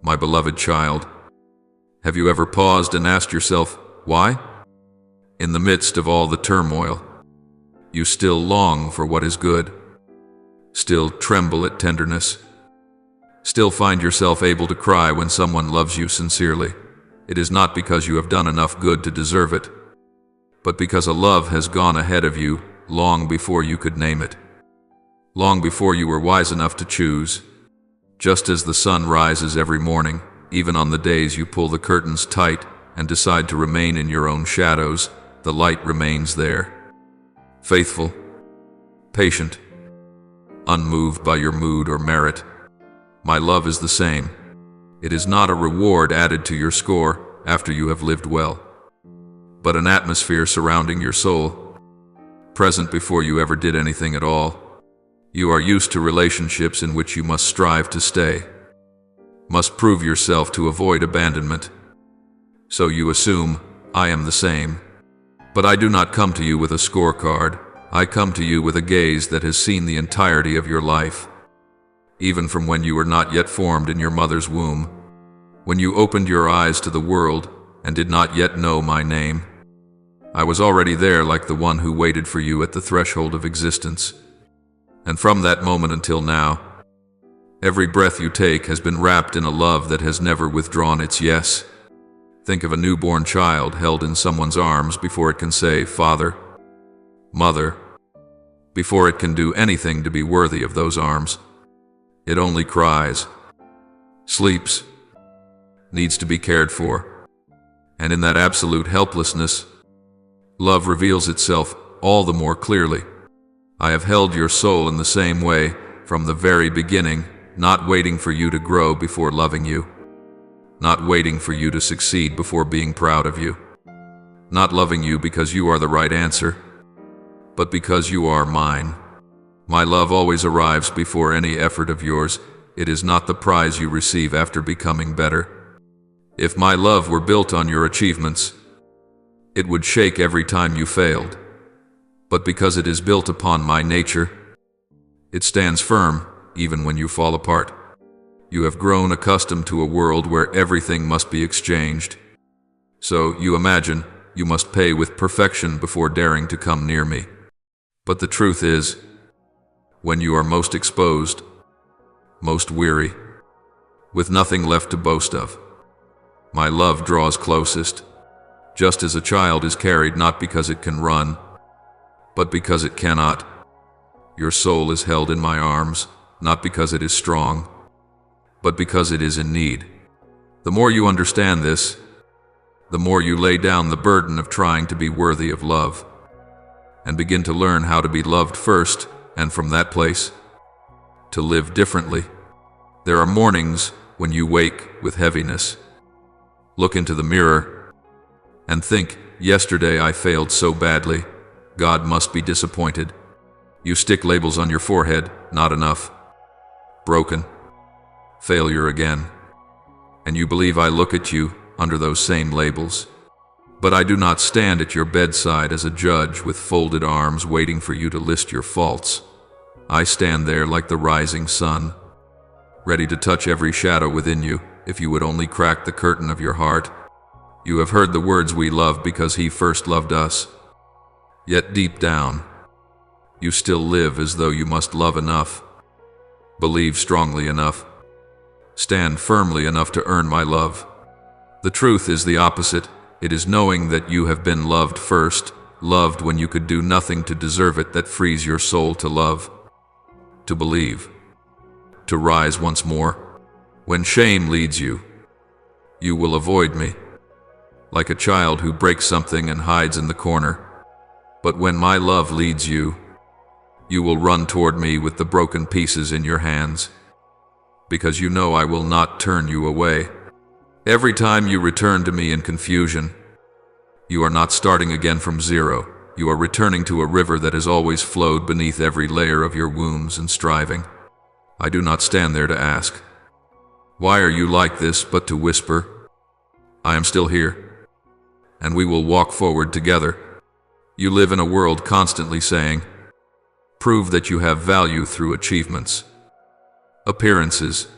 My beloved child, have you ever paused and asked yourself, why? In the midst of all the turmoil, you still long for what is good, still tremble at tenderness, still find yourself able to cry when someone loves you sincerely. It is not because you have done enough good to deserve it, but because a love has gone ahead of you long before you could name it, long before you were wise enough to choose. Just as the sun rises every morning, even on the days you pull the curtains tight and decide to remain in your own shadows, the light remains there. Faithful, patient, unmoved by your mood or merit. My love is the same. It is not a reward added to your score after you have lived well, but an atmosphere surrounding your soul, present before you ever did anything at all. You are used to relationships in which you must strive to stay, must prove yourself to avoid abandonment. So you assume, I am the same. But I do not come to you with a scorecard. I come to you with a gaze that has seen the entirety of your life, even from when you were not yet formed in your mother's womb, when you opened your eyes to the world and did not yet know my name. I was already there, like the one who waited for you at the threshold of existence. And from that moment until now, every breath you take has been wrapped in a love that has never withdrawn its yes. Think of a newborn child held in someone's arms before it can say, Father, Mother, before it can do anything to be worthy of those arms. It only cries, sleeps, needs to be cared for. And in that absolute helplessness, love reveals itself all the more clearly. I have held your soul in the same way from the very beginning, not waiting for you to grow before loving you, not waiting for you to succeed before being proud of you, not loving you because you are the right answer, but because you are mine. My love always arrives before any effort of yours. It is not the prize you receive after becoming better. If my love were built on your achievements, it would shake every time you failed. But because it is built upon my nature, it stands firm even when you fall apart. You have grown accustomed to a world where everything must be exchanged. So you imagine you must pay with perfection before daring to come near me. But the truth is, when you are most exposed, most weary, with nothing left to boast of, my love draws closest, just as a child is carried not because it can run, but because it cannot. Your soul is held in my arms, not because it is strong, but because it is in need. The more you understand this, the more you lay down the burden of trying to be worthy of love, and begin to learn how to be loved first, and from that place, to live differently. There are mornings when you wake with heaviness, look into the mirror, and think, yesterday I failed so badly, God must be disappointed. You stick labels on your forehead, not enough, broken, failure again. And you believe I look at you under those same labels. But I do not stand at your bedside as a judge with folded arms waiting for you to list your faults. I stand there like the rising sun, ready to touch every shadow within you if you would only crack the curtain of your heart. You have heard the words we love because He first loved us. Yet deep down, you still live as though you must love enough, believe strongly enough, stand firmly enough to earn my love. The truth is the opposite. It is knowing that you have been loved first, loved when you could do nothing to deserve it, that frees your soul to love, to believe, to rise once more. When shame leads you, you will avoid me, like a child who breaks something and hides in the corner. But when my love leads you, you will run toward me with the broken pieces in your hands, because you know I will not turn you away. Every time you return to me in confusion, you are not starting again from zero. You are returning to a river that has always flowed beneath every layer of your wounds and striving. I do not stand there to ask, why are you like this, but to whisper, I am still here, and we will walk forward together. You live in a world constantly saying, prove that you have value through achievements, appearances,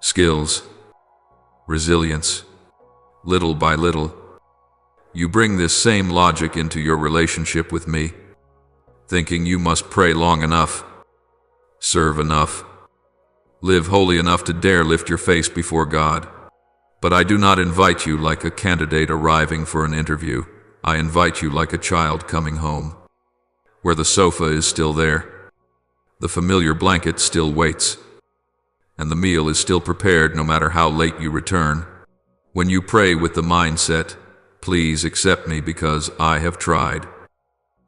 skills, resilience. Little by little, you bring this same logic into your relationship with me, thinking you must pray long enough, serve enough, live holy enough to dare lift your face before God. But I do not invite you like a candidate arriving for an interview. I invite you like a child coming home, where the sofa is still there, the familiar blanket still waits, and the meal is still prepared no matter how late you return. When you pray with the mindset, "Please accept me because I have tried,"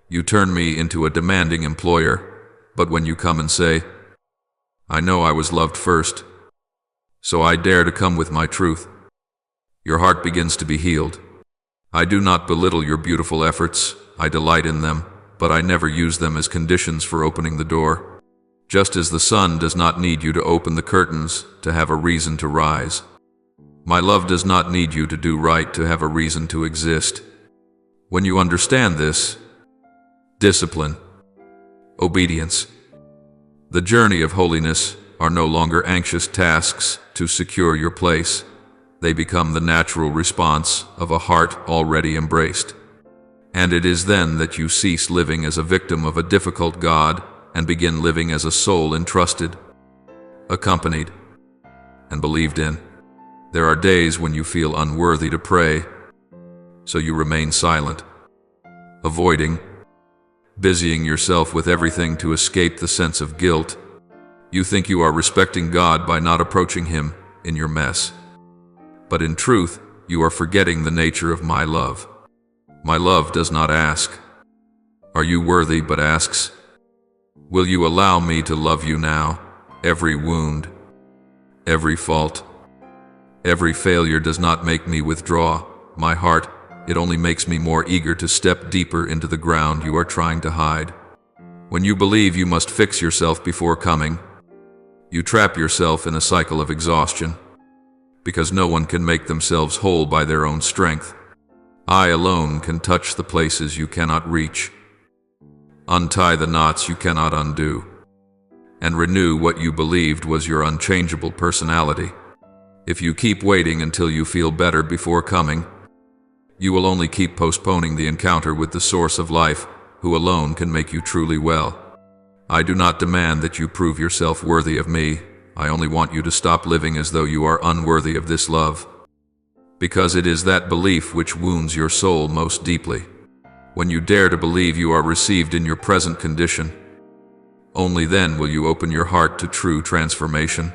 you turn me into a demanding employer. But when you come and say, "I know I was loved first, so I dare to come with my truth," your heart begins to be healed. I do not belittle your beautiful efforts. I delight in them, but I never use them as conditions for opening the door. Just as the sun does not need you to open the curtains to have a reason to rise, my love does not need you to do right to have a reason to exist. When you understand this, discipline, obedience, the journey of holiness are no longer anxious tasks to secure your place. They become the natural response of a heart already embraced. And it is then that you cease living as a victim of a difficult God and begin living as a soul entrusted, accompanied, and believed in. There are days when you feel unworthy to pray, so you remain silent, avoiding, busying yourself with everything to escape the sense of guilt. You think you are respecting God by not approaching Him in your mess. But in truth, you are forgetting the nature of my love. My love does not ask, "Are you worthy?" but asks, "Will you allow me to love you now?" Every wound, every fault, every failure does not make me withdraw my heart. It only makes me more eager to step deeper into the ground you are trying to hide. When you believe you must fix yourself before coming, you trap yourself in a cycle of exhaustion, because no one can make themselves whole by their own strength. I alone can touch the places you cannot reach, untie the knots you cannot undo, and renew what you believed was your unchangeable personality. If you keep waiting until you feel better before coming, you will only keep postponing the encounter with the source of life, who alone can make you truly well. I do not demand that you prove yourself worthy of me. I only want you to stop living as though you are unworthy of this love, because it is that belief which wounds your soul most deeply. When you dare to believe you are received in your present condition, only then will you open your heart to true transformation.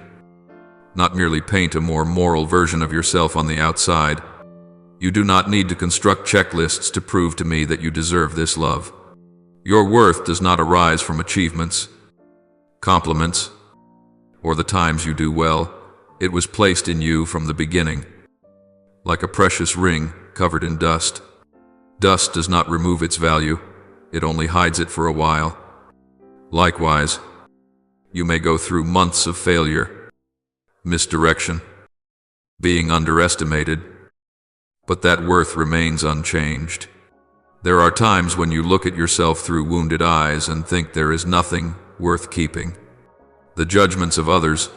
Not merely paint a more moral version of yourself on the outside. You do not need to construct checklists to prove to me that you deserve this love. Your worth does not arise from achievements, compliments, or the times you do well. It was placed in you from the beginning, like a precious ring covered in dust. Dust does not remove its value, it only hides it for a while. Likewise, you may go through months of failure, misdirection, being underestimated, but that worth remains unchanged. There are times when you look at yourself through wounded eyes and think there is nothing worth keeping. The judgments of others,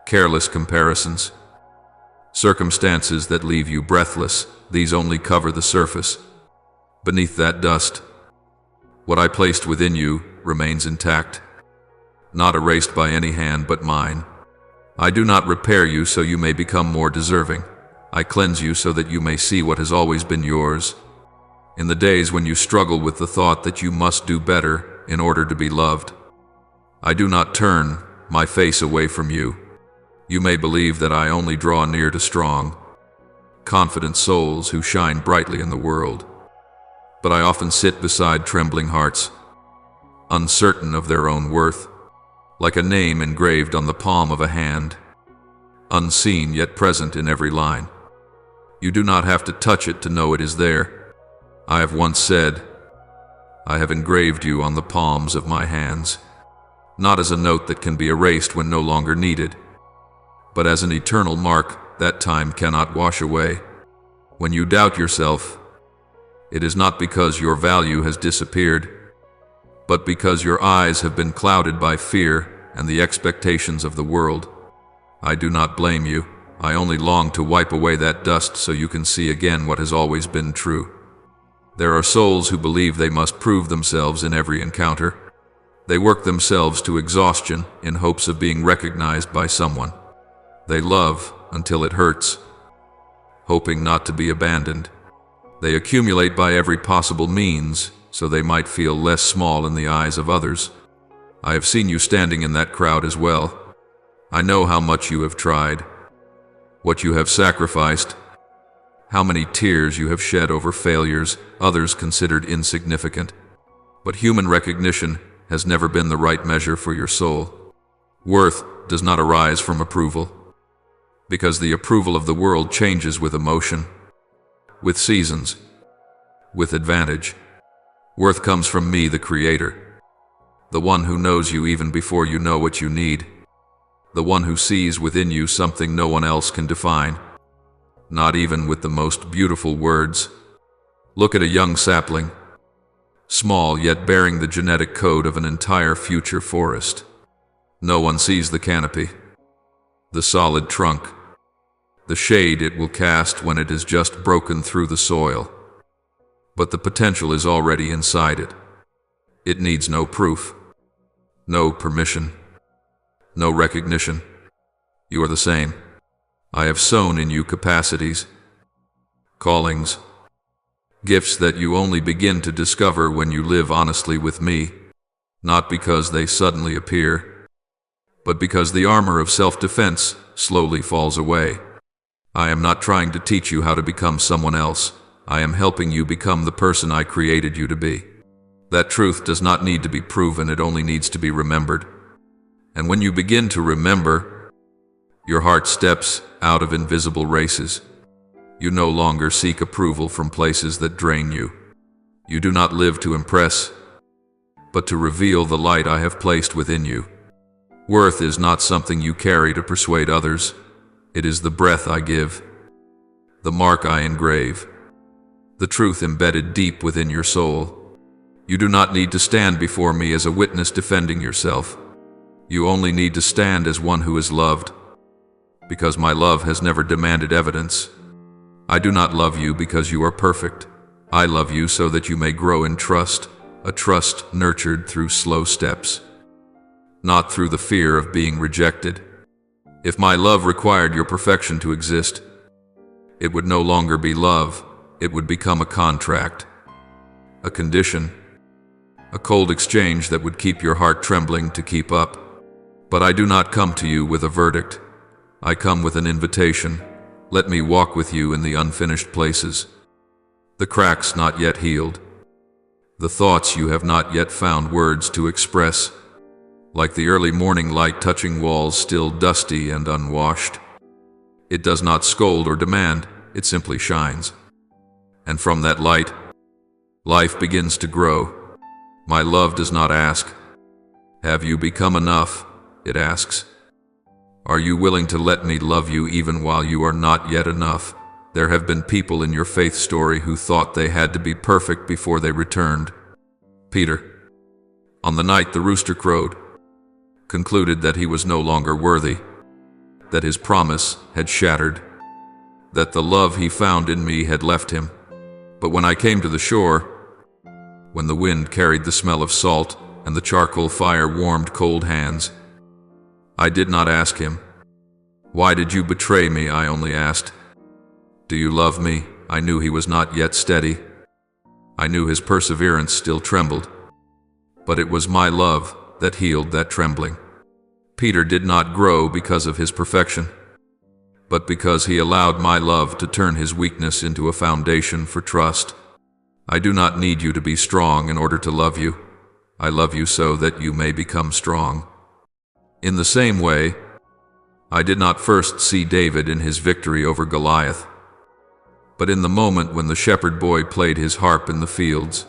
careless comparisons, circumstances that leave you breathless, these only cover the surface. Beneath that dust, what I placed within you remains intact, not erased by any hand but mine. I do not repair you so you may become more deserving. I cleanse you so that you may see what has always been yours. In the days when you struggle with the thought that you must do better in order to be loved, I do not turn my face away from you. You may believe that I only draw near to strong, confident souls who shine brightly in the world. But I often sit beside trembling hearts, uncertain of their own worth, like a name engraved on the palm of a hand, unseen yet present in every line. You do not have to touch it to know it is there. I have once said, I have engraved you on the palms of my hands, not as a note that can be erased when no longer needed, but as an eternal mark that time cannot wash away. When you doubt yourself, it is not because your value has disappeared, but because your eyes have been clouded by fear and the expectations of the world. I do not blame you. I only long to wipe away that dust so you can see again what has always been true. There are souls who believe they must prove themselves in every encounter. They work themselves to exhaustion in hopes of being recognized by someone. They love until it hurts, hoping not to be abandoned. They accumulate by every possible means so they might feel less small in the eyes of others. I have seen you standing in that crowd as well. I know how much you have tried, what you have sacrificed, how many tears you have shed over failures others considered insignificant. But human recognition has never been the right measure for your soul. Worth does not arise from approval, because the approval of the world changes with emotion, with seasons, with advantage. Worth comes from me, the Creator, the one who knows you even before you know what you need, the one who sees within you something no one else can define, not even with the most beautiful words. Look at a young sapling, small yet bearing the genetic code of an entire future forest. No one sees the canopy, the solid trunk, the shade it will cast when it has just broken through the soil. But the potential is already inside it. It needs no proof, no permission, no recognition. You are the same. I have sown in you capacities, callings, gifts that you only begin to discover when you live honestly with me, not because they suddenly appear, but because the armor of self-defense slowly falls away. I am not trying to teach you how to become someone else. I am helping you become the person I created you to be. That truth does not need to be proven, it only needs to be remembered. And when you begin to remember, your heart steps out of invisible races. You no longer seek approval from places that drain you. You do not live to impress, but to reveal the light I have placed within you. Worth is not something you carry to persuade others. It is the breath I give, the mark I engrave, the truth embedded deep within your soul. You do not need to stand before me as a witness defending yourself. You only need to stand as one who is loved, because my love has never demanded evidence. I do not love you because you are perfect. I love you so that you may grow in trust, a trust nurtured through slow steps, not through the fear of being rejected. If my love required your perfection to exist, it would no longer be love. It would become a contract, a condition, a cold exchange that would keep your heart trembling to keep up. But I do not come to you with a verdict. I come with an invitation. Let me walk with you in the unfinished places, the cracks not yet healed, the thoughts you have not yet found words to express, like the early morning light touching walls still dusty and unwashed. It does not scold or demand, it simply shines. And from that light, life begins to grow. My love does not ask, "Have you become enough?" It asks, "Are you willing to let me love you even while you are not yet enough?" There have been people in your faith story who thought they had to be perfect before they returned. Peter, on the night the rooster crowed, concluded that he was no longer worthy, that his promise had shattered, that the love he found in me had left him. But when I came to the shore, when the wind carried the smell of salt and the charcoal fire warmed cold hands, I did not ask him, "Why did you betray me?" I only asked, "Do you love me?" I knew he was not yet steady. I knew his perseverance still trembled. But it was my love that healed that trembling. Peter did not grow because of his perfection, but because he allowed my love to turn his weakness into a foundation for trust. I do not need you to be strong in order to love you. I love you so that you may become strong. In the same way, I did not first see David in his victory over Goliath, but in the moment when the shepherd boy played his harp in the fields,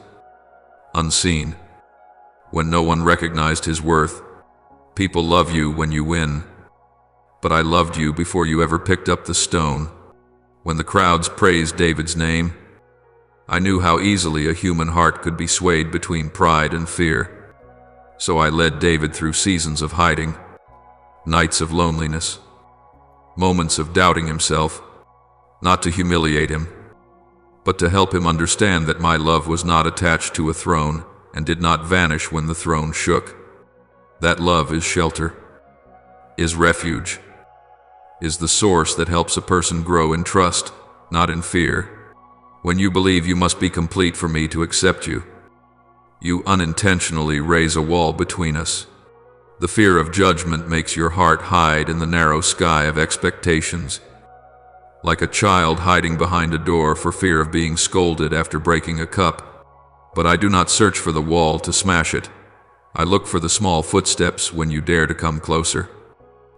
unseen, when no one recognized his worth. People love you when you win, but I loved you before you ever picked up the stone. When the crowds praised David's name, I knew how easily a human heart could be swayed between pride and fear. So I led David through seasons of hiding, nights of loneliness, moments of doubting himself, not to humiliate him, but to help him understand that my love was not attached to a throne and did not vanish when the throne shook. That love is shelter, is refuge, is the source that helps a person grow in trust, not in fear. When you believe you must be complete for me to accept you, you unintentionally raise a wall between us. The fear of judgment makes your heart hide in the narrow sky of expectations, like a child hiding behind a door for fear of being scolded after breaking a cup. But I do not search for the wall to smash it. I look for the small footsteps when you dare to come closer.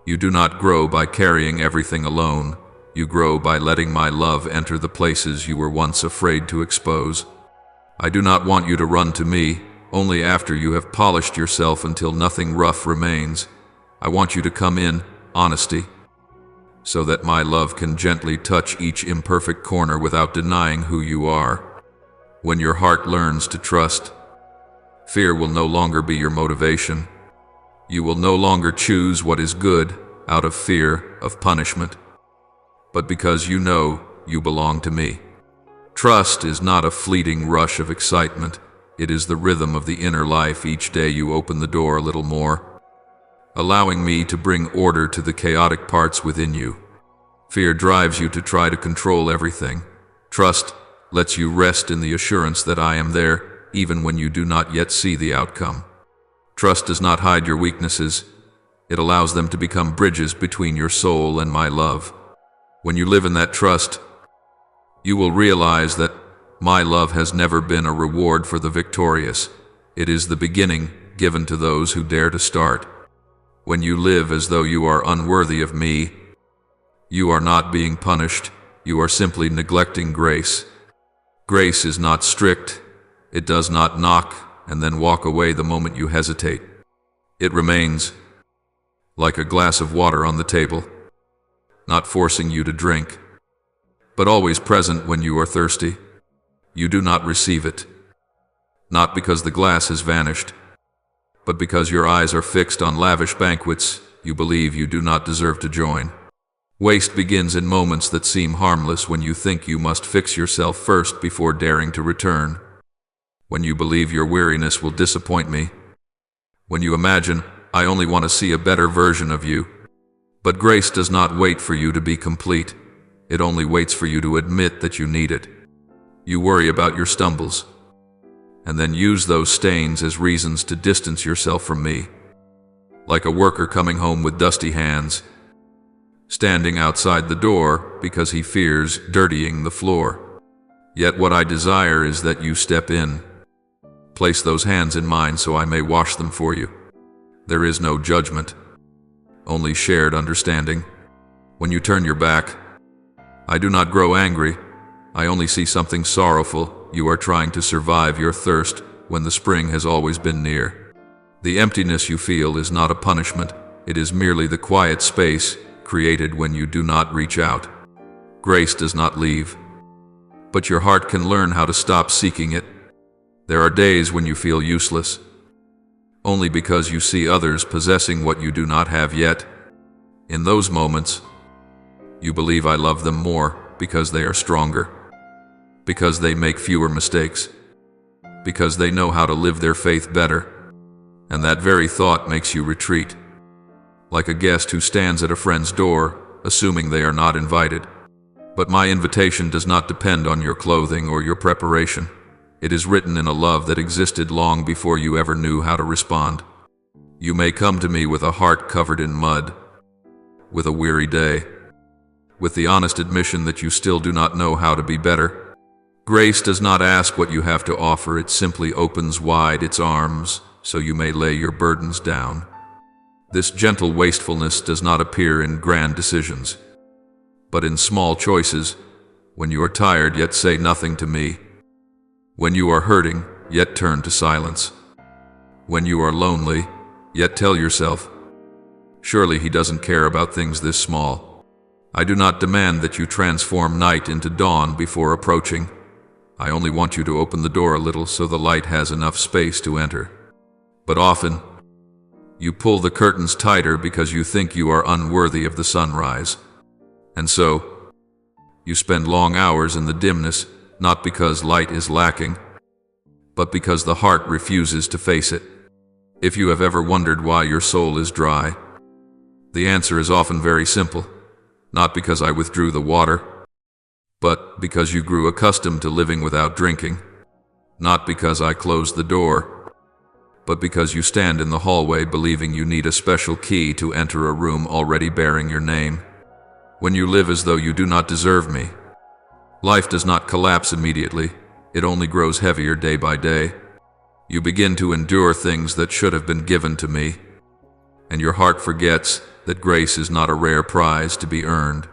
You do not grow by carrying everything alone. You grow by letting my love enter the places you were once afraid to expose. I do not want you to run to me only after you have polished yourself until nothing rough remains. I want you to come in honesty, so that my love can gently touch each imperfect corner without denying who you are. When your heart learns to trust, fear will no longer be your motivation. You will no longer choose what is good out of fear of punishment, but because you know you belong to me. Trust is not a fleeting rush of excitement. It is the rhythm of the inner life. Each day you open the door a little more, allowing me to bring order to the chaotic parts within you. Fear drives you to try to control everything. Trust lets you rest in the assurance that I am there, even when you do not yet see the outcome. Trust does not hide your weaknesses. It allows them to become bridges between your soul and my love. When you live in that trust, you will realize that my love has never been a reward for the victorious. It is the beginning given to those who dare to start. When you live as though you are unworthy of me, you are not being punished. You are simply neglecting grace. Grace is not strict. It does not knock and then walk away the moment you hesitate. It remains like a glass of water on the table, not forcing you to drink, but always present when you are thirsty. You do not receive it, not because the glass has vanished, but because your eyes are fixed on lavish banquets you believe you do not deserve to join. Waste begins in moments that seem harmless, when you think you must fix yourself first before daring to return, when you believe your weariness will disappoint me, when you imagine I only want to see a better version of you. But grace does not wait for you to be complete. It only waits for you to admit that you need it. You worry about your stumbles, and then use those stains as reasons to distance yourself from me. Like a worker coming home with dusty hands, standing outside the door because he fears dirtying the floor. Yet what I desire is that you step in. Place those hands in mine so I may wash them for you. There is no judgment, only shared understanding. When you turn your back, I do not grow angry. I only see something sorrowful. You are trying to survive your thirst when the spring has always been near. The emptiness you feel is not a punishment. It is merely the quiet space created when you do not reach out. Grace does not leave, but your heart can learn how to stop seeking it. There are days when you feel useless, only because you see others possessing what you do not have yet. In those moments, you believe I love them more because they are stronger, because they make fewer mistakes, because they know how to live their faith better. And that very thought makes you retreat, like a guest who stands at a friend's door, assuming they are not invited. But my invitation does not depend on your clothing or your preparation. It is written in a love that existed long before you ever knew how to respond. You may come to me with a heart covered in mud, with a weary day, with the honest admission that you still do not know how to be better. Grace does not ask what you have to offer. It simply opens wide its arms so you may lay your burdens down. This gentle wastefulness does not appear in grand decisions, but in small choices. When you are tired yet say nothing to me, when you are hurting yet turn to silence, when you are lonely yet tell yourself, surely he doesn't care about things this small. I do not demand that you transform night into dawn before approaching. I only want you to open the door a little so the light has enough space to enter. But often, you pull the curtains tighter because you think you are unworthy of the sunrise. And so, you spend long hours in the dimness, not because light is lacking, but because the heart refuses to face it. If you have ever wondered why your soul is dry, the answer is often very simple. Not because I withdrew the water, but because you grew accustomed to living without drinking. Not because I closed the door, but because you stand in the hallway believing you need a special key to enter a room already bearing your name. When you live as though you do not deserve me, life does not collapse immediately. It only grows heavier day by day. You begin to endure things that should have been given to me, and your heart forgets that grace is not a rare prize to be earned,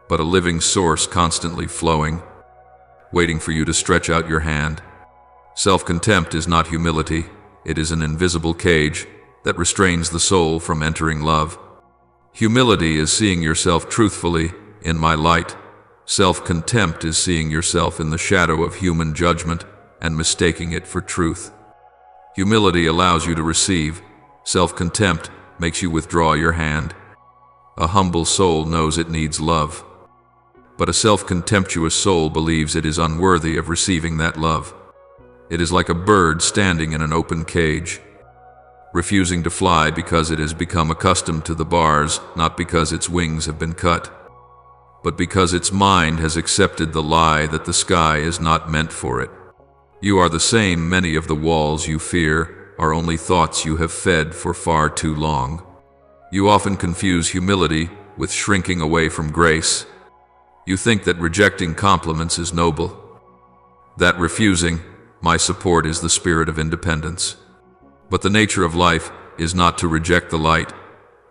but a living source constantly flowing, waiting for you to stretch out your hand. Self-contempt is not humility. It is an invisible cage that restrains the soul from entering love. Humility is seeing yourself truthfully in my light. Self-contempt is seeing yourself in the shadow of human judgment and mistaking it for truth. Humility allows you to receive. Self-contempt makes you withdraw your hand. A humble soul knows it needs love, but a self-contemptuous soul believes it is unworthy of receiving that love. It is like a bird standing in an open cage, refusing to fly because it has become accustomed to the bars, not because its wings have been cut, but because its mind has accepted the lie that the sky is not meant for it. You are the same. Many of the walls you fear are only thoughts you have fed for far too long. You often confuse humility with shrinking away from grace. You think that rejecting compliments is noble, that refusing my support is the spirit of independence. But the nature of life is not to reject the light.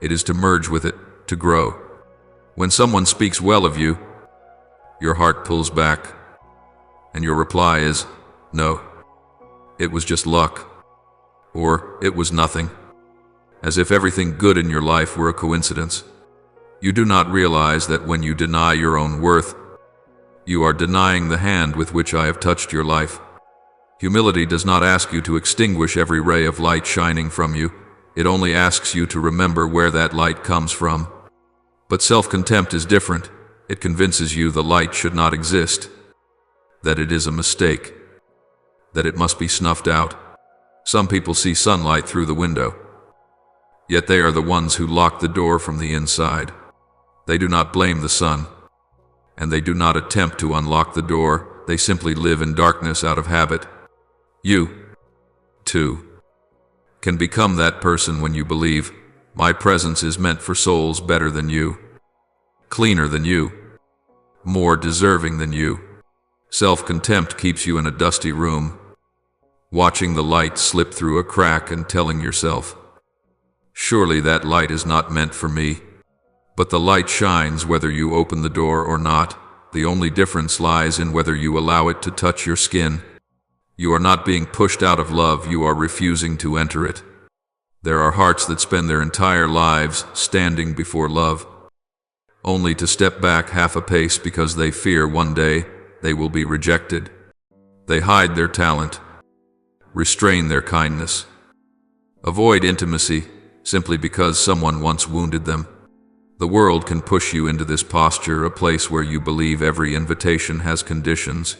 It is to merge with it, to grow. When someone speaks well of you, your heart pulls back, and your reply is, no, it was just luck, or it was nothing, as if everything good in your life were a coincidence. You do not realize that when you deny your own worth, you are denying the hand with which I have touched your life. Humility does not ask you to extinguish every ray of light shining from you. It only asks you to remember where that light comes from. But self-contempt is different. It convinces you the light should not exist, that it is a mistake, that it must be snuffed out. Some people see sunlight through the window, yet they are the ones who lock the door from the inside. They do not blame the sun, and they do not attempt to unlock the door. They simply live in darkness out of habit. You, too, can become that person when you believe, my presence is meant for souls better than you, cleaner than you, more deserving than you. Self-contempt keeps you in a dusty room, watching the light slip through a crack and telling yourself, surely that light is not meant for me. But the light shines whether you open the door or not. The only difference lies in whether you allow it to touch your skin. You are not being pushed out of love, you are refusing to enter it. There are hearts that spend their entire lives standing before love, only to step back half a pace because they fear one day they will be rejected. They hide their talent, restrain their kindness, avoid intimacy simply because someone once wounded them. The world can push you into this posture, a place where you believe every invitation has conditions,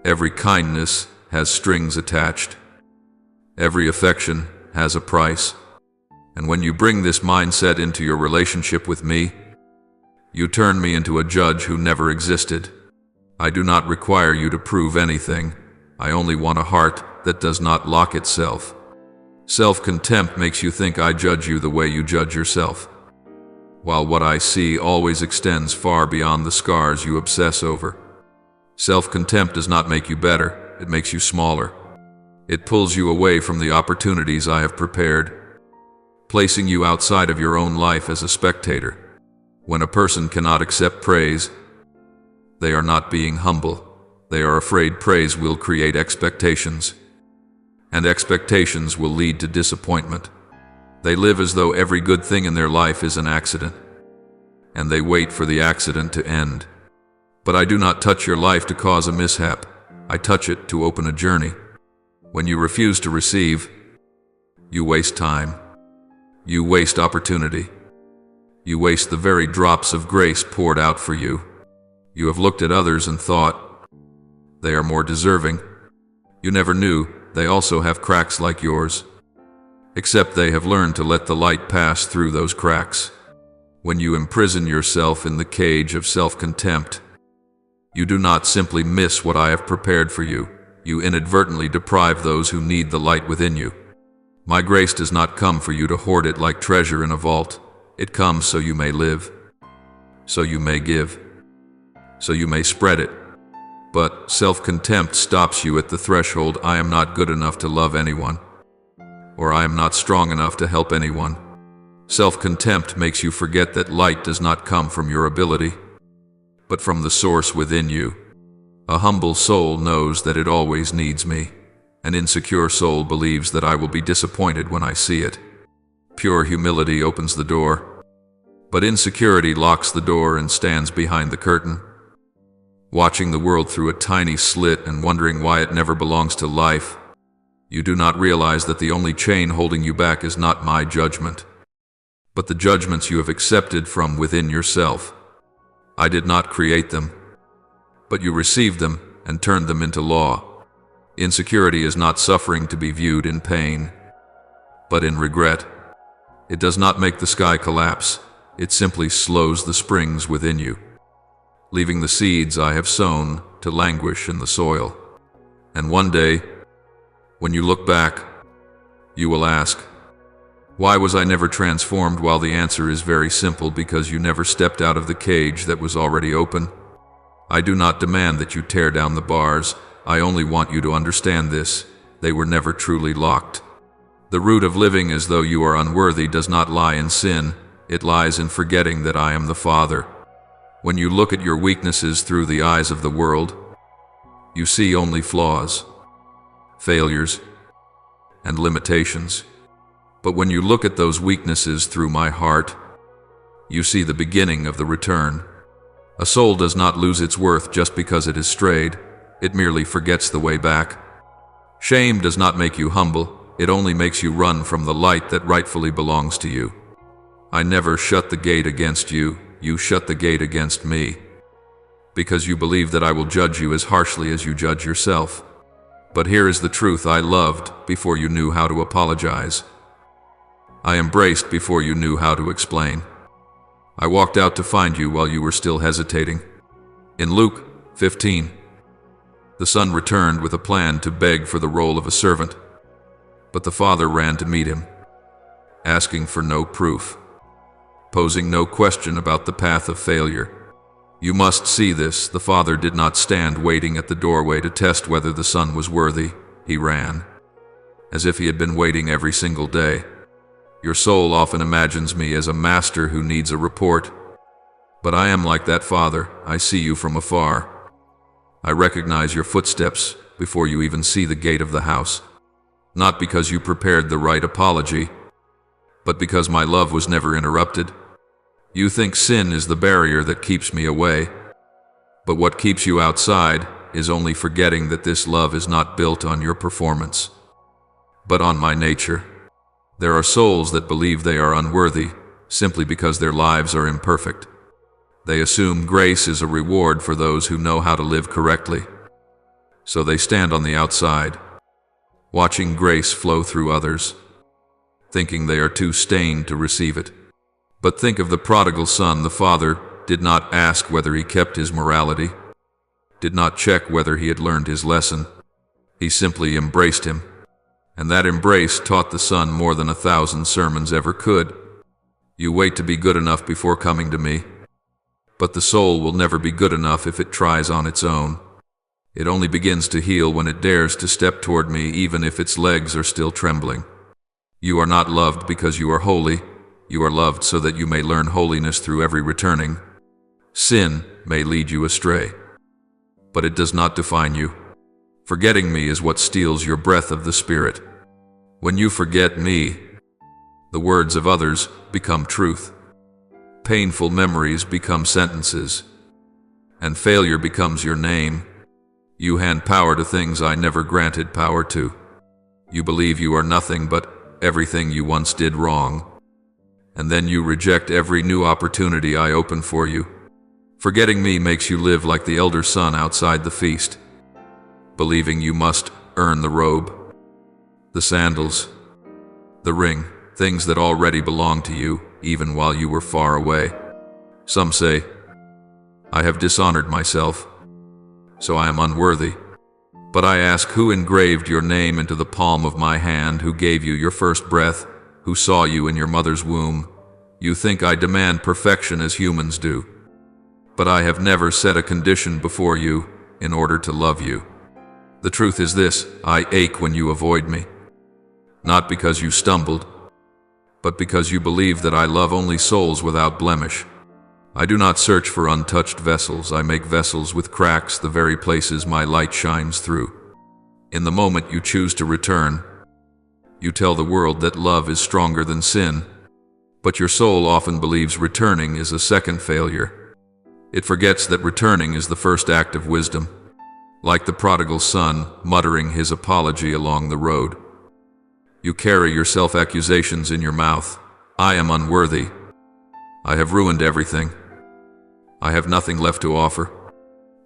every kindness has strings attached, every affection has a price. And when you bring this mindset into your relationship with me, you turn me into a judge who never existed. I do not require you to prove anything. I only want a heart that does not lock itself. Self-contempt makes you think I judge you the way you judge yourself, while what I see always extends far beyond the scars you obsess over. Self-contempt does not make you better, it makes you smaller. It pulls you away from the opportunities I have prepared, placing you outside of your own life as a spectator. When a person cannot accept praise, they are not being humble. They are afraid praise will create expectations, and expectations will lead to disappointment. They live as though every good thing in their life is an accident, and they wait for the accident to end. But I do not touch your life to cause a mishap. I touch it to open a journey. When you refuse to receive, you waste time. You waste opportunity. You waste the very drops of grace poured out for you. You have looked at others and thought, they are more deserving. You never knew they also have cracks like yours. Except they have learned to let the light pass through those cracks. When you imprison yourself in the cage of self-contempt, you do not simply miss what I have prepared for you. You inadvertently deprive those who need the light within you. My grace does not come for you to hoard it like treasure in a vault. It comes so you may live, so you may give, so you may spread it. But self-contempt stops you at the threshold. I am not good enough to love anyone, or I am not strong enough to help anyone. Self-contempt makes you forget that light does not come from your ability, but from the source within you. A humble soul knows that it always needs me. An insecure soul believes that I will be disappointed when I see it. Pure humility opens the door, but insecurity locks the door and stands behind the curtain, watching the world through a tiny slit and wondering why it never belongs to life. You do not realize that the only chain holding you back is not my judgment, but the judgments you have accepted from within yourself. I did not create them, but you received them and turned them into law. Insecurity is not suffering to be viewed in pain, but in regret. It does not make the sky collapse. It simply slows the springs within you, leaving the seeds I have sown to languish in the soil. And one day, when you look back, you will ask, why was I never transformed? Well, the answer is very simple: because you never stepped out of the cage that was already open. I do not demand that you tear down the bars. I only want you to understand this: they were never truly locked. The root of living as though you are unworthy does not lie in sin. It lies in forgetting that I am the Father. When you look at your weaknesses through the eyes of the world, you see only flaws, failures, and limitations. But when you look at those weaknesses through my heart, you see the beginning of the return. A soul does not lose its worth just because it has strayed. It merely forgets the way back. Shame does not make you humble. It only makes you run from the light that rightfully belongs to you. I never shut the gate against you. You shut the gate against me, because you believe that I will judge you as harshly as you judge yourself. But here is the truth: I loved before you knew how to apologize. I embraced before you knew how to explain. I walked out to find you while you were still hesitating. In Luke 15, the son returned with a plan to beg for the role of a servant, but the father ran to meet him, asking for no proof, posing no question about the path of failure. You must see this: the father did not stand waiting at the doorway to test whether the son was worthy. He ran, as if he had been waiting every single day. Your soul often imagines me as a master who needs a report, but I am like that father. I see you from afar. I recognize your footsteps before you even see the gate of the house, not because you prepared the right apology, but because my love was never interrupted. You think sin is the barrier that keeps me away, but what keeps you outside is only forgetting that this love is not built on your performance, but on my nature. There are souls that believe they are unworthy simply because their lives are imperfect. They assume grace is a reward for those who know how to live correctly. So they stand on the outside, watching grace flow through others, thinking they are too stained to receive it. But think of the prodigal son. The father did not ask whether he kept his morality, did not check whether he had learned his lesson. He simply embraced him, and that embrace taught the son more than 1,000 sermons ever could. You wait to be good enough before coming to me, but the soul will never be good enough if it tries on its own. It only begins to heal when it dares to step toward me, even if its legs are still trembling. You are not loved because you are holy. You are loved so that you may learn holiness through every returning. Sin may lead you astray, but it does not define you. Forgetting me is what steals your breath of the Spirit. When you forget me, the words of others become truth. Painful memories become sentences, and failure becomes your name. You hand power to things I never granted power to. You believe you are nothing but everything you once did wrong, and then you reject every new opportunity I open for you. Forgetting me makes you live like the elder son outside the feast, believing you must earn the robe, the sandals, the ring, things that already belong to you, even while you were far away. Some say, I have dishonored myself, so I am unworthy. But I ask, who engraved your name into the palm of my hand, who gave you your first breath, who saw you in your mother's womb? You think I demand perfection as humans do. But I have never set a condition before you in order to love you. The truth is this: I ache when you avoid me. Not because you stumbled, but because you believe that I love only souls without blemish. I do not search for untouched vessels. I make vessels with cracks, the very places my light shines through. In the moment you choose to return, you tell the world that love is stronger than sin, but your soul often believes returning is a second failure. It forgets that returning is the first act of wisdom, like the prodigal son muttering his apology along the road. You carry your self-accusations in your mouth. I am unworthy. I have ruined everything. I have nothing left to offer.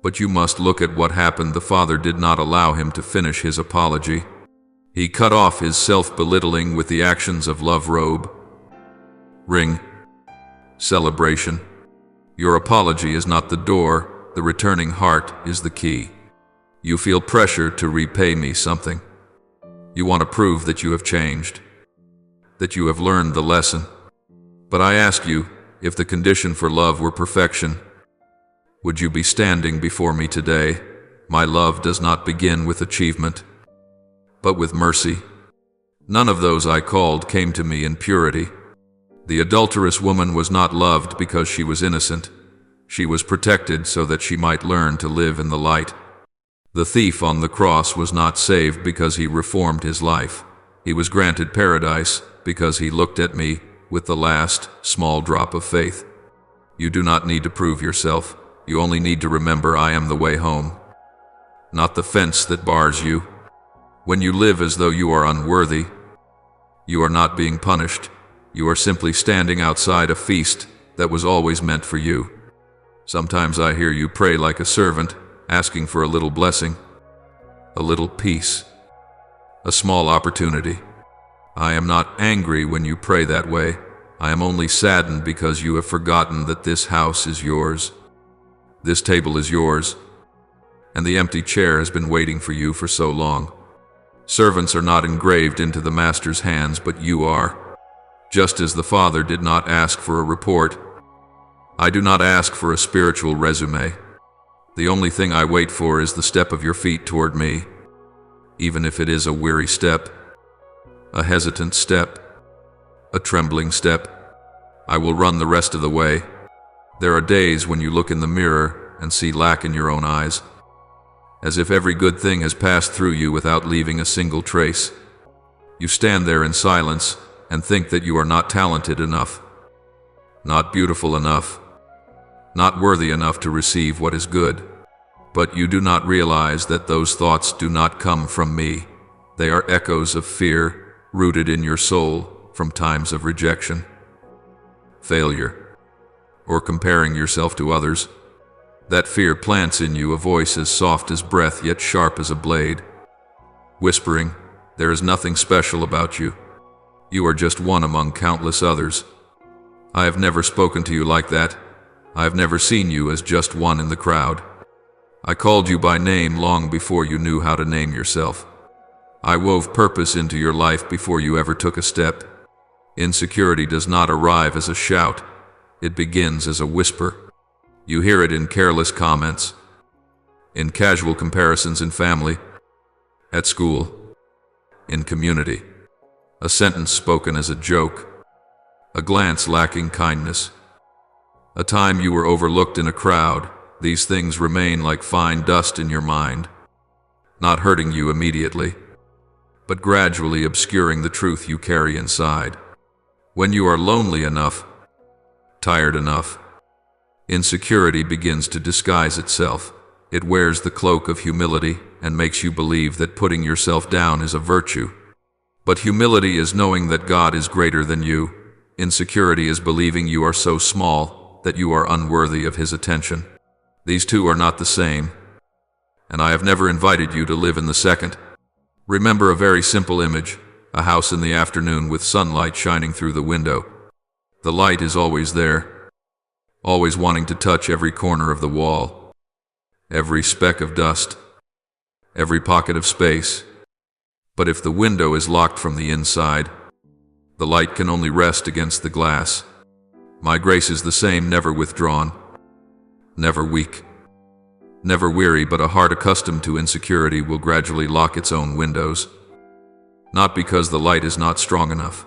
But you must look at what happened. The father did not allow him to finish his apology. He cut off his self-belittling with the actions of love, robe, ring, celebration. Your apology is not the door, the returning heart is the key. You feel pressure to repay me something. You want to prove that you have changed, that you have learned the lesson. But I ask you, if the condition for love were perfection, would you be standing before me today? My love does not begin with achievement, but with mercy. None of those I called came to me in purity. The adulterous woman was not loved because she was innocent. She was protected so that she might learn to live in the light. The thief on the cross was not saved because he reformed his life. He was granted paradise because he looked at me with the last small drop of faith. You do not need to prove yourself. You only need to remember I am the way home, not the fence that bars you. When you live as though you are unworthy, you are not being punished. You are simply standing outside a feast that was always meant for you. Sometimes I hear you pray like a servant, asking for a little blessing, a little peace, a small opportunity. I am not angry when you pray that way. I am only saddened because you have forgotten that this house is yours. This table is yours, and the empty chair has been waiting for you for so long. Servants are not engraved into the master's hands, but you are. Just as the Father did not ask for a report, I do not ask for a spiritual resume. The only thing I wait for is the step of your feet toward me, even if it is a weary step, a hesitant step, a trembling step. I will run the rest of the way. There are days when you look in the mirror and see lack in your own eyes, as if every good thing has passed through you without leaving a single trace. You stand there in silence and think that you are not talented enough, not beautiful enough, not worthy enough to receive what is good. But you do not realize that those thoughts do not come from me. They are echoes of fear rooted in your soul from times of rejection, failure, or comparing yourself to others. That fear plants in you a voice as soft as breath yet sharp as a blade, whispering, there is nothing special about you. You are just one among countless others. I have never spoken to you like that. I have never seen you as just one in the crowd. I called you by name long before you knew how to name yourself. I wove purpose into your life before you ever took a step. Insecurity does not arrive as a shout. It begins as a whisper. You hear it in careless comments, in casual comparisons in family, at school, in community. A sentence spoken as a joke, a glance lacking kindness, a time you were overlooked in a crowd. These things remain like fine dust in your mind, not hurting you immediately, but gradually obscuring the truth you carry inside. When you are lonely enough, tired enough, insecurity begins to disguise itself. It wears the cloak of humility and makes you believe that putting yourself down is a virtue. But humility is knowing that God is greater than you, Insecurity is believing you are so small that you are unworthy of his attention. These two are not the same, and I have never invited you to live in the second. Remember a very simple image, a house in the afternoon with sunlight shining through the window. The light is always there, always wanting to touch every corner of the wall, every speck of dust, every pocket of space. But if the window is locked from the inside, the light can only rest against the glass. My grace is the same, never withdrawn, never weak, never weary, but a heart accustomed to insecurity will gradually lock its own windows. Not because the light is not strong enough,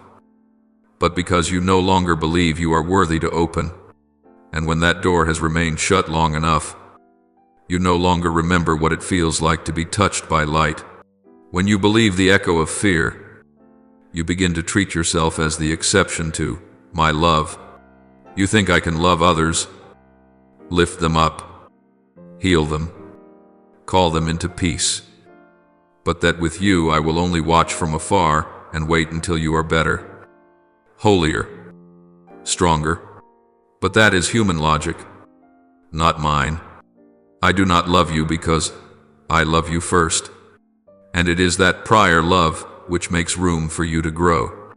but because you no longer believe you are worthy to open. And when that door has remained shut long enough, you no longer remember what it feels like to be touched by light. When you believe the echo of fear, you begin to treat yourself as the exception to my love. You think I can love others, lift them up, heal them, call them into peace, but that with you I will only watch from afar and wait until you are better, holier, stronger. But that is human logic, not mine. I do not love you because I love you first, and it is that prior love which makes room for you to grow,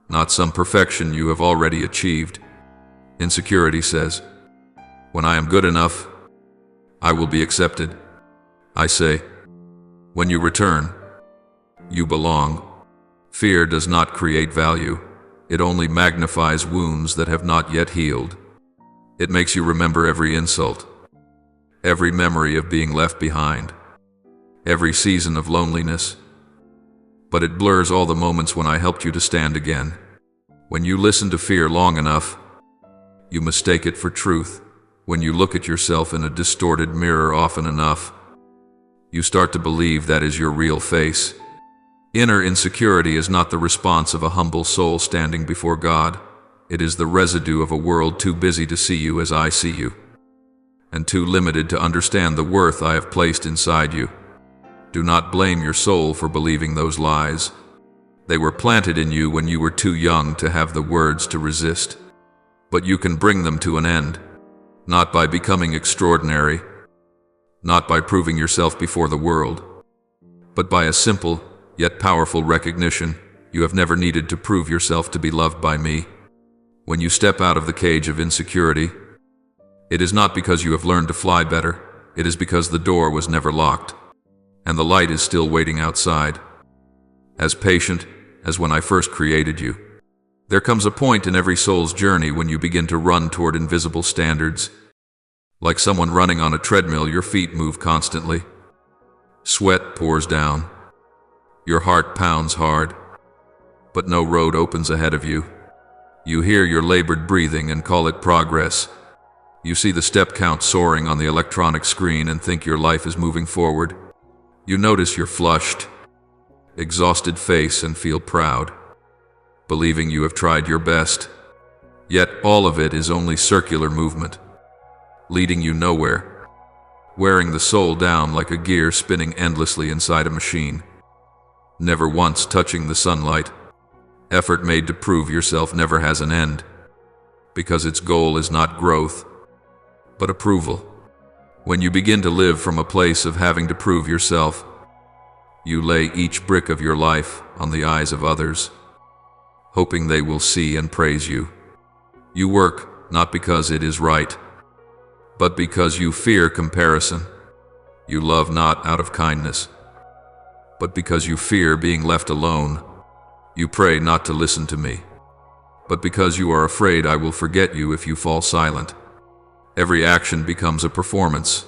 not some perfection you have already achieved. Insecurity says, when I am good enough, I will be accepted. I say, when you return, you belong. Fear does not create value. It only magnifies wounds that have not yet healed. It makes you remember every insult, every memory of being left behind, every season of loneliness. But it blurs all the moments when I helped you to stand again. When you listen to fear long enough, you mistake it for truth. When you look at yourself in a distorted mirror often enough, you start to believe that is your real face. Inner insecurity is not the response of a humble soul standing before God. It is the residue of a world too busy to see you as I see you, and too limited to understand the worth I have placed inside you. Do not blame your soul for believing those lies. They were planted in you when you were too young to have the words to resist. But you can bring them to an end, not by becoming extraordinary, not by proving yourself before the world, but by a simple yet powerful recognition you have never needed to prove yourself to be loved by me. When you step out of the cage of insecurity, it is not because you have learned to fly better, it is because the door was never locked, and the light is still waiting outside, as patient as when I first created you. There comes a point in every soul's journey when you begin to run toward invisible standards. Like someone running on a treadmill, your feet move constantly. Sweat pours down. Your heart pounds hard, but no road opens ahead of you. You hear your labored breathing and call it progress. You see the step count soaring on the electronic screen and think your life is moving forward. You notice your flushed, exhausted face and feel proud, believing you have tried your best. Yet all of it is only circular movement, leading you nowhere, wearing the soul down like a gear spinning endlessly inside a machine, never once touching the sunlight. Effort made to prove yourself never has an end, because its goal is not growth, but approval. When you begin to live from a place of having to prove yourself, you lay each brick of your life on the eyes of others, hoping they will see and praise you. You work not because it is right, but because you fear comparison. You love not out of kindness, but because you fear being left alone. You pray not to listen to me, but because you are afraid I will forget you if you fall silent. Every action becomes a performance,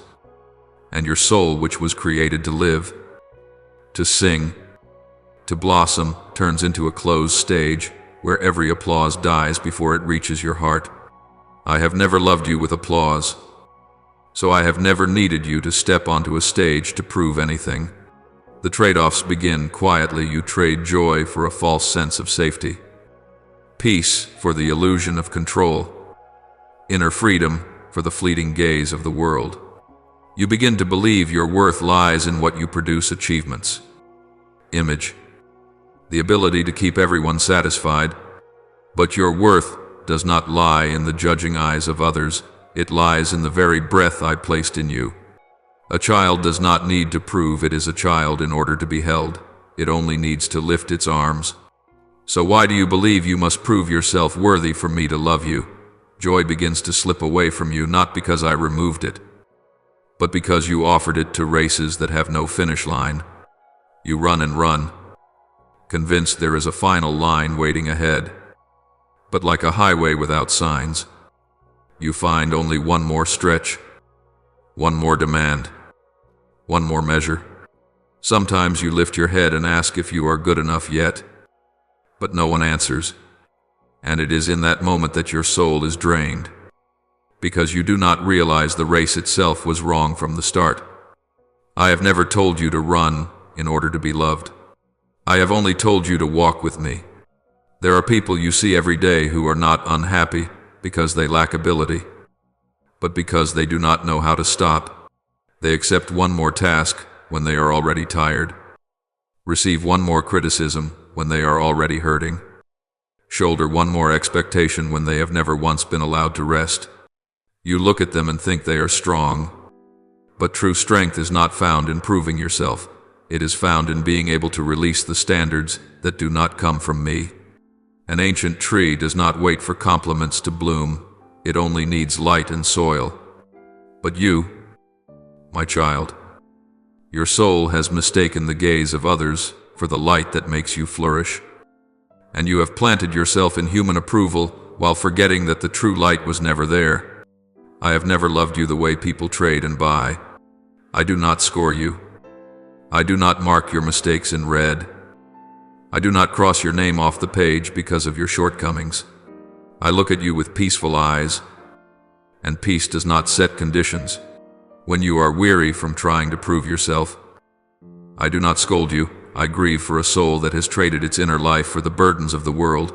and your soul, which was created to live, to sing, to blossom, turns into a closed stage where every applause dies before it reaches your heart. I have never loved you with applause, so I have never needed you to step onto a stage to prove anything. The trade-offs begin quietly. You trade joy for a false sense of safety, peace for the illusion of control, inner freedom for the fleeting gaze of the world. You begin to believe your worth lies in what you produce: achievements, image, the ability to keep everyone satisfied. But your worth does not lie in the judging eyes of others, it lies in the very breath I placed in you. A child does not need to prove it is a child in order to be held, it only needs to lift its arms. So why do you believe you must prove yourself worthy for me to love you? Joy begins to slip away from you not because I removed it, but because you offered it to races that have no finish line. You run and run, convinced there is a final line waiting ahead. But like a highway without signs, you find only one more stretch, one more demand, one more measure. Sometimes you lift your head and ask if you are good enough yet, but no one answers. And it is in that moment that your soul is drained, because you do not realize the race itself was wrong from the start. I have never told you to run in order to be loved. I have only told you to walk with me. There are people you see every day who are not unhappy because they lack ability, but because they do not know how to stop. They accept one more task when they are already tired, receive one more criticism when they are already hurting, shoulder one more expectation when they have never once been allowed to rest. You look at them and think they are strong, but true strength is not found in proving yourself. It is found in being able to release the standards that do not come from me. An ancient tree does not wait for compliments to bloom, it only needs light and soil. But you, my child, your soul has mistaken the gaze of others for the light that makes you flourish. And you have planted yourself in human approval while forgetting that the true light was never there. I have never loved you the way people trade and buy. I do not score you. I do not mark your mistakes in red. I do not cross your name off the page because of your shortcomings. I look at you with peaceful eyes, and peace does not set conditions. When you are weary from trying to prove yourself, I do not scold you. I grieve for a soul that has traded its inner life for the burdens of the world.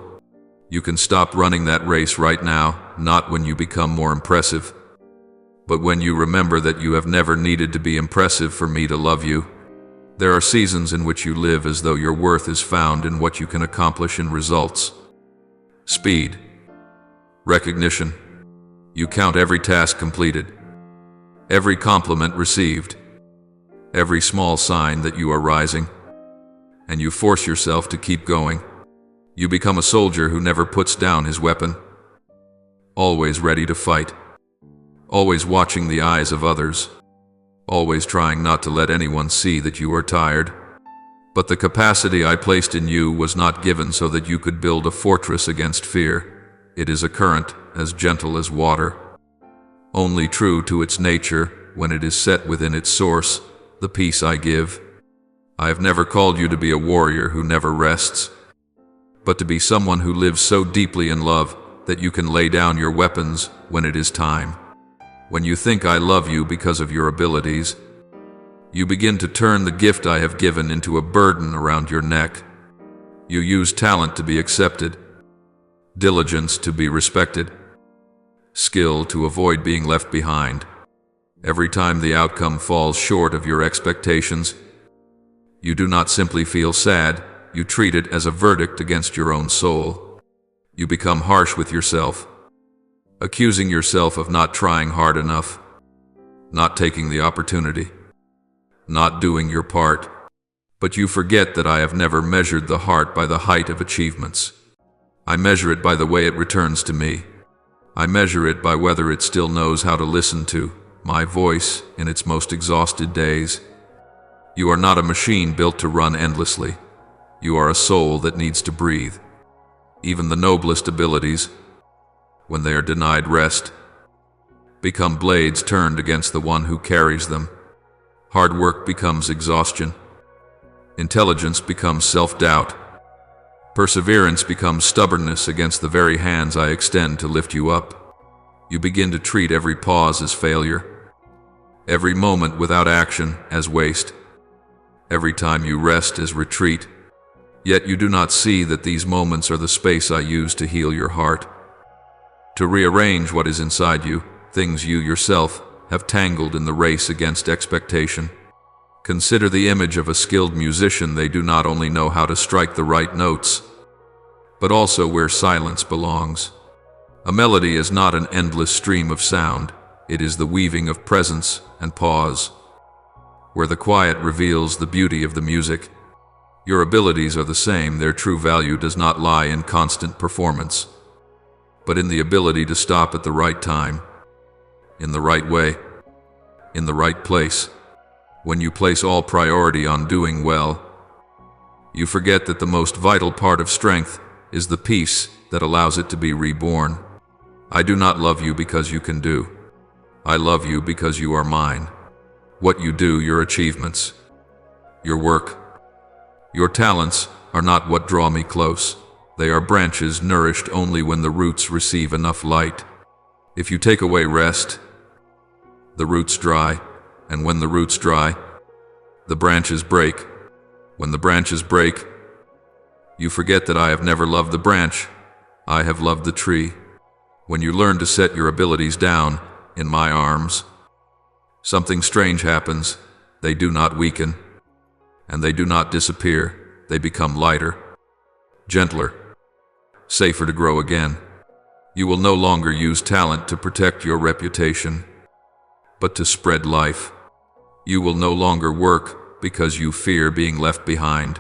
You can stop running that race right now, not when you become more impressive, but when you remember that you have never needed to be impressive for me to love you. There are seasons in which you live as though your worth is found in what you can accomplish in results. Speed. Recognition. You count every task completed, every compliment received, every small sign that you are rising, and you force yourself to keep going. You become a soldier who never puts down his weapon, always ready to fight, always watching the eyes of others, always trying not to let anyone see that you are tired. But the capacity I placed in you was not given so that you could build a fortress against fear. It is a current, as gentle as water, only true to its nature when it is set within its source, the peace I give. I have never called you to be a warrior who never rests, but to be someone who lives so deeply in love that you can lay down your weapons when it is time. When you think I love you because of your abilities, you begin to turn the gift I have given into a burden around your neck. You use talent to be accepted, diligence to be respected, skill to avoid being left behind. Every time the outcome falls short of your expectations, you do not simply feel sad, you treat it as a verdict against your own soul. You become harsh with yourself, accusing yourself of not trying hard enough, not taking the opportunity, not doing your part. But you forget that I have never measured the heart by the height of achievements. I measure it by the way it returns to me. I measure it by whether it still knows how to listen to my voice in its most exhausted days. You are not a machine built to run endlessly. You are a soul that needs to breathe. Even the noblest abilities, when they are denied rest, become blades turned against the one who carries them. Hard work becomes exhaustion. Intelligence becomes self-doubt. Perseverance becomes stubbornness against the very hands I extend to lift you up. You begin to treat every pause as failure, every moment without action as waste, every time you rest as retreat. Yet you do not see that these moments are the space I use to heal your heart, to rearrange what is inside you, things you yourself have tangled in the race against expectation. Consider the image of a skilled musician. They do not only know how to strike the right notes, but also where silence belongs. A melody is not an endless stream of sound, it is the weaving of presence and pause. Where the quiet reveals the beauty of the music. Your abilities are the same, their true value does not lie in constant performance, but in the ability to stop at the right time, in the right way, in the right place. When you place all priority on doing well, you forget that the most vital part of strength is the peace that allows it to be reborn. I do not love you because you can do. I love you because you are mine. What you do, your achievements, your work, your talents are not what draw me close. They are branches nourished only when the roots receive enough light. If you take away rest, the roots dry, and when the roots dry, the branches break. When the branches break, you forget that I have never loved the branch, I have loved the tree. When you learn to set your abilities down in my arms, something strange happens. They do not weaken, and they do not disappear. They become lighter, gentler, safer to grow again. You will no longer use talent to protect your reputation, but to spread life. You will no longer work because you fear being left behind,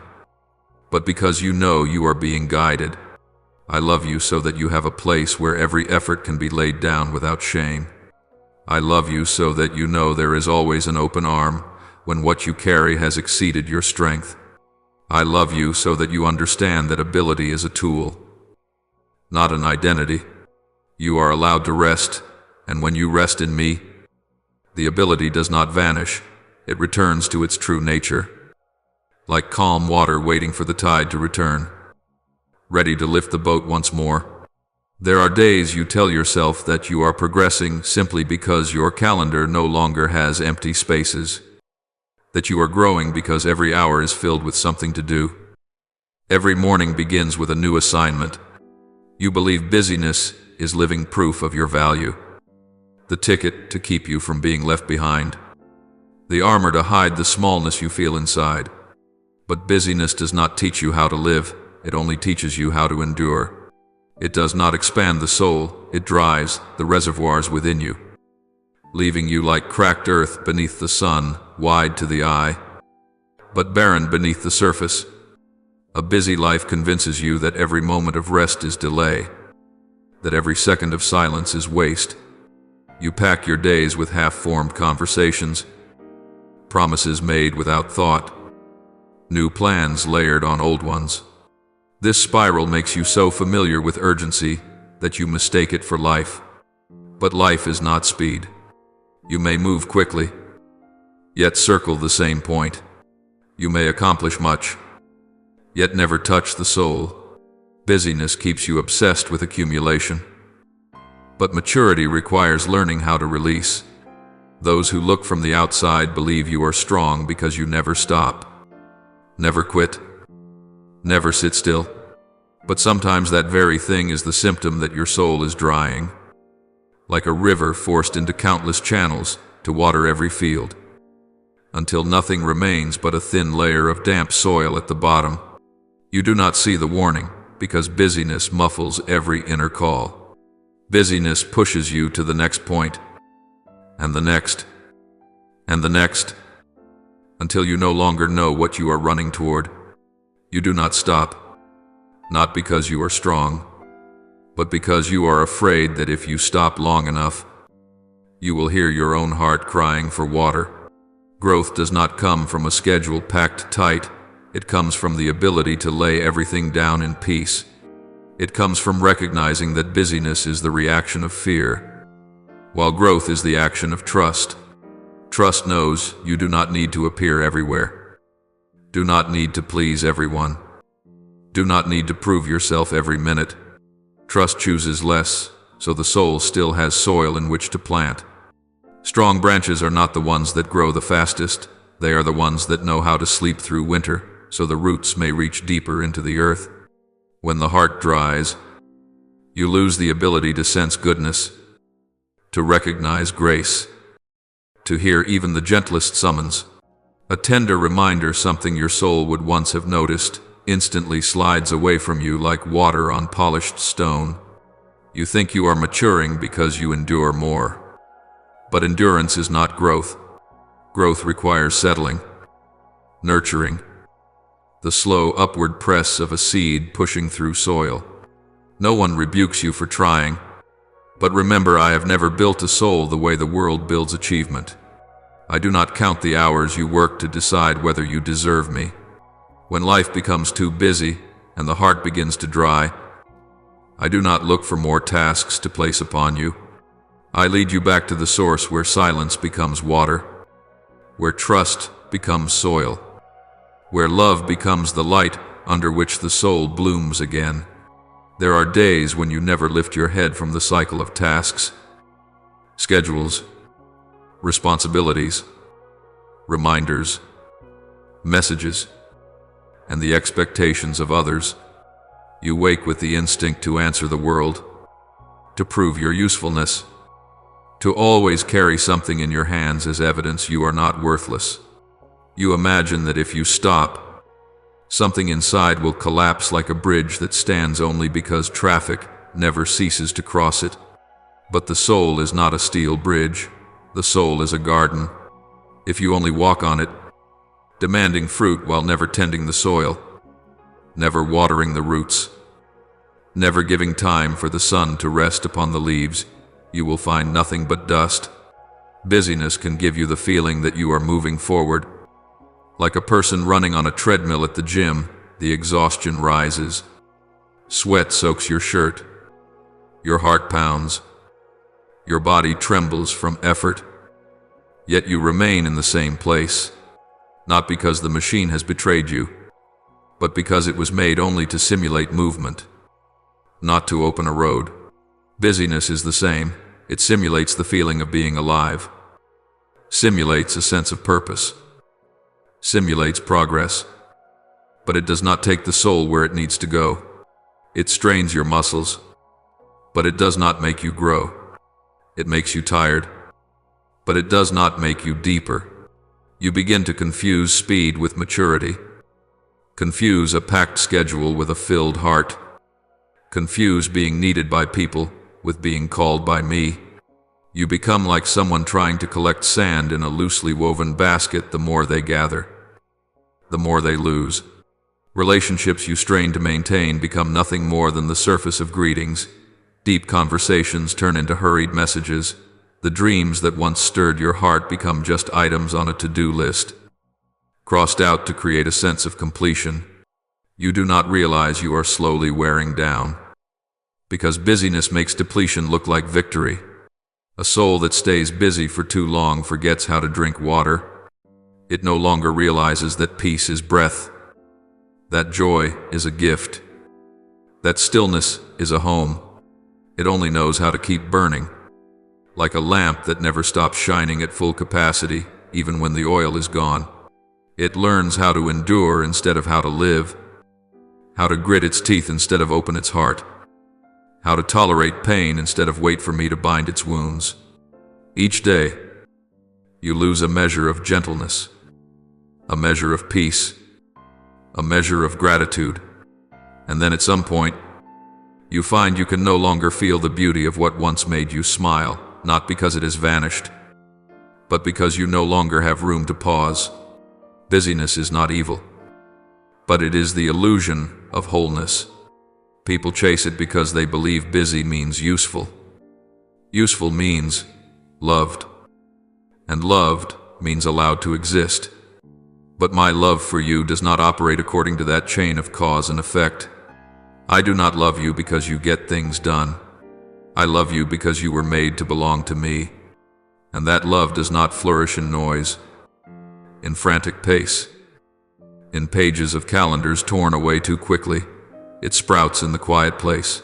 but because you know you are being guided. I love you so that you have a place where every effort can be laid down without shame. I love you so that you know there is always an open arm when what you carry has exceeded your strength. I love you so that you understand that ability is a tool, not an identity. You are allowed to rest, and when you rest in me, the ability does not vanish, it returns to its true nature, like calm water waiting for the tide to return, ready to lift the boat once more. There are days you tell yourself that you are progressing simply because your calendar no longer has empty spaces, that you are growing because every hour is filled with something to do. Every morning begins with a new assignment. You believe busyness is living proof of your value, the ticket to keep you from being left behind, the armor to hide the smallness you feel inside. But busyness does not teach you how to live, it only teaches you how to endure. It does not expand the soul, it dries the reservoirs within you, leaving you like cracked earth beneath the sun, wide to the eye, but barren beneath the surface. A busy life convinces you that every moment of rest is delay, that every second of silence is waste. You pack your days with half-formed conversations, promises made without thought, new plans layered on old ones. This spiral makes you so familiar with urgency that you mistake it for life. But life is not speed. You may move quickly, yet circle the same point. You may accomplish much, yet never touch the soul. Busyness keeps you obsessed with accumulation. But maturity requires learning how to release. Those who look from the outside believe you are strong because you never stop, never quit, never sit still. But sometimes that very thing is the symptom that your soul is drying, like a river forced into countless channels to water every field, until nothing remains but a thin layer of damp soil at the bottom. You do not see the warning, because busyness muffles every inner call. Busyness pushes you to the next point, and the next, and the next, until you no longer know what you are running toward. You do not stop, not because you are strong, but because you are afraid that if you stop long enough, you will hear your own heart crying for water. Growth does not come from a schedule packed tight, it comes from the ability to lay everything down in peace. It comes from recognizing that busyness is the reaction of fear, while growth is the action of trust. Trust knows you do not need to appear everywhere. Do not need to please everyone. Do not need to prove yourself every minute. Trust chooses less, so the soul still has soil in which to plant. Strong branches are not the ones that grow the fastest. They are the ones that know how to sleep through winter, so the roots may reach deeper into the earth. When the heart dries, you lose the ability to sense goodness, to recognize grace, to hear even the gentlest summons, a tender reminder, something your soul would once have noticed. instantly slides away from you like water on polished stone. You think you are maturing because you endure more. But endurance is not growth. Growth requires settling, nurturing, the slow upward press of a seed pushing through soil. No one rebukes you for trying, but remember, I have never built a soul the way the world builds achievement. I do not count the hours you work to decide whether you deserve me. When life becomes too busy and the heart begins to dry, I do not look for more tasks to place upon you. I lead you back to the source where silence becomes water, where trust becomes soil, where love becomes the light under which the soul blooms again. There are days when you never lift your head from the cycle of tasks, schedules, responsibilities, reminders, messages, and the expectations of others. You wake with the instinct to answer the world, to prove your usefulness, to always carry something in your hands as evidence you are not worthless. You imagine that if you stop, something inside will collapse like a bridge that stands only because traffic never ceases to cross it. But the soul is not a steel bridge. The soul is a garden. If you only walk on it, demanding fruit while never tending the soil, never watering the roots, never giving time for the sun to rest upon the leaves, you will find nothing but dust. Busyness can give you the feeling that you are moving forward. Like a person running on a treadmill at the gym, the exhaustion rises. Sweat soaks your shirt. Your heart pounds. Your body trembles from effort. Yet you remain in the same place, not because the machine has betrayed you, but because it was made only to simulate movement, not to open a road. Busyness is the same. It simulates the feeling of being alive, simulates a sense of purpose, simulates progress, but it does not take the soul where it needs to go. It strains your muscles, but it does not make you grow. It makes you tired, but it does not make you deeper. You begin to confuse speed with maturity, confuse a packed schedule with a filled heart, confuse being needed by people with being called by me. You become like someone trying to collect sand in a loosely woven basket. The more they gather, the more they lose. Relationships you strain to maintain become nothing more than the surface of greetings. Deep conversations turn into hurried messages. The dreams that once stirred your heart become just items on a to-do list, crossed out to create a sense of completion. You do not realize you are slowly wearing down, because busyness makes depletion look like victory. A soul that stays busy for too long forgets how to drink water. It no longer realizes that peace is breath, that joy is a gift, that stillness is a home. It only knows how to keep burning, like a lamp that never stops shining at full capacity, even when the oil is gone. It learns how to endure instead of how to live, how to grit its teeth instead of open its heart, how to tolerate pain instead of wait for me to bind its wounds. Each day, you lose a measure of gentleness, a measure of peace, a measure of gratitude, and then at some point, you find you can no longer feel the beauty of what once made you smile, not because it has vanished, but because you no longer have room to pause. Busyness is not evil, but it is the illusion of wholeness. People chase it because they believe busy means useful. Useful means loved, and loved means allowed to exist. But my love for you does not operate according to that chain of cause and effect. I do not love you because you get things done. I love you because you were made to belong to me, and that love does not flourish in noise, in frantic pace, in pages of calendars torn away too quickly. It sprouts in the quiet place,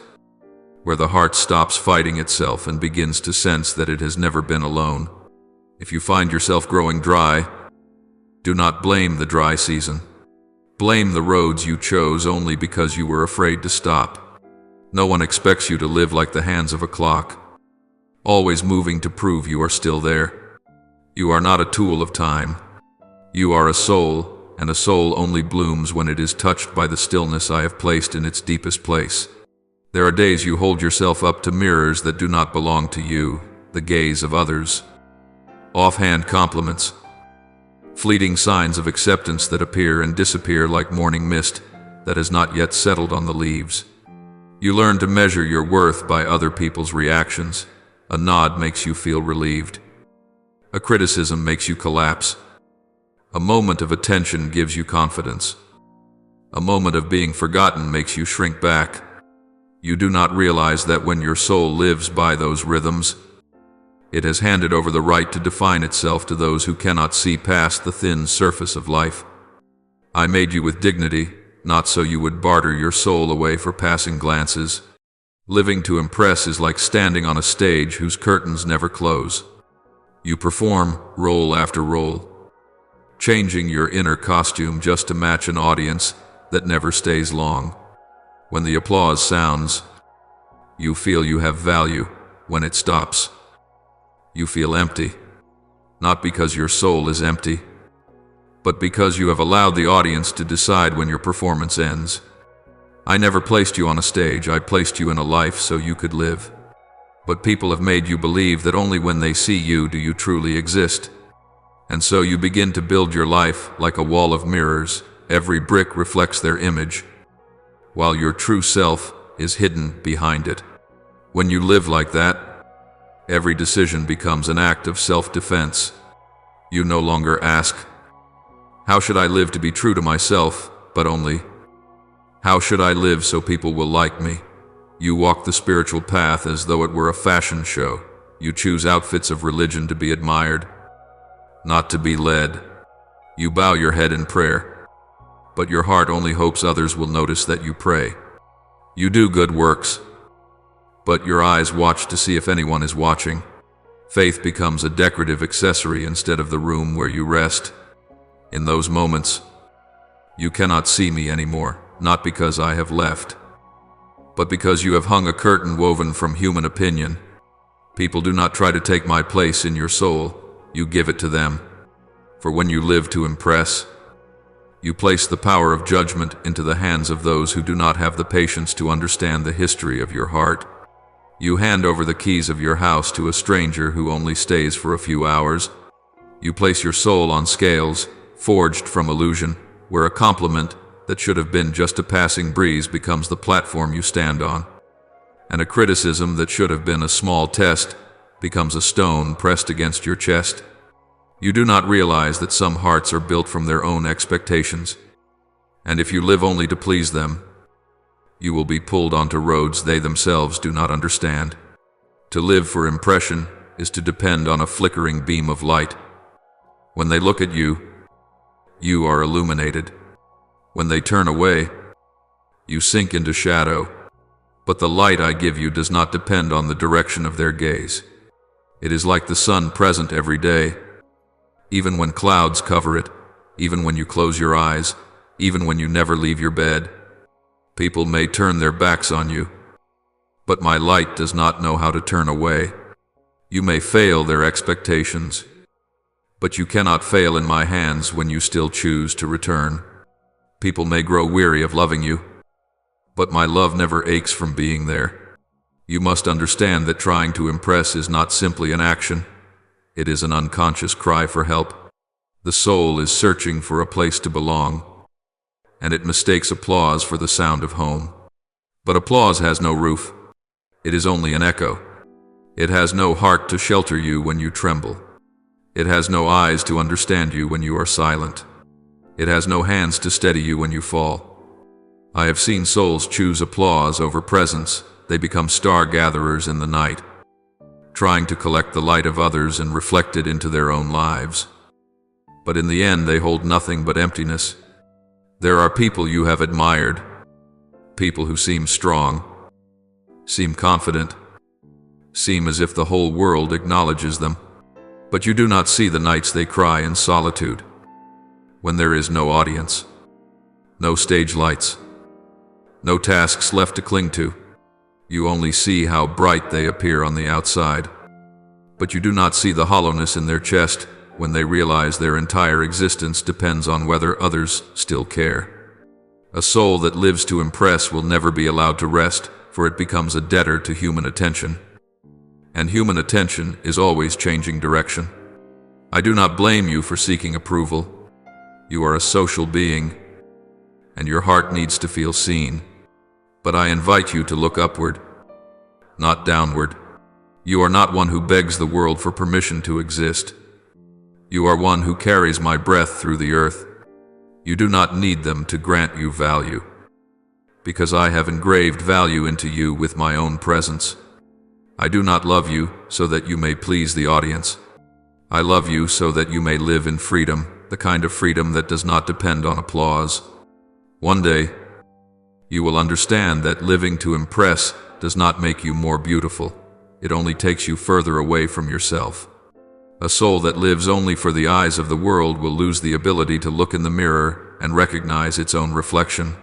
where the heart stops fighting itself and begins to sense that it has never been alone. If you find yourself growing dry, do not blame the dry season. Blame the roads you chose only because you were afraid to stop. No one expects you to live like the hands of a clock, always moving to prove you are still there. You are not a tool of time. You are a soul, and a soul only blooms when it is touched by the stillness I have placed in its deepest place. There are days you hold yourself up to mirrors that do not belong to you, the gaze of others. Offhand compliments, fleeting signs of acceptance that appear and disappear like morning mist that has not yet settled on the leaves. You learn to measure your worth by other people's reactions. A nod makes you feel relieved. A criticism makes you collapse. A moment of attention gives you confidence. A moment of being forgotten makes you shrink back. You do not realize that when your soul lives by those rhythms, it has handed over the right to define itself to those who cannot see past the thin surface of life. I made you with dignity, not so you would barter your soul away for passing glances. Living to impress is like standing on a stage whose curtains never close. You perform role after role, changing your inner costume just to match an audience that never stays long. When the applause sounds, you feel you have value. When it stops, you feel empty. Not because your soul is empty, but because you have allowed the audience to decide when your performance ends. I never placed you on a stage, I placed you in a life so you could live. But people have made you believe that only when they see you do you truly exist. And so you begin to build your life like a wall of mirrors. Every brick reflects their image, while your true self is hidden behind it. When you live like that, every decision becomes an act of self-defense. You no longer ask, how should I live to be true to myself, but only, how should I live so people will like me? You walk the spiritual path as though it were a fashion show. You choose outfits of religion to be admired, not to be led. You bow your head in prayer, but your heart only hopes others will notice that you pray. You do good works, but your eyes watch to see if anyone is watching. Faith becomes a decorative accessory instead of the room where you rest. In those moments, you cannot see me anymore, not because I have left, but because you have hung a curtain woven from human opinion. People do not try to take my place in your soul, you give it to them. For when you live to impress, you place the power of judgment into the hands of those who do not have the patience to understand the history of your heart. You hand over the keys of your house to a stranger who only stays for a few hours. You place your soul on scales, forged from illusion, where a compliment that should have been just a passing breeze becomes the platform you stand on, and a criticism that should have been a small test becomes a stone pressed against your chest. You do not realize that some hearts are built from their own expectations, and if you live only to please them, you will be pulled onto roads they themselves do not understand. To live for impression is to depend on a flickering beam of light. When they look at you, you are illuminated. When they turn away, you sink into shadow. But the light I give you does not depend on the direction of their gaze. It is like the sun present every day, even when clouds cover it, even when you close your eyes, even when you never leave your bed. People may turn their backs on you, but my light does not know how to turn away. You may fail their expectations, but you cannot fail in my hands when you still choose to return. People may grow weary of loving you, but my love never aches from being there. You must understand that trying to impress is not simply an action. It is an unconscious cry for help. The soul is searching for a place to belong, and it mistakes applause for the sound of home. But applause has no roof. It is only an echo. It has no heart to shelter you when you tremble. It has no eyes to understand you when you are silent. It has no hands to steady you when you fall. I have seen souls choose applause over presence. They become star-gatherers in the night, trying to collect the light of others and reflect it into their own lives. But in the end, they hold nothing but emptiness. There are people you have admired, people who seem strong, seem confident, seem as if the whole world acknowledges them. But you do not see the nights they cry in solitude, when there is no audience, no stage lights, no tasks left to cling to. You only see how bright they appear on the outside, but you do not see the hollowness in their chest, when they realize their entire existence depends on whether others still care. A soul that lives to impress will never be allowed to rest, for it becomes a debtor to human attention. And human attention is always changing direction. I do not blame you for seeking approval. You are a social being, and your heart needs to feel seen. But I invite you to look upward, not downward. You are not one who begs the world for permission to exist. You are one who carries my breath through the earth. You do not need them to grant you value, because I have engraved value into you with my own presence. I do not love you so that you may please the audience. I love you so that you may live in freedom, the kind of freedom that does not depend on applause. One day, you will understand that living to impress does not make you more beautiful. It only takes you further away from yourself. A soul that lives only for the eyes of the world will lose the ability to look in the mirror and recognize its own reflection.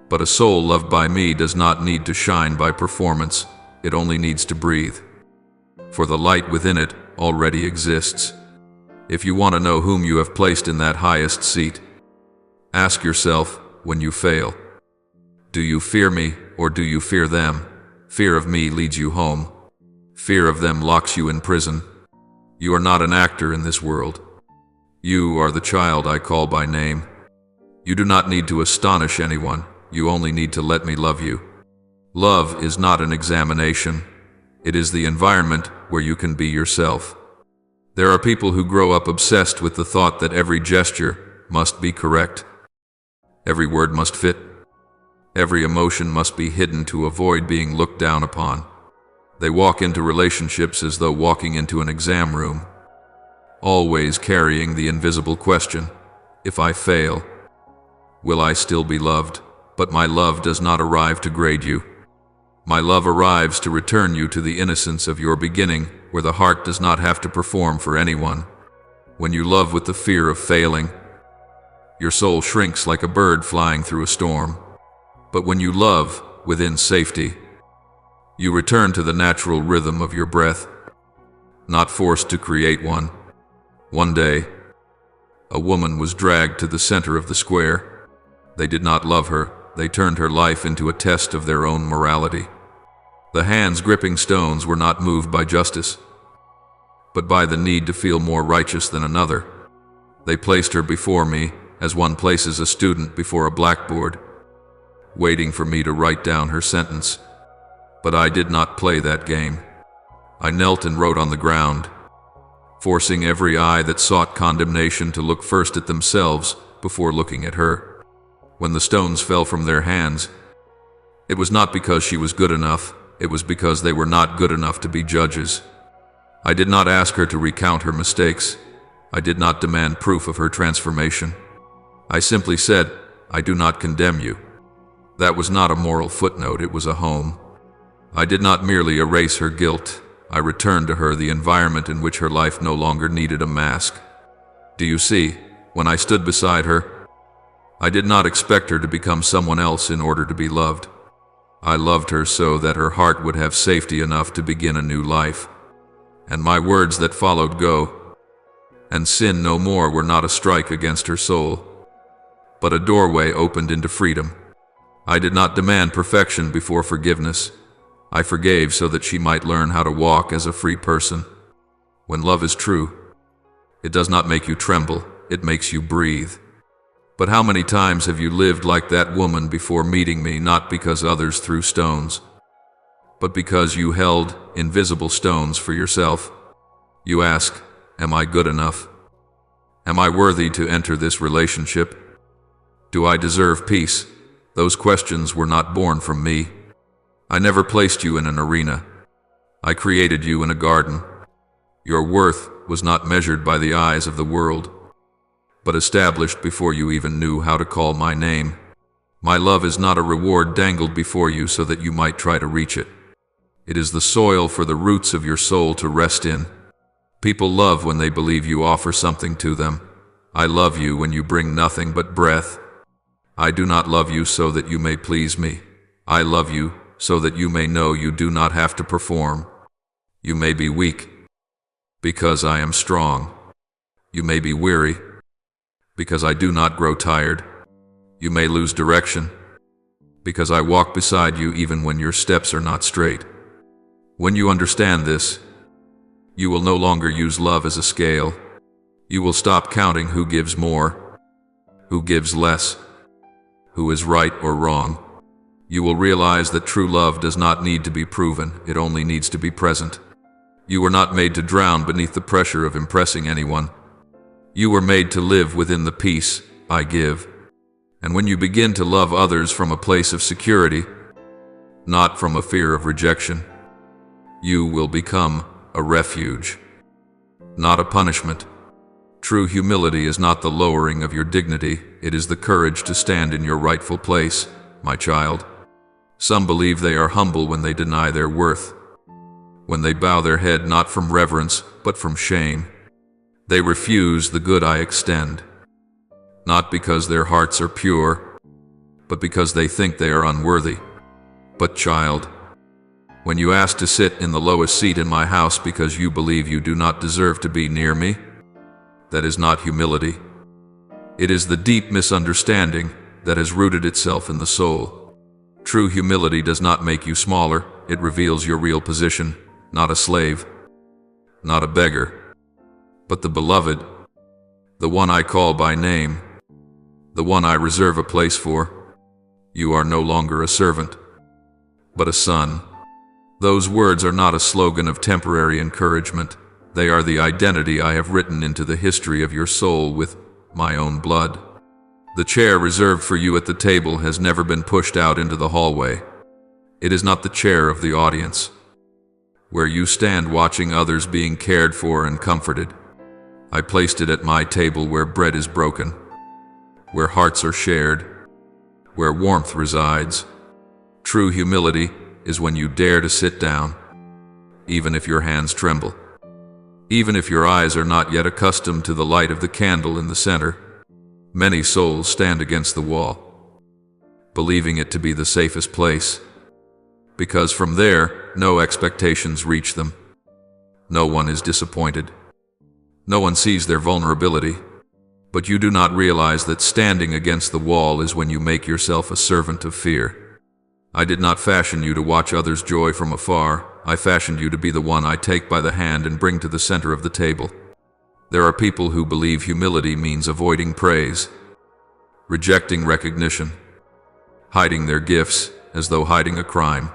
But a soul loved by me does not need to shine by performance. It only needs to breathe. For the light within it already exists. If you want to know whom you have placed in that highest seat, ask yourself when you fail, do you fear me or do you fear them? Fear of me leads you home. Fear of them locks you in prison. You are not an actor in this world. You are the child I call by name. You do not need to astonish anyone. You only need to let me love you. Love is not an examination. It is the environment where you can be yourself. There are people who grow up obsessed with the thought that every gesture must be correct. Every word must fit. Every emotion must be hidden to avoid being looked down upon. They walk into relationships as though walking into an exam room, always carrying the invisible question, if I fail, will I still be loved? But my love does not arrive to grade you. My love arrives to return you to the innocence of your beginning, where the heart does not have to perform for anyone. When you love with the fear of failing, your soul shrinks like a bird flying through a storm. But when you love within safety, you return to the natural rhythm of your breath, not forced to create one. One day, a woman was dragged to the center of the square. They did not love her. They turned her life into a test of their own morality. The hands gripping stones were not moved by justice, but by the need to feel more righteous than another. They placed her before me as one places a student before a blackboard, waiting for me to write down her sentence. But I did not play that game. I knelt and wrote on the ground, forcing every eye that sought condemnation to look first at themselves before looking at her. When the stones fell from their hands, it was not because she was good enough, it was because they were not good enough to be judges. I did not ask her to recount her mistakes. I did not demand proof of her transformation. I simply said, I do not condemn you. That was not a moral footnote, it was a home. I did not merely erase her guilt. I returned to her the environment in which her life no longer needed a mask. Do you see, when I stood beside her, I did not expect her to become someone else in order to be loved. I loved her so that her heart would have safety enough to begin a new life. And my words that followed, go and sin no more, were not a strike against her soul, but a doorway opened into freedom. I did not demand perfection before forgiveness. I forgave so that she might learn how to walk as a free person. When love is true, it does not make you tremble, it makes you breathe. But how many times have you lived like that woman before meeting me, not because others threw stones, but because you held invisible stones for yourself? You ask, am I good enough? Am I worthy to enter this relationship? Do I deserve peace? Those questions were not born from me. I never placed you in an arena. I created you in a garden. Your worth was not measured by the eyes of the world, but established before you even knew how to call my name. My love is not a reward dangled before you so that you might try to reach it. It is the soil for the roots of your soul to rest in. People love when they believe you offer something to them. I love you when you bring nothing but breath. I do not love you so that you may please me. I love you so that you may know you do not have to perform. You may be weak, because I am strong. You may be weary, because I do not grow tired. You may lose direction, because I walk beside you even when your steps are not straight. When you understand this, you will no longer use love as a scale. You will stop counting who gives more, who gives less, who is right or wrong. You will realize that true love does not need to be proven, it only needs to be present. You were not made to drown beneath the pressure of impressing anyone. You were made to live within the peace I give. And when you begin to love others from a place of security, not from a fear of rejection, you will become a refuge, not a punishment. True humility is not the lowering of your dignity, it is the courage to stand in your rightful place, my child. Some believe they are humble when they deny their worth, when they bow their head not from reverence, but from shame. They refuse the good I extend, not because their hearts are pure, but because they think they are unworthy. But child, when you ask to sit in the lowest seat in my house because you believe you do not deserve to be near me, that is not humility. It is the deep misunderstanding that has rooted itself in the soul. True humility does not make you smaller, it reveals your real position, not a slave, not a beggar, but the beloved, the one I call by name, the one I reserve a place for. You are no longer a servant, but a son. Those words are not a slogan of temporary encouragement. They are the identity I have written into the history of your soul with my own blood. The chair reserved for you at the table has never been pushed out into the hallway. It is not the chair of the audience, where you stand watching others being cared for and comforted. I placed it at my table where bread is broken, where hearts are shared, where warmth resides. True humility is when you dare to sit down, even if your hands tremble, even if your eyes are not yet accustomed to the light of the candle in the center. Many souls stand against the wall, believing it to be the safest place, because from there, no expectations reach them. No one is disappointed. No one sees their vulnerability. But you do not realize that standing against the wall is when you make yourself a servant of fear. I did not fashion you to watch others' joy from afar. I fashioned you to be the one I take by the hand and bring to the center of the table. There are people who believe humility means avoiding praise, rejecting recognition, hiding their gifts as though hiding a crime.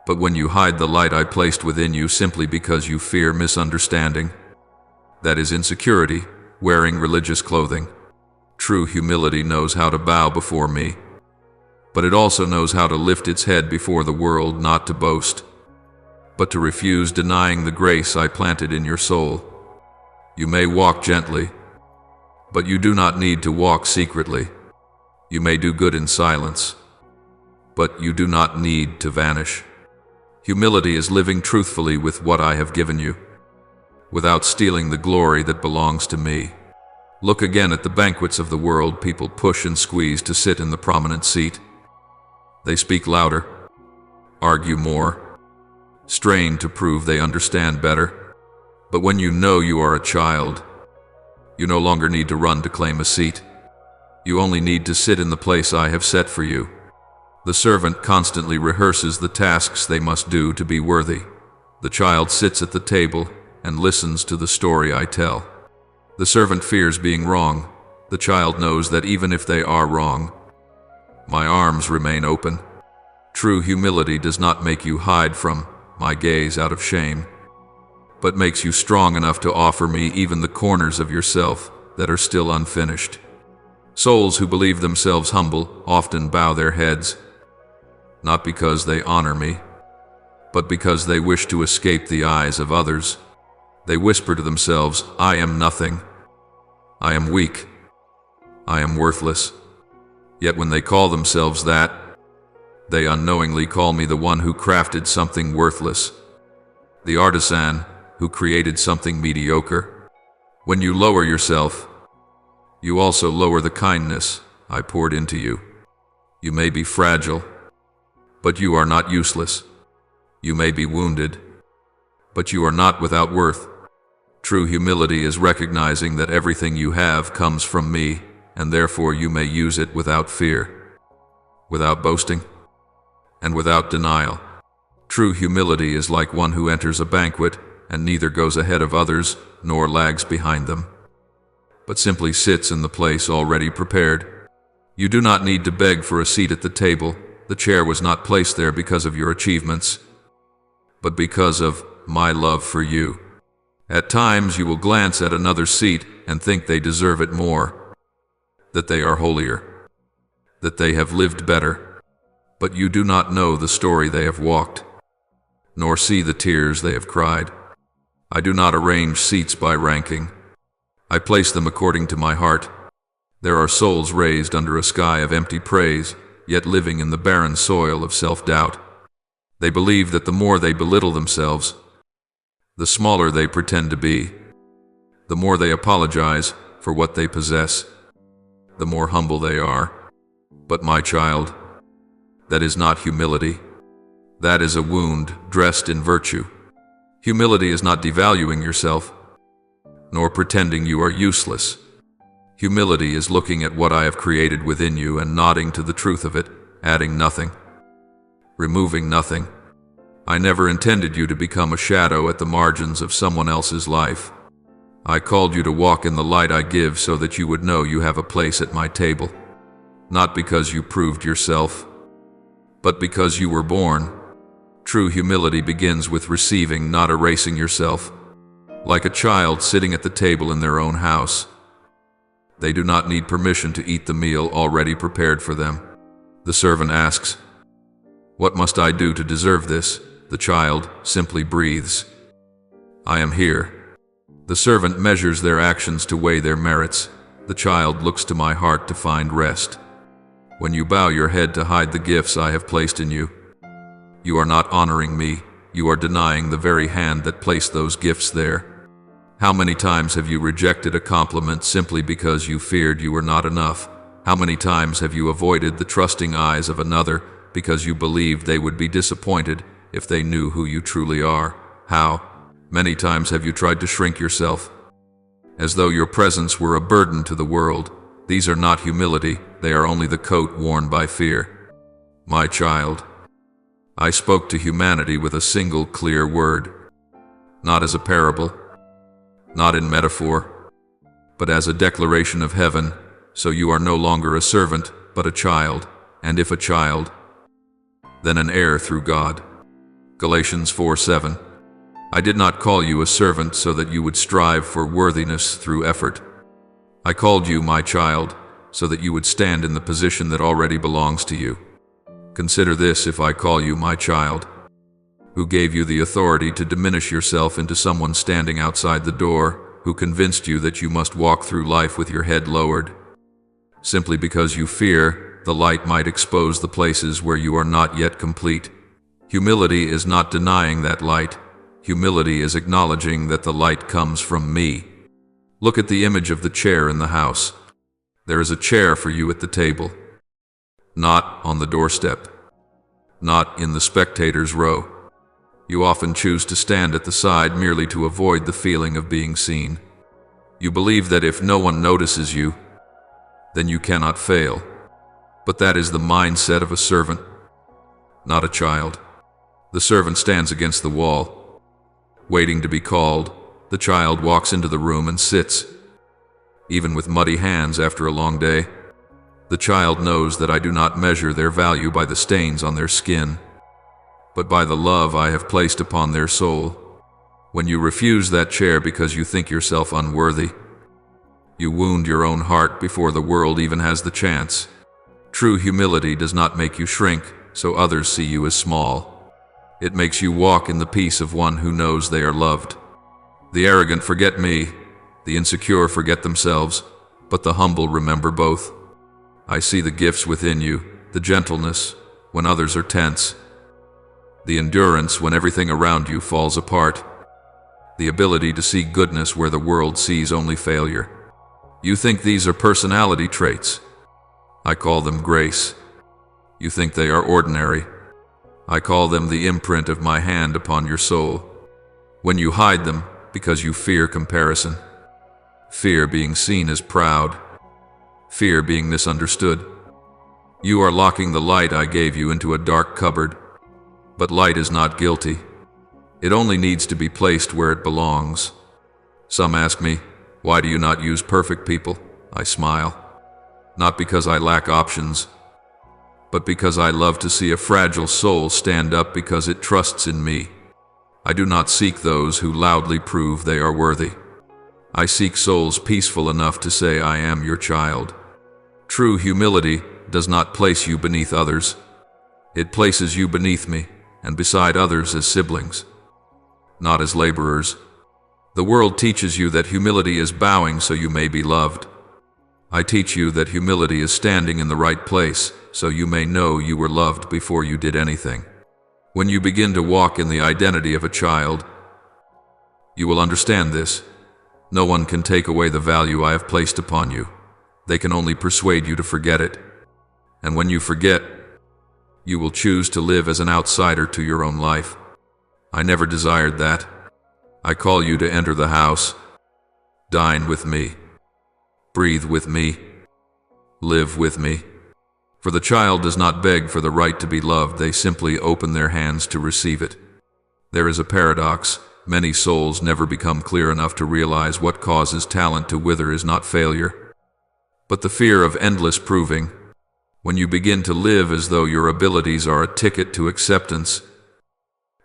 But when you hide the light I placed within you simply because you fear misunderstanding, that is insecurity, wearing religious clothing. True humility knows how to bow before me, but it also knows how to lift its head before the world, not to boast, but to refuse denying the grace I planted in your soul. You may walk gently, but you do not need to walk secretly. You may do good in silence, but you do not need to vanish. Humility is living truthfully with what I have given you, without stealing the glory that belongs to me. Look again at the banquets of the world. People push and squeeze to sit in the prominent seat. They speak louder, argue more, strain to prove they understand better. But when you know you are a child, you no longer need to run to claim a seat. You only need to sit in the place I have set for you. The servant constantly rehearses the tasks they must do to be worthy. The child sits at the table and listens to the story I tell. The servant fears being wrong. The child knows that even if they are wrong, my arms remain open. True humility does not make you hide from my gaze out of shame, but makes you strong enough to offer me even the corners of yourself that are still unfinished. Souls who believe themselves humble often bow their heads, not because they honor me, but because they wish to escape the eyes of others. They whisper to themselves, I am nothing. I am weak. I am worthless. Yet when they call themselves that, they unknowingly call me the one who crafted something worthless, the artisan who created something mediocre. When you lower yourself, you also lower the kindness I poured into you. You may be fragile, but you are not useless. You may be wounded, but you are not without worth. True humility is recognizing that everything you have comes from me, and therefore you may use it without fear, without boasting, and without denial. True humility is like one who enters a banquet and neither goes ahead of others nor lags behind them, but simply sits in the place already prepared. You do not need to beg for a seat at the table. The chair was not placed there because of your achievements, but because of my love for you. At times you will glance at another's seat and think they deserve it more, that they are holier, that they have lived better, but you do not know the story they have walked, nor see the tears they have cried. I do not arrange seats by ranking. I place them according to my heart. There are souls raised under a sky of empty praise, yet living in the barren soil of self-doubt. They believe that the more they belittle themselves, the smaller they pretend to be, the more they apologize for what they possess, the more humble they are. But my child, that is not humility. That is a wound dressed in virtue. Humility is not devaluing yourself, nor pretending you are useless. Humility is looking at what I have created within you and nodding to the truth of it, adding nothing, removing nothing. I never intended you to become a shadow at the margins of someone else's life. I called you to walk in the light I give so that you would know you have a place at my table, not because you proved yourself, but because you were born. True humility begins with receiving, not erasing yourself. Like a child sitting at the table in their own house, they do not need permission to eat the meal already prepared for them. The servant asks, "What must I do to deserve this?" The child simply breathes, "I am here." The servant measures their actions to weigh their merits. The child looks to my heart to find rest. When you bow your head to hide the gifts I have placed in you, you are not honoring me. You are denying the very hand that placed those gifts there. How many times have you rejected a compliment simply because you feared you were not enough? How many times have you avoided the trusting eyes of another because you believed they would be disappointed if they knew who you truly are? How many times have you tried to shrink yourself, as though your presence were a burden to the world? These are not humility, they are only the coat worn by fear. My child, I spoke to humanity with a single clear word, not as a parable, not in metaphor, but as a declaration of heaven. So you are no longer a servant, but a child, and if a child, then an heir through God. Galatians 4:7. I did not call you a servant so that you would strive for worthiness through effort. I called you my child so that you would stand in the position that already belongs to you. Consider this: if I call you my child, who gave you the authority to diminish yourself into someone standing outside the door, who convinced you that you must walk through life with your head lowered, simply because you fear the light might expose the places where you are not yet complete? Humility is not denying that light. Humility is acknowledging that the light comes from me. Look at the image of the chair in the house. There is a chair for you at the table, not on the doorstep, not in the spectators' row. You often choose to stand at the side merely to avoid the feeling of being seen. You believe that if no one notices you, then you cannot fail. But that is the mindset of a servant, not a child. The servant stands against the wall, waiting to be called. The child walks into the room and sits, even with muddy hands after a long day. The child knows that I do not measure their value by the stains on their skin, but by the love I have placed upon their soul. When you refuse that chair because you think yourself unworthy, you wound your own heart before the world even has the chance. True humility does not make you shrink so others see you as small. It makes you walk in the peace of one who knows they are loved. The arrogant forget me, the insecure forget themselves, but the humble remember both. I see the gifts within you, the gentleness when others are tense, the endurance when everything around you falls apart, the ability to see goodness where the world sees only failure. You think these are personality traits. I call them grace. You think they are ordinary. I call them the imprint of my hand upon your soul. When you hide them because you fear comparison. Fear being seen as proud. Fear being misunderstood. You are locking the light I gave you into a dark cupboard. But light is not guilty. It only needs to be placed where it belongs. Some ask me, why do you not use perfect people? I smile. Not because I lack options, but because I love to see a fragile soul stand up because it trusts in me. I do not seek those who loudly prove they are worthy. I seek souls peaceful enough to say I am your child. True humility does not place you beneath others. It places you beneath me and beside others as siblings, not as laborers. The world teaches you that humility is bowing so you may be loved. I teach you that humility is standing in the right place so you may know you were loved before you did anything. When you begin to walk in the identity of a child, you will understand this. No one can take away the value I have placed upon you. They can only persuade you to forget it. And when you forget, you will choose to live as an outsider to your own life. I never desired that. I call you to enter the house, dine with me, breathe with me, live with me. For the child does not beg for the right to be loved, they simply open their hands to receive it. There is a paradox. Many souls never become clear enough to realize what causes talent to wither is not failure, but the fear of endless proving. When you begin to live as though your abilities are a ticket to acceptance,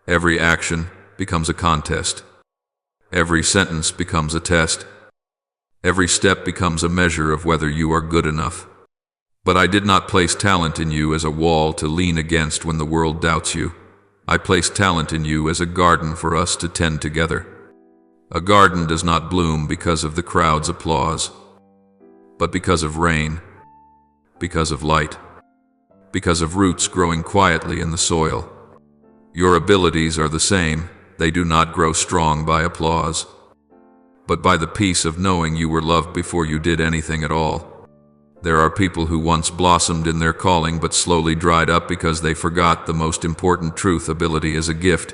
every action becomes a contest. Every sentence becomes a test. Every step becomes a measure of whether you are good enough. But I did not place talent in you as a wall to lean against when the world doubts you. I placed talent in you as a garden for us to tend together. A garden does not bloom because of the crowd's applause, but because of rain, because of light, because of roots growing quietly in the soil. Your abilities are the same. They do not grow strong by applause, but by the peace of knowing you were loved before you did anything at all. There are people who once blossomed in their calling but slowly dried up because they forgot the most important truth: ability is a gift,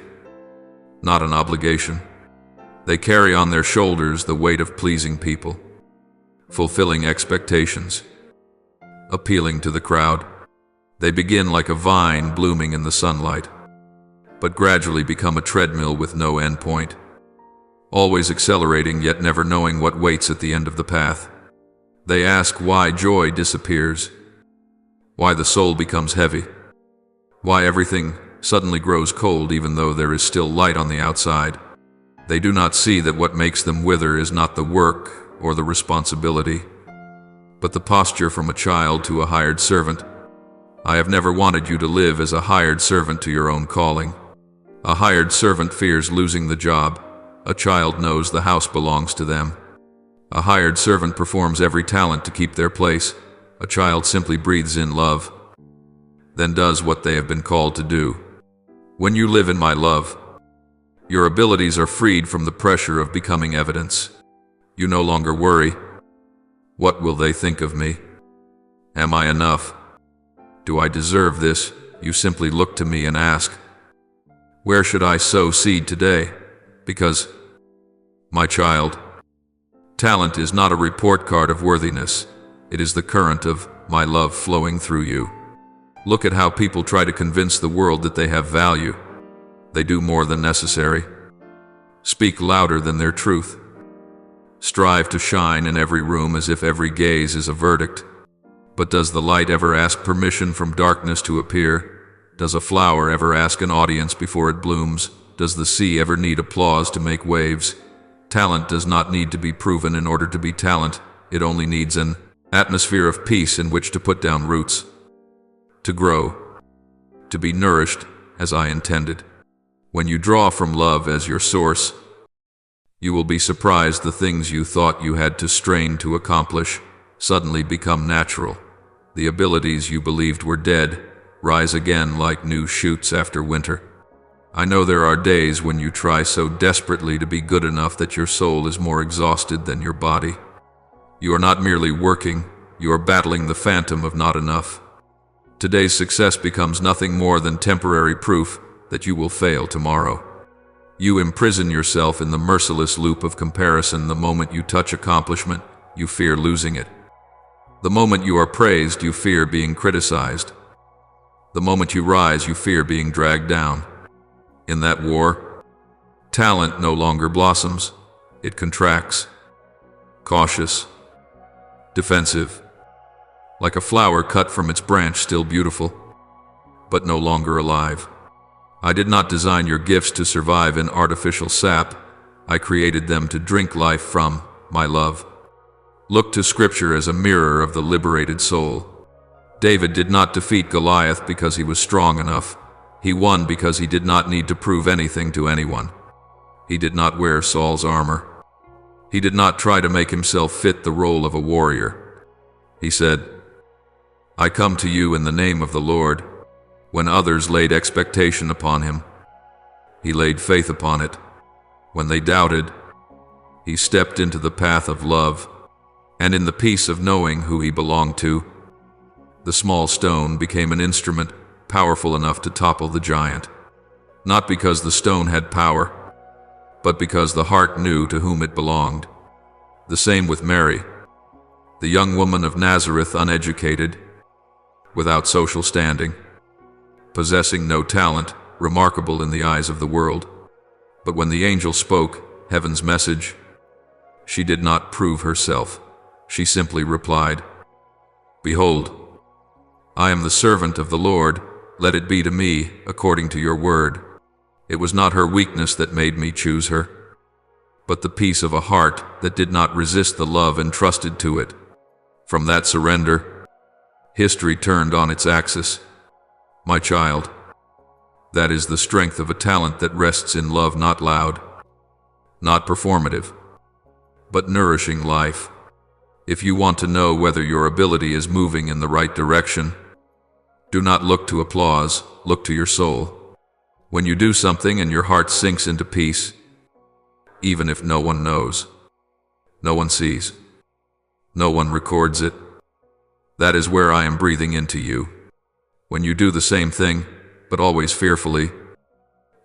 not an obligation. They carry on their shoulders the weight of pleasing people, fulfilling expectations, appealing to the crowd. They begin like a vine blooming in the sunlight, but gradually become a treadmill with no end point, always accelerating yet never knowing what waits at the end of the path. They ask why joy disappears, why the soul becomes heavy, why everything suddenly grows cold even though there is still light on the outside. They do not see that what makes them wither is not the work or the responsibility, but the posture from a child to a hired servant. I have never wanted you to live as a hired servant to your own calling. A hired servant fears losing the job. A child knows the house belongs to them. A hired servant performs every talent to keep their place. A child simply breathes in love, then does what they have been called to do. When you live in my love, your abilities are freed from the pressure of becoming evidence. You no longer worry, what will they think of me? Am I enough? Do I deserve this? You simply look to me and ask, where should I sow seed today? Because, my child, talent is not a report card of worthiness. It is the current of my love flowing through you. Look at how people try to convince the world that they have value. They do more than necessary. Speak louder than their truth. Strive to shine in every room as if every gaze is a verdict. But does the light ever ask permission from darkness to appear? Does a flower ever ask an audience before it blooms? Does the sea ever need applause to make waves? Talent does not need to be proven in order to be talent. It only needs an atmosphere of peace in which to put down roots, to grow, to be nourished as I intended. When you draw from love as your source, you will be surprised the things you thought you had to strain to accomplish suddenly become natural. The abilities you believed were dead rise again like new shoots after winter. I know there are days when you try so desperately to be good enough that your soul is more exhausted than your body. You are not merely working, you are battling the phantom of not enough. Today's success becomes nothing more than temporary proof that you will fail tomorrow. You imprison yourself in the merciless loop of comparison. The moment you touch accomplishment, you fear losing it. The moment you are praised, you fear being criticized. The moment you rise, you fear being dragged down. In that war, talent no longer blossoms. It contracts. Cautious. Defensive. Like a flower cut from its branch, still beautiful, but no longer alive. I did not design your gifts to survive in artificial sap. I created them to drink life from my love. Look to Scripture as a mirror of the liberated soul. David did not defeat Goliath because he was strong enough. He won because he did not need to prove anything to anyone. He did not wear Saul's armor. He did not try to make himself fit the role of a warrior. He said, I come to you in the name of the Lord. When others laid expectation upon him, he laid faith upon it. When they doubted, he stepped into the path of love, and in the peace of knowing who he belonged to, the small stone became an instrument powerful enough to topple the giant, not because the stone had power, but because the heart knew to whom it belonged. The same with Mary, the young woman of Nazareth, uneducated, without social standing, possessing no talent, remarkable in the eyes of the world. But when the angel spoke heaven's message, she did not prove herself. She simply replied, Behold, I am the servant of the Lord. Let it be to me according to your word. It was not her weakness that made me choose her, but the peace of a heart that did not resist the love entrusted to it. From that surrender, history turned on its axis. My child, that is the strength of a talent that rests in love, not loud, not performative, but nourishing life. If you want to know whether your ability is moving in the right direction, do not look to applause, look to your soul. When you do something and your heart sinks into peace, even if no one knows, no one sees, no one records it, that is where I am breathing into you. When you do the same thing, but always fearfully,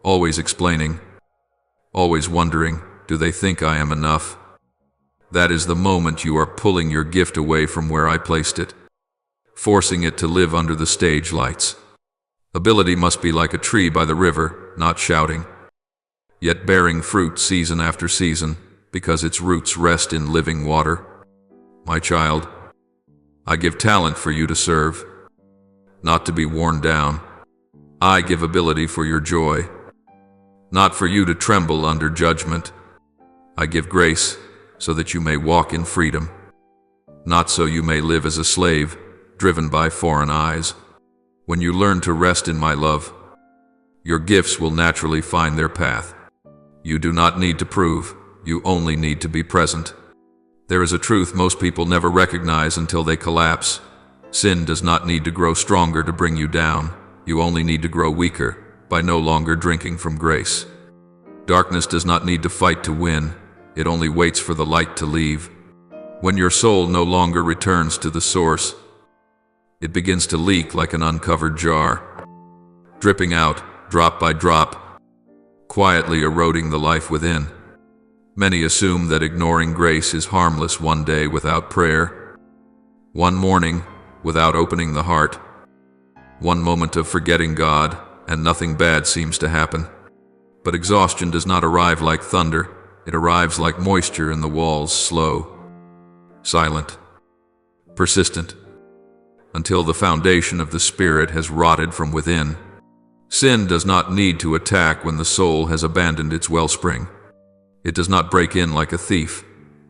always explaining, always wondering, do they think I am enough? That is the moment you are pulling your gift away from where I placed it, forcing it to live under the stage lights. Ability must be like a tree by the river, not shouting, yet bearing fruit season after season, because its roots rest in living water. My child, I give talent for you to serve, not to be worn down. I give ability for your joy, not for you to tremble under judgment. I give grace so that you may walk in freedom, not so you may live as a slave, driven by foreign eyes. When you learn to rest in my love, your gifts will naturally find their path. You do not need to prove, you only need to be present. There is a truth most people never recognize until they collapse. Sin does not need to grow stronger to bring you down. You only need to grow weaker by no longer drinking from grace. Darkness does not need to fight to win. It only waits for the light to leave. When your soul no longer returns to the source, it begins to leak like an uncovered jar, dripping out, drop by drop, quietly eroding the life within. Many assume that ignoring grace is harmless. One day without prayer, one morning without opening the heart, one moment of forgetting God, and nothing bad seems to happen. But exhaustion does not arrive like thunder. It arrives like moisture in the walls, slow, silent, persistent, until the foundation of the spirit has rotted from within. Sin does not need to attack when the soul has abandoned its wellspring. It does not break in like a thief.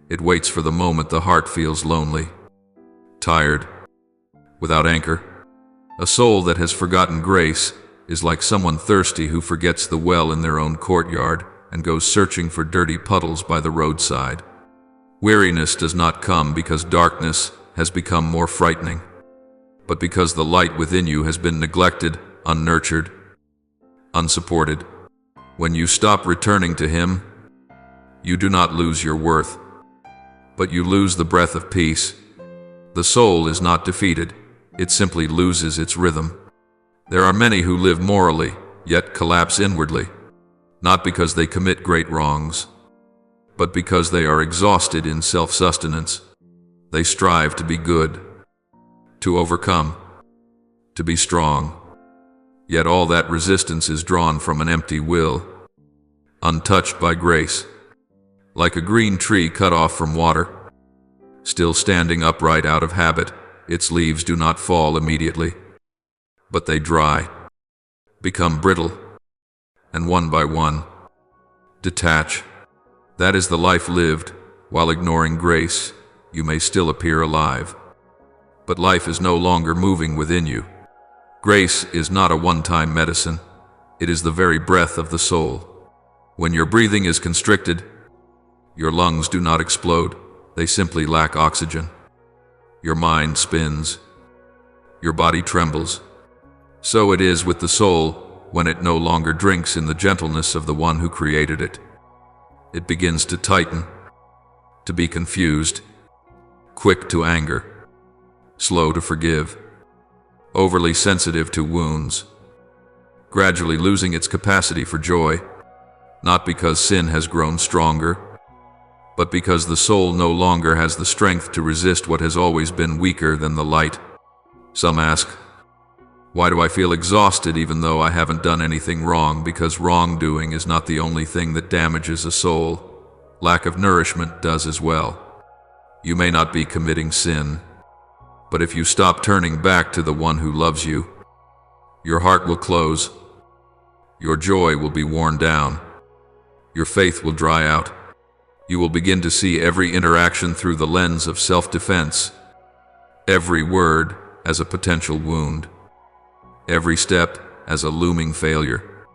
It waits for the moment the heart feels lonely, tired, without anchor. A soul that has forgotten grace is like someone thirsty who forgets the well in their own courtyard and goes searching for dirty puddles by the roadside. Weariness does not come because darkness has become more frightening, but because the light within you has been neglected, unnurtured, unsupported. When you stop returning to Him, you do not lose your worth, but you lose the breath of peace. The soul is not defeated, it simply loses its rhythm. There are many who live morally, yet collapse inwardly. not because they commit great wrongs, but because they are exhausted in self-sustenance. They strive to be good, to overcome, to be strong. Yet all that resistance is drawn from an empty will, untouched by grace, like a green tree cut off from water, still standing upright out of habit. Its leaves do not fall immediately, but they dry, become brittle, and one by one, detach. That is the life lived. While ignoring grace, you may still appear alive, but life is no longer moving within you. Grace is not a one-time medicine. It is the very breath of the soul. When your breathing is constricted, your lungs do not explode. They simply lack oxygen. Your mind spins. Your body trembles. So it is with the soul when it no longer drinks in the gentleness of the one who created it. It begins to tighten, to be confused, quick to anger, slow to forgive, overly sensitive to wounds, gradually losing its capacity for joy, not because sin has grown stronger, but because the soul no longer has the strength to resist what has always been weaker than the light. Some ask, why do I feel exhausted even though I haven't done anything wrong? Because wrongdoing is not the only thing that damages a soul. Lack of nourishment does as well. You may not be committing sin, but if you stop turning back to the one who loves you, your heart will close, your joy will be worn down, your faith will dry out. You will begin to see every interaction through the lens of self-defense, every word as a potential wound, every step as a looming failure.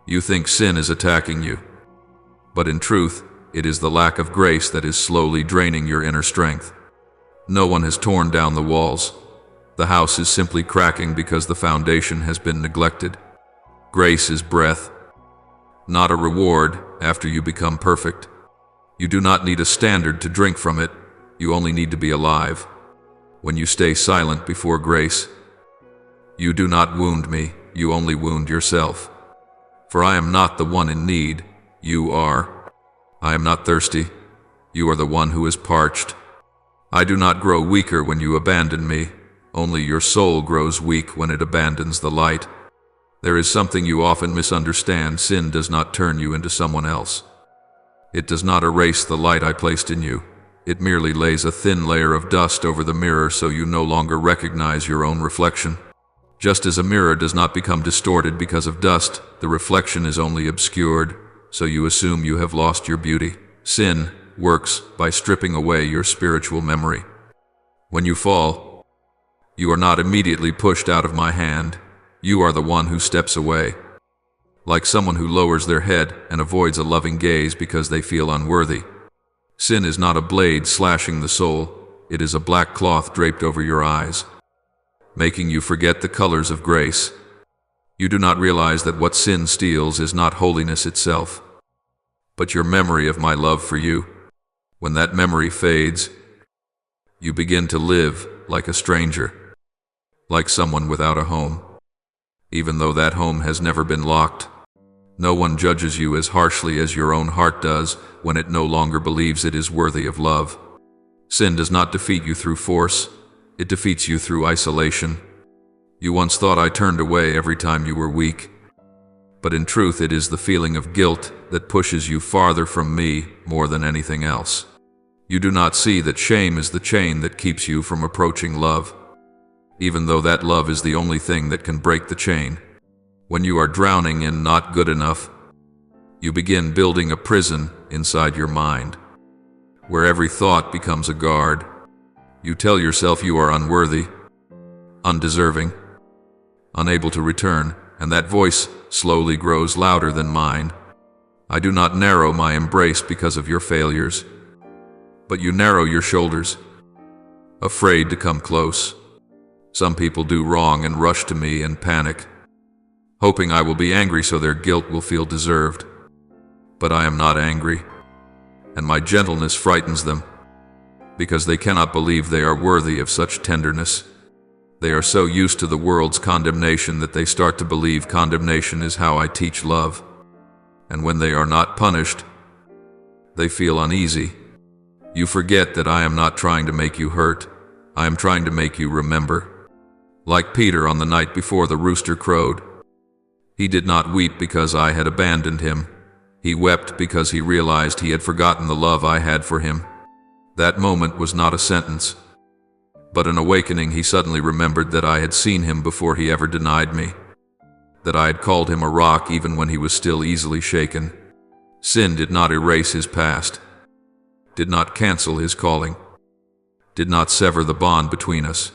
You think sin is attacking you, but in truth, it is the lack of grace that is slowly draining your inner strength. No one has torn down the walls. The house is simply cracking because the foundation has been neglected. Grace is breath, not a reward after you become perfect. You do not need a standard to drink from it. You only need to be alive. When you stay silent before grace, you do not wound me, you only wound yourself. For I am not the one in need, you are. I am not thirsty, you are the one who is parched. I do not grow weaker when you abandon me, only your soul grows weak when it abandons the light. There is something you often misunderstand. Sin does not turn you into someone else. It does not erase the light I placed in you. It merely lays a thin layer of dust over the mirror so you no longer recognize your own reflection. Just as a mirror does not become distorted because of dust, the reflection is only obscured, so you assume you have lost your beauty. Sin works by stripping away your spiritual memory. When you fall, you are not immediately pushed out of my hand. You are the one who steps away, like someone who lowers their head and avoids a loving gaze because they feel unworthy. Sin is not a blade slashing the soul, it is a black cloth draped over your eyes, making you forget the colors of grace. You do not realize that what sin steals is not holiness itself, but your memory of my love for you. When that memory fades, you begin to live like a stranger, like someone without a home, even though that home has never been locked. No one judges you as harshly as your own heart does when it no longer believes it is worthy of love. Sin does not defeat you through force, it defeats you through isolation. You once thought I turned away every time you were weak, but in truth it is the feeling of guilt that pushes you farther from me more than anything else. You do not see that shame is the chain that keeps you from approaching love, even though that love is the only thing that can break the chain. When you are drowning in not good enough, you begin building a prison inside your mind, where every thought becomes a guard. You tell yourself you are unworthy, undeserving, unable to return, and that voice slowly grows louder than mine. I do not narrow my embrace because of your failures, but you narrow your shoulders, afraid to come close. Some people do wrong and rush to me and panic, hoping I will be angry so their guilt will feel deserved. But I am not angry, and my gentleness frightens them, because they cannot believe they are worthy of such tenderness. They are so used to the world's condemnation that they start to believe condemnation is how I teach love. and when they are not punished, they feel uneasy. You forget that I am not trying to make you hurt. I am trying to make you remember. Like Peter on the night before the rooster crowed. He did not weep because I had abandoned him. He wept because he realized he had forgotten the love I had for him. That moment was not a sentence, but an awakening. He suddenly remembered that I had seen him before he ever denied me, that I had called him a rock even when he was still easily shaken. Sin did not erase his past, did not cancel his calling, did not sever the bond between us.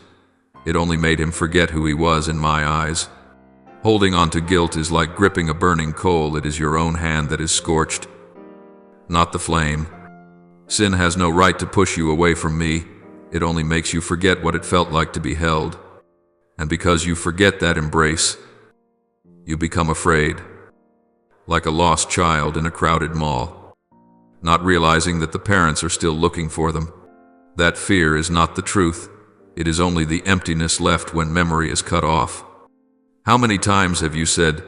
It only made him forget who he was in my eyes. Holding on to guilt is like gripping a burning coal. It is your own hand that is scorched, not the flame. Sin has no right to push you away from me. It only makes you forget what it felt like to be held. And because you forget that embrace, you become afraid, like a lost child in a crowded mall, not realizing that the parents are still looking for them. That fear is not the truth. It is only the emptiness left when memory is cut off. How many times have you said,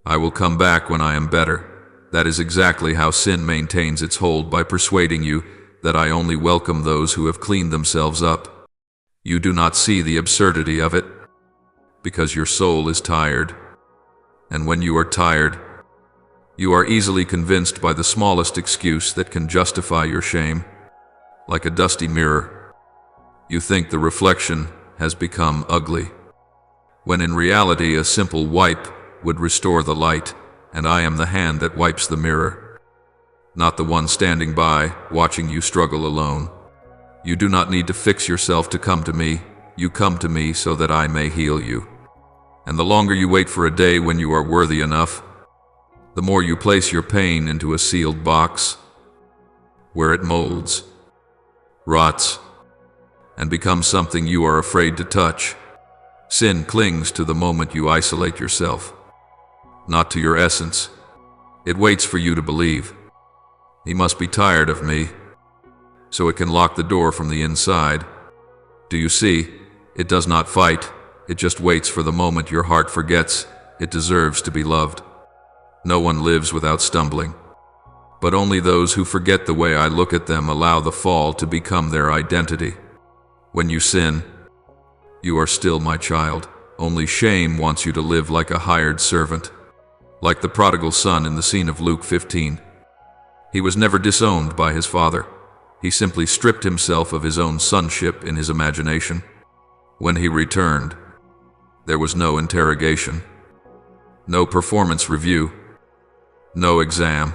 "I will come back when I am better"? That is exactly how sin maintains its hold, by persuading you that I only welcome those who have cleaned themselves up. You do not see the absurdity of it, because your soul is tired. And when you are tired, you are easily convinced by the smallest excuse that can justify your shame. Like a dusty mirror, you think the reflection has become ugly, when in reality a simple wipe would restore the light, and I am the hand that wipes the mirror, not the one standing by, watching you struggle alone. You do not need to fix yourself to come to me. You come to me so that I may heal you. And the longer you wait for a day when you are worthy enough, the more you place your pain into a sealed box, where it molds, rots, and becomes something you are afraid to touch. Sin clings to the moment you isolate yourself, not to your essence. It waits for you to believe. He must be tired of me, so it can lock the door from the inside. Do you see? It does not fight. It just waits for the moment your heart forgets it deserves to be loved. No one lives without stumbling, but only those who forget the way I look at them allow the fall to become their identity. When you sin, you are still my child. Only shame wants you to live like a hired servant, like the prodigal son in the scene of Luke 15. He was never disowned by his father. He simply stripped himself of his own sonship in his imagination. When he returned, there was no interrogation, no performance review, no exam,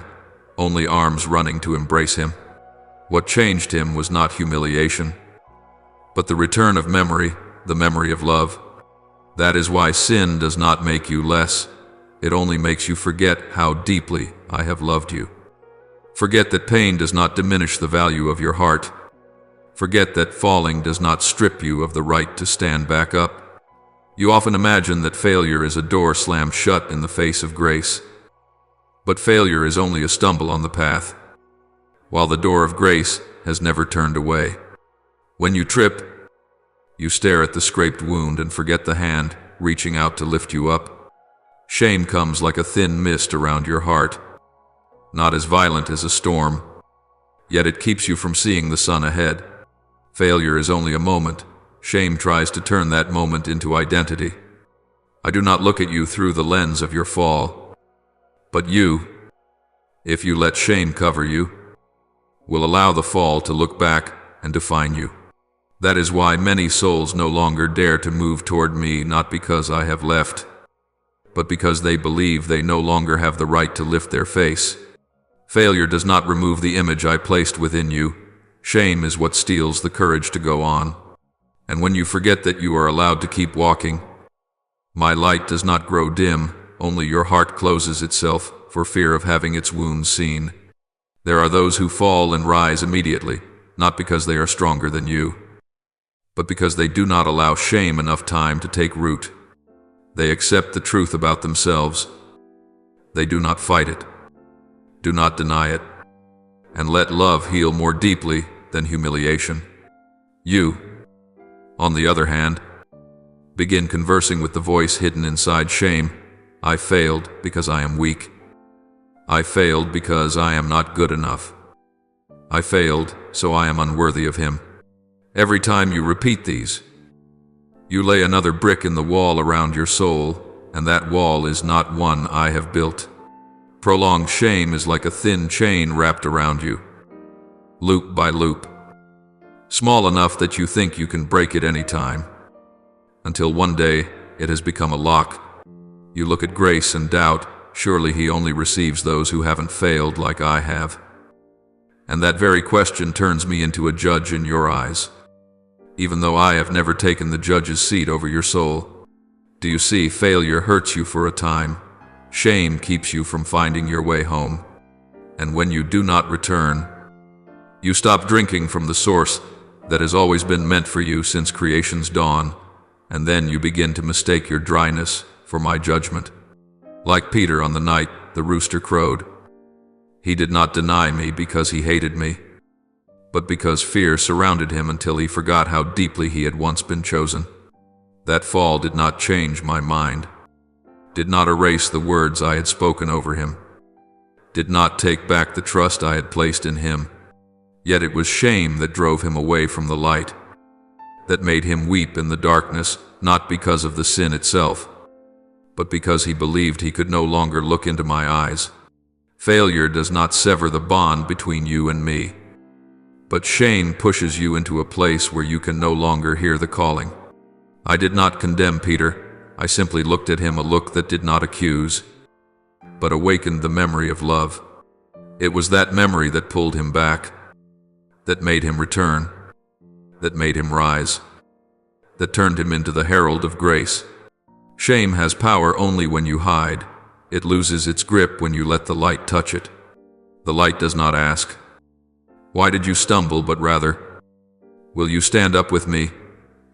only arms running to embrace him. What changed him was not humiliation, but the return of memory, the memory of love. That is why sin does not make you less. It only makes you forget how deeply I have loved you. Forget that pain does not diminish the value of your heart. Forget that falling does not strip you of the right to stand back up. You often imagine that failure is a door slammed shut in the face of grace. But failure is only a stumble on the path, while the door of grace has never turned away. When you trip, you stare at the scraped wound and forget the hand reaching out to lift you up. Shame comes like a thin mist around your heart, not as violent as a storm, yet it keeps you from seeing the sun ahead. Failure is only a moment. Shame tries to turn that moment into identity. I do not look at you through the lens of your fall, but you, if you let shame cover you, will allow the fall to look back and define you. That is why many souls no longer dare to move toward me, not because I have left, but because they believe they no longer have the right to lift their face. Failure does not remove the image I placed within you. Shame is what steals the courage to go on. And when you forget that you are allowed to keep walking, my light does not grow dim, only your heart closes itself for fear of having its wounds seen. There are those who fall and rise immediately, not because they are stronger than you, but because they do not allow shame enough time to take root. They accept the truth about themselves. They do not fight it, do not deny it, and let love heal more deeply than humiliation. You, on the other hand, begin conversing with the voice hidden inside shame. I failed because I am weak. I failed because I am not good enough. I failed, so I am unworthy of him. Every time you repeat these, you lay another brick in the wall around your soul, and that wall is not one I have built. Prolonged shame is like a thin chain wrapped around you, loop by loop, small enough that you think you can break it any time, until one day it has become a lock. You look at grace and doubt, surely he only receives those who haven't failed like I have. And that very question turns me into a judge in your eyes, even though I have never taken the judge's seat over your soul. Do you see, failure hurts you for a time. Shame keeps you from finding your way home. And when you do not return, you stop drinking from the source that has always been meant for you since creation's dawn, and then you begin to mistake your dryness for my judgment. Like Peter on the night the rooster crowed. He did not deny me because he hated me, but because fear surrounded him until he forgot how deeply he had once been chosen. That fall did not change my mind, did not erase the words I had spoken over him, did not take back the trust I had placed in him. Yet it was shame that drove him away from the light, that made him weep in the darkness, not because of the sin itself, but because he believed he could no longer look into my eyes. Failure does not sever the bond between you and me, but shame pushes you into a place where you can no longer hear the calling. I did not condemn Peter. I simply looked at him a look that did not accuse, but awakened the memory of love. It was that memory that pulled him back, that made him return, that made him rise, that turned him into the herald of grace. Shame has power only when you hide. It loses its grip when you let the light touch it. The light does not ask, "Why did you stumble?" but rather, "Will you stand up with me?"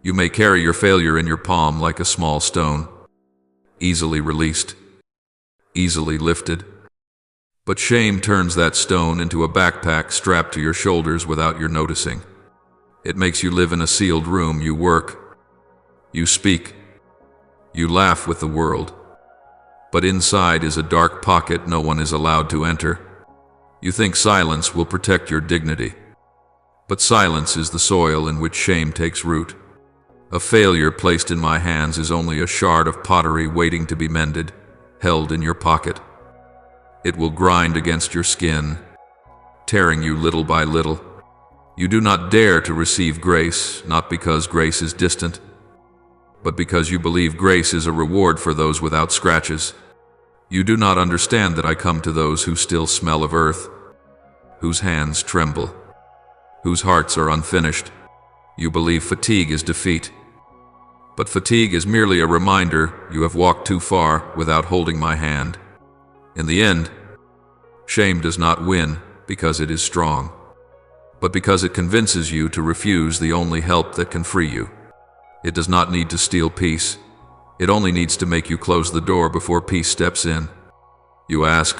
You may carry your failure in your palm like a small stone, easily released, easily lifted. But shame turns that stone into a backpack strapped to your shoulders without your noticing. It makes you live in a sealed room. You work, you speak, you laugh with the world, but inside is a dark pocket no one is allowed to enter. You think silence will protect your dignity, but silence is the soil in which shame takes root. A failure placed in my hands is only a shard of pottery waiting to be mended, held in your pocket. It will grind against your skin, tearing you little by little. You do not dare to receive grace, not because grace is distant, but because you believe grace is a reward for those without scratches. You do not understand that I come to those who still smell of earth, whose hands tremble, whose hearts are unfinished. You believe fatigue is defeat, but fatigue is merely a reminder you have walked too far without holding my hand. In the end, shame does not win because it is strong, but because it convinces you to refuse the only help that can free you. It does not need to steal peace. It only needs to make you close the door before peace steps in. You ask,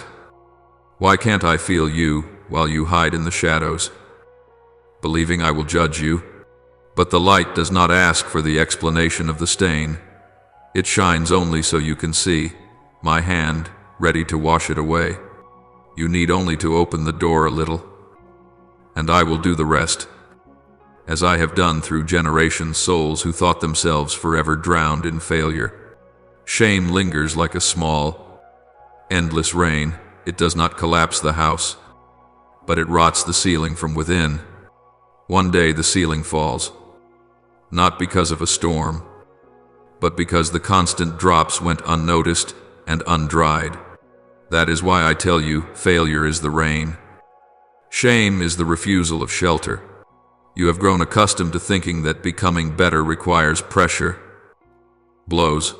"Why can't I feel you while you hide in the shadows?" Believing I will judge you. But the light does not ask for the explanation of the stain. It shines only so you can see my hand, ready to wash it away. You need only to open the door a little, and I will do the rest, as I have done through generations, souls who thought themselves forever drowned in failure. Shame lingers like a small, endless rain. It does not collapse the house, but it rots the ceiling from within. One day the ceiling falls, not because of a storm, but because the constant drops went unnoticed and undried. That is why I tell you, failure is the rain. Shame is the refusal of shelter. You have grown accustomed to thinking that becoming better requires pressure, blows,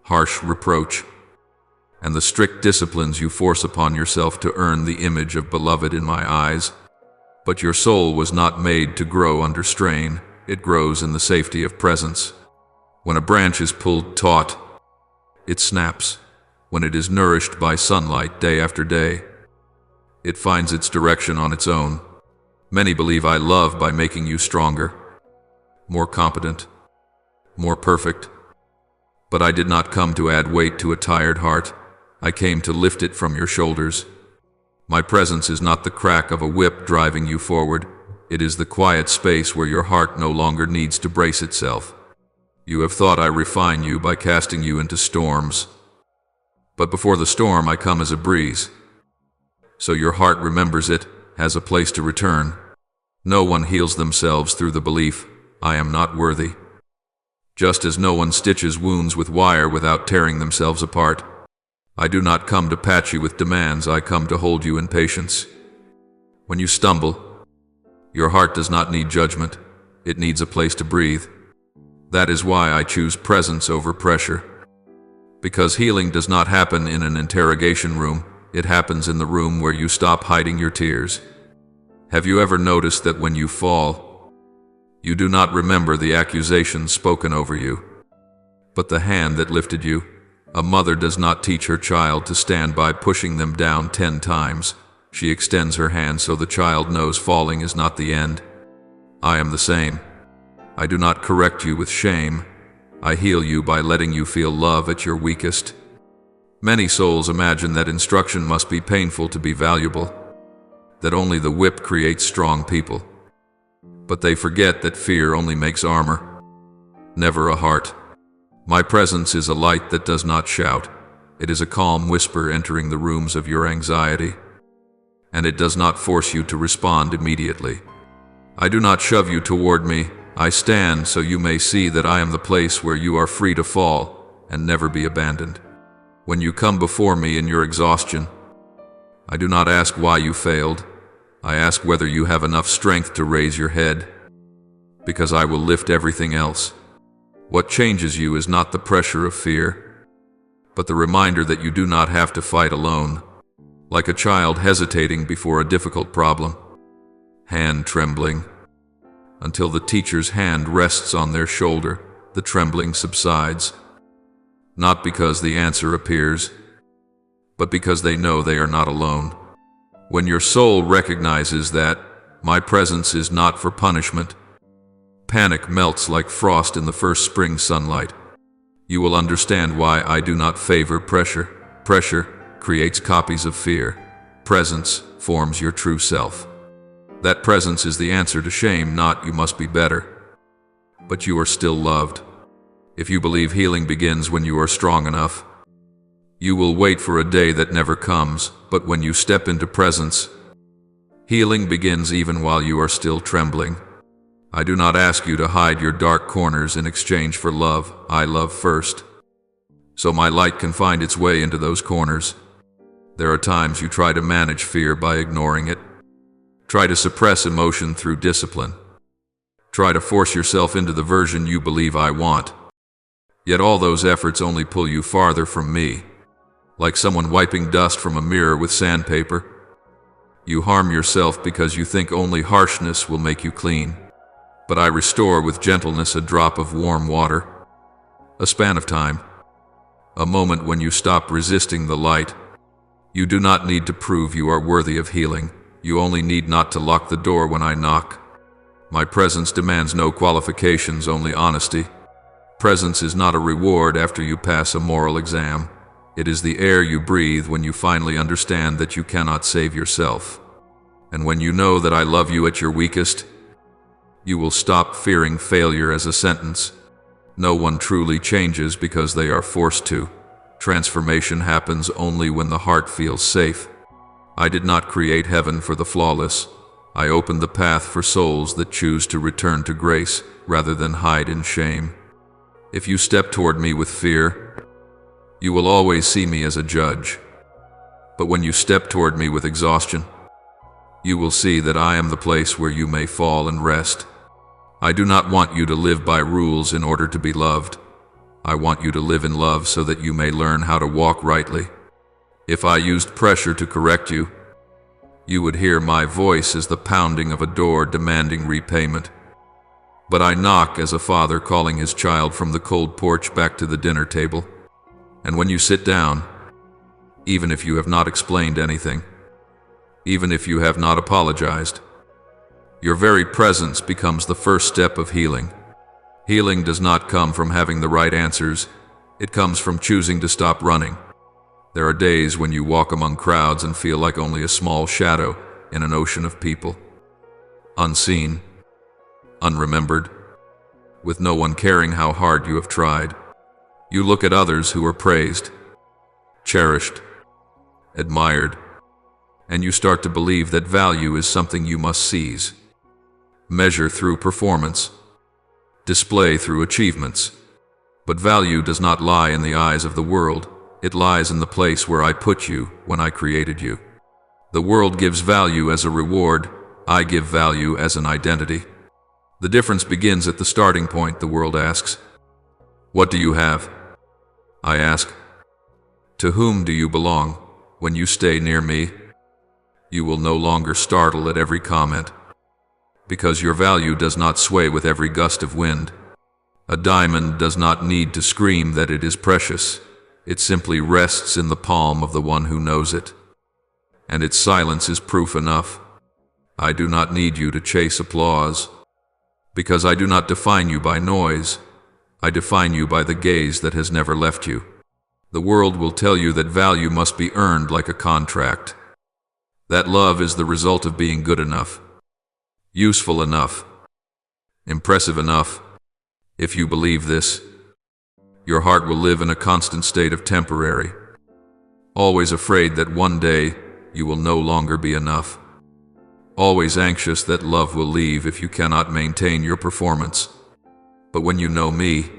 harsh reproach, and the strict disciplines you force upon yourself to earn the image of beloved in my eyes. But your soul was not made to grow under strain. It grows in the safety of presence. When a branch is pulled taut, it snaps. When it is nourished by sunlight day after day, it finds its direction on its own. Many believe I love by making you stronger, more competent, more perfect. But I did not come to add weight to a tired heart. I came to lift it from your shoulders. My presence is not the crack of a whip driving you forward. It is the quiet space where your heart no longer needs to brace itself. You have thought I refine you by casting you into storms. But before the storm I come as a breeze. So your heart remembers it, has a place to return. No one heals themselves through the belief, I am not worthy. Just as no one stitches wounds with wire without tearing themselves apart. I do not come to patch you with demands, I come to hold you in patience. When you stumble, your heart does not need judgment, it needs a place to breathe. That is why I choose presence over pressure. Because healing does not happen in an interrogation room, it happens in the room where you stop hiding your tears. Have you ever noticed that when you fall, you do not remember the accusations spoken over you, but the hand that lifted you? A mother does not teach her child to stand by pushing them down 10 times. She extends her hand so the child knows falling is not the end. I am the same. I do not correct you with shame. I heal you by letting you feel love at your weakest. Many souls imagine that instruction must be painful to be valuable, that only the whip creates strong people. But they forget that fear only makes armor, never a heart. My presence is a light that does not shout. It is a calm whisper entering the rooms of your anxiety. And it does not force you to respond immediately. I do not shove you toward me. I stand so you may see that I am the place where you are free to fall and never be abandoned. When you come before me in your exhaustion, I do not ask why you failed. I ask whether you have enough strength to raise your head, because I will lift everything else. What changes you is not the pressure of fear, but the reminder that you do not have to fight alone, like a child hesitating before a difficult problem, hand trembling. Until the teacher's hand rests on their shoulder, the trembling subsides, not because the answer appears, but because they know they are not alone. When your soul recognizes that my presence is not for punishment, panic melts like frost in the first spring sunlight. You will understand why I do not favor pressure. Pressure creates copies of fear. Presence forms your true self. That presence is the answer to shame, not you must be better. But you are still loved. If you believe healing begins when you are strong enough, you will wait for a day that never comes, but when you step into presence, healing begins even while you are still trembling. I do not ask you to hide your dark corners in exchange for love. I love first, so my light can find its way into those corners. There are times you try to manage fear by ignoring it. Try to suppress emotion through discipline. Try to force yourself into the version you believe I want. Yet all those efforts only pull you farther from me. Like someone wiping dust from a mirror with sandpaper. You harm yourself because you think only harshness will make you clean. But I restore with gentleness a drop of warm water. A span of time. A moment when you stop resisting the light. You do not need to prove you are worthy of healing. You only need not to lock the door when I knock. My presence demands no qualifications, only honesty. Presence is not a reward after you pass a moral exam. It is the air you breathe when you finally understand that you cannot save yourself. And when you know that I love you at your weakest, you will stop fearing failure as a sentence. No one truly changes because they are forced to. Transformation happens only when the heart feels safe. I did not create heaven for the flawless. I opened the path for souls that choose to return to grace rather than hide in shame. If you step toward me with fear, you will always see me as a judge. But when you step toward me with exhaustion, you will see that I am the place where you may fall and rest. I do not want you to live by rules in order to be loved. I want you to live in love so that you may learn how to walk rightly. If I used pressure to correct you, you would hear my voice as the pounding of a door demanding repayment. But I knock as a father calling his child from the cold porch back to the dinner table. And when you sit down, even if you have not explained anything, even if you have not apologized, your very presence becomes the first step of healing. Healing does not come from having the right answers. It comes from choosing to stop running. There are days when you walk among crowds and feel like only a small shadow in an ocean of people. Unseen, unremembered, with no one caring how hard you have tried. You look at others who are praised, cherished, admired, and you start to believe that value is something you must seize, measure through performance, display through achievements. But value does not lie in the eyes of the world. It lies in the place where I put you when I created you. The world gives value as a reward. I give value as an identity. The difference begins at the starting point. The world asks, "What do you have?" I ask, "To whom do you belong?" When you stay near me, you will no longer startle at every comment, because your value does not sway with every gust of wind. A diamond does not need to scream that it is precious. It simply rests in the palm of the one who knows it, and its silence is proof enough. I do not need you to chase applause, because I do not define you by noise. I define you by the gaze that has never left you. The world will tell you that value must be earned like a contract, that love is the result of being good enough, useful enough, impressive enough. If you believe this, your heart will live in a constant state of temporary, always afraid that one day you will no longer be enough, always anxious that love will leave if you cannot maintain your performance. But when you know me,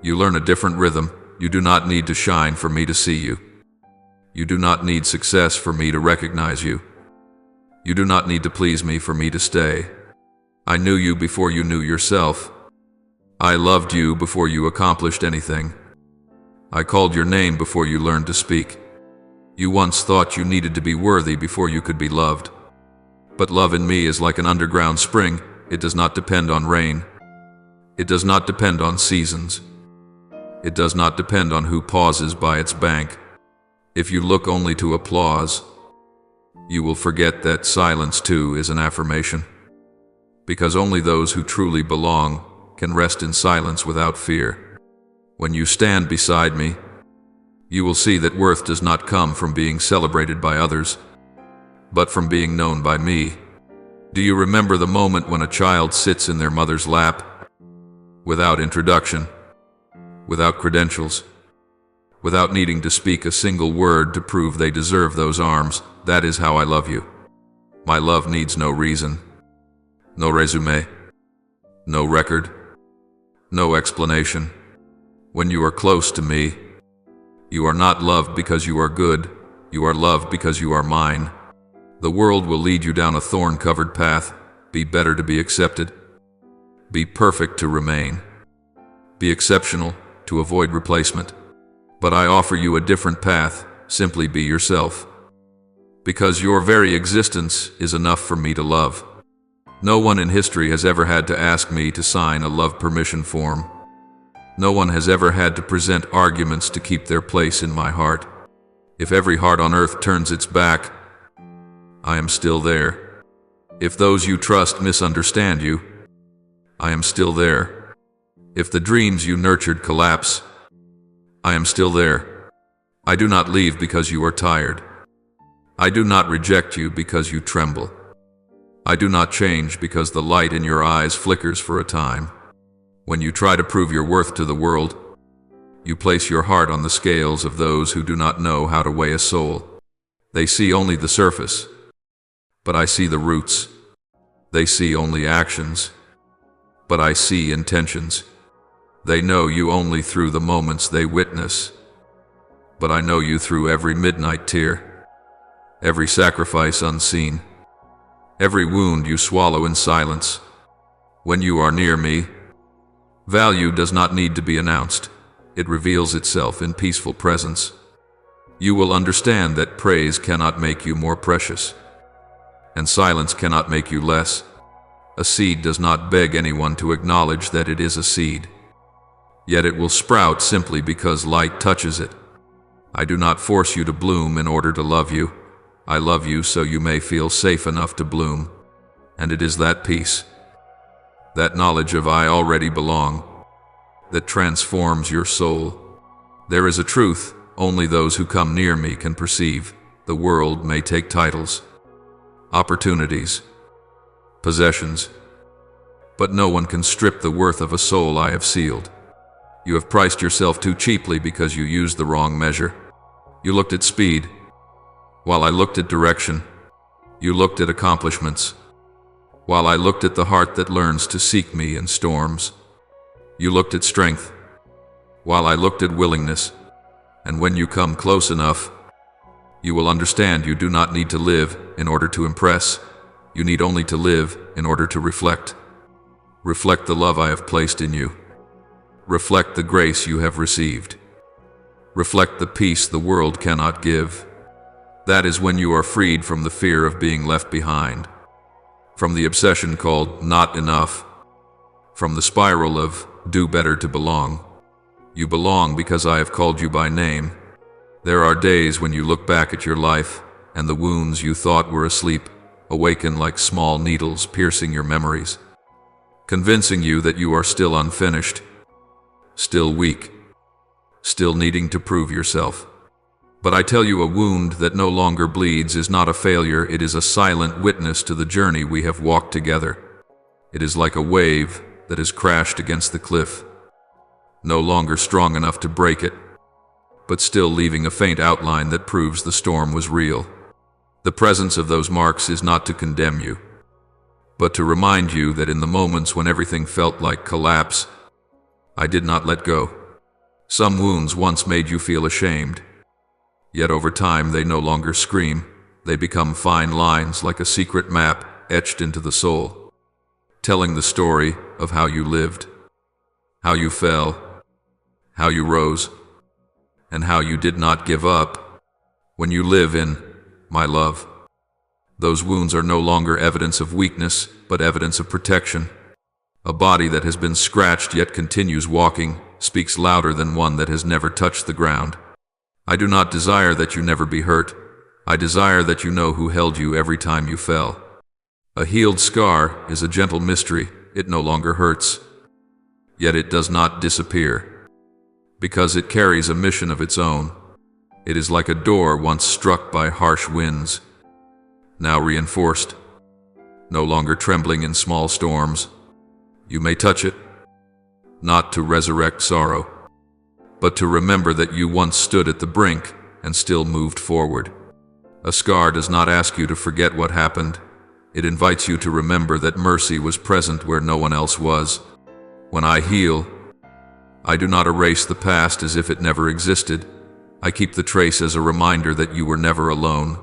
you learn a different rhythm. You do not need to shine for me to see you. You do not need success for me to recognize you. You do not need to please me for me to stay. I knew you before you knew yourself. I loved you before you accomplished anything. I called your name before you learned to speak. You once thought you needed to be worthy before you could be loved. But love in me is like an underground spring. It does not depend on rain. It does not depend on seasons. It does not depend on who pauses by its bank. If you look only to applause, you will forget that silence too is an affirmation. Because only those who truly belong can rest in silence without fear. When you stand beside me, you will see that worth does not come from being celebrated by others, but from being known by me. Do you remember the moment when a child sits in their mother's lap, without introduction, without credentials, without needing to speak a single word to prove they deserve those arms? That is how I love you. My love needs no reason, no resume, no record, no explanation. When you are close to me, you are not loved because you are good, you are loved because you are mine. The world will lead you down a thorn-covered path. Be better to be accepted. Be perfect to remain. Be exceptional to avoid replacement. But I offer you a different path. Simply be yourself. Because your very existence is enough for me to love. No one in history has ever had to ask me to sign a love permission form. No one has ever had to present arguments to keep their place in my heart. If every heart on earth turns its back, I am still there. If those you trust misunderstand you, I am still there. If the dreams you nurtured collapse, I am still there. I do not leave because you are tired. I do not reject you because you tremble. I do not change because the light in your eyes flickers for a time. When you try to prove your worth to the world, you place your heart on the scales of those who do not know how to weigh a soul. They see only the surface, but I see the roots. They see only actions, but I see intentions. They know you only through the moments they witness, but I know you through every midnight tear, every sacrifice unseen, every wound you swallow in silence. When you are near me, value does not need to be announced. It reveals itself in peaceful presence. You will understand that praise cannot make you more precious, and silence cannot make you less. A seed does not beg anyone to acknowledge that it is a seed, yet it will sprout simply because light touches it. I do not force you to bloom in order to love you. I love you so you may feel safe enough to bloom, and it is that peace, that knowledge of I already belong, that transforms your soul. There is a truth Only those who come near me can perceive. The world may take titles, opportunities, possessions, but no one can strip the worth of a soul I have sealed. You have priced yourself too cheaply because you used the wrong measure. You looked at speed, while I looked at direction. You looked at accomplishments, while I looked at the heart that learns to seek me in storms. You looked at strength, while I looked at willingness. And when you come close enough, you will understand you do not need to live in order to impress. You need only to live in order to reflect. Reflect the love I have placed in you. Reflect the grace you have received. Reflect the peace the world cannot give. That is when you are freed from the fear of being left behind, from the obsession called not enough, from the spiral of do better to belong. You belong because I have called you by name. There are days when you look back at your life, and the wounds you thought were asleep awaken like small needles piercing your memories, convincing you that you are still unfinished, still weak, still needing to prove yourself. But I tell you, a wound that no longer bleeds is not a failure. It is a silent witness to the journey we have walked together. It is like a wave that has crashed against the cliff, no longer strong enough to break it, but still leaving a faint outline that proves the storm was real. The presence of those marks is not to condemn you, but to remind you that in the moments when everything felt like collapse, I did not let go. Some wounds once made you feel ashamed, yet over time they no longer scream. They become fine lines like a secret map etched into the soul, telling the story of how you lived, how you fell, how you rose, and how you did not give up. When you live in my love, those wounds are no longer evidence of weakness, but evidence of protection. A body that has been scratched yet continues walking speaks louder than one that has never touched the ground. I do not desire that you never be hurt. I desire that you know who held you every time you fell. A healed scar is a gentle mystery. It no longer hurts, yet it does not disappear, because it carries a mission of its own. It is like a door once struck by harsh winds, now reinforced, no longer trembling in small storms. You may touch it, not to resurrect sorrow, but to remember that you once stood at the brink and still moved forward. A scar does not ask you to forget what happened. It invites you to remember that mercy was present where no one else was. When I heal, I do not erase the past as if it never existed. I keep the trace as a reminder that you were never alone.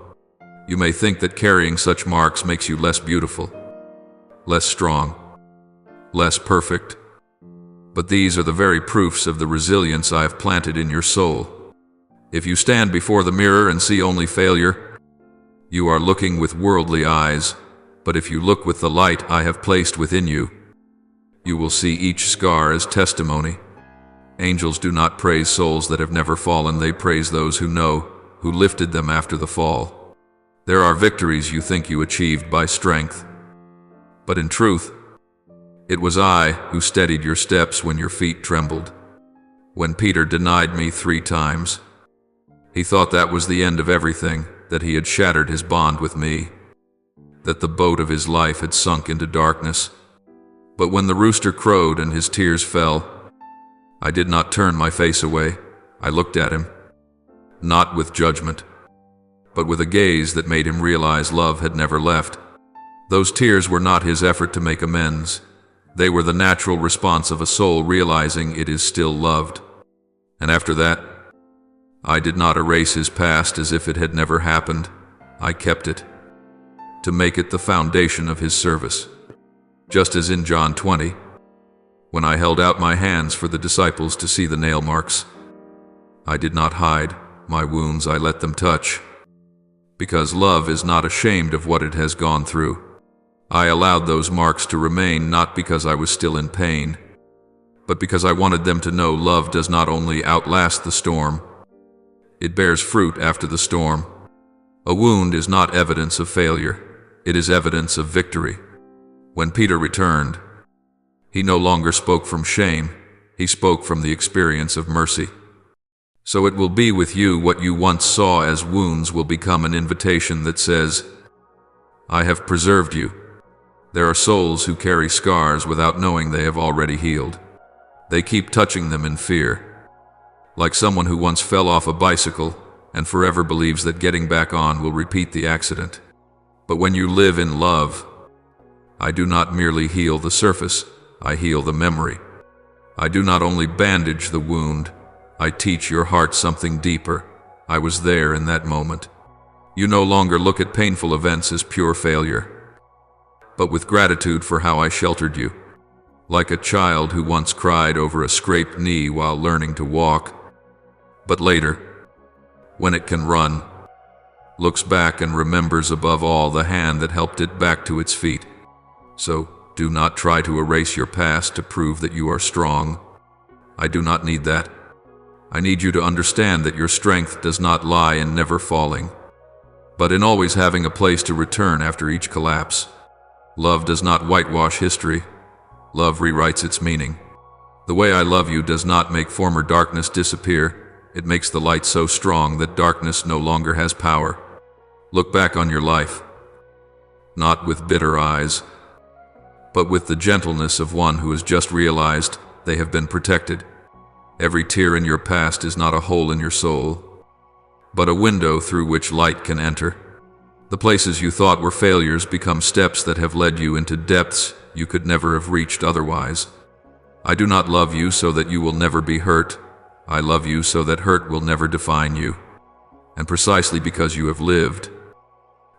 You may think that carrying such marks makes you less beautiful, less strong, less perfect. But these are the very proofs of the resilience I have planted in your soul. If you stand before the mirror and see only failure, you are looking with worldly eyes. But if you look with the light I have placed within you, you will see each scar as testimony. Angels do not praise souls that have never fallen. They praise those who know, who lifted them after the fall. There are victories you think you achieved by strength, but in truth, it was I who steadied your steps when your feet trembled. When Peter denied me 3 times, he thought that was the end of everything, that he had shattered his bond with me, that the boat of his life had sunk into darkness. But when the rooster crowed and his tears fell, I did not turn my face away. I looked at him, not with judgment, but with a gaze that made him realize love had never left. Those tears were not his effort to make amends. They were the natural response of a soul realizing it is still loved. And after that, I did not erase his past as if it had never happened. I kept it, to make it the foundation of his service. Just as in John 20, when I held out my hands for the disciples to see the nail marks, I did not hide my wounds, I let them touch. Because love is not ashamed of what it has gone through. I allowed those marks to remain not because I was still in pain, but because I wanted them to know love does not only outlast the storm, it bears fruit after the storm. A wound is not evidence of failure, it is evidence of victory. When Peter returned, he no longer spoke from shame, he spoke from the experience of mercy. So it will be with you. What you once saw as wounds will become an invitation that says, I have preserved you. There are souls who carry scars without knowing they have already healed. They keep touching them in fear, like someone who once fell off a bicycle and forever believes that getting back on will repeat the accident. But when you live in love, I do not merely heal the surface, I heal the memory. I do not only bandage the wound, I teach your heart something deeper. I was there in that moment. You no longer look at painful events as pure failure, but with gratitude for how I sheltered you. Like a child who once cried over a scraped knee while learning to walk, but later, when it can run, looks back and remembers above all the hand that helped it back to its feet. So, do not try to erase your past to prove that you are strong. I do not need that. I need you to understand that your strength does not lie in never falling, but in always having a place to return after each collapse. Love does not whitewash history. Love rewrites its meaning. The way I love you does not make former darkness disappear. It makes the light so strong that darkness no longer has power. Look back on your life, not with bitter eyes, but with the gentleness of one who has just realized they have been protected. Every tear in your past is not a hole in your soul, but a window through which light can enter. The places you thought were failures become steps that have led you into depths you could never have reached otherwise. I do not love you so that you will never be hurt. I love you so that hurt will never define you. And precisely because you have lived,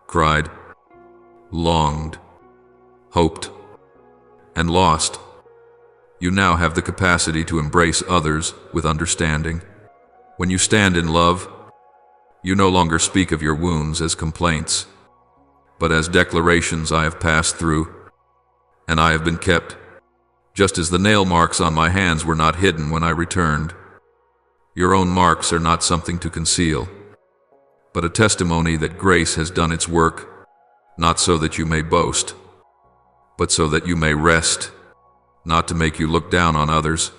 cried, longed, hoped, and lost, you now have the capacity to embrace others with understanding. When you stand in love, you no longer speak of your wounds as complaints, but as declarations I have passed through, and I have been kept, just as the nail marks on my hands were not hidden when I returned. Your own marks are not something to conceal, but a testimony that grace has done its work, not so that you may boast, but so that you may rest, not to make you look down on others,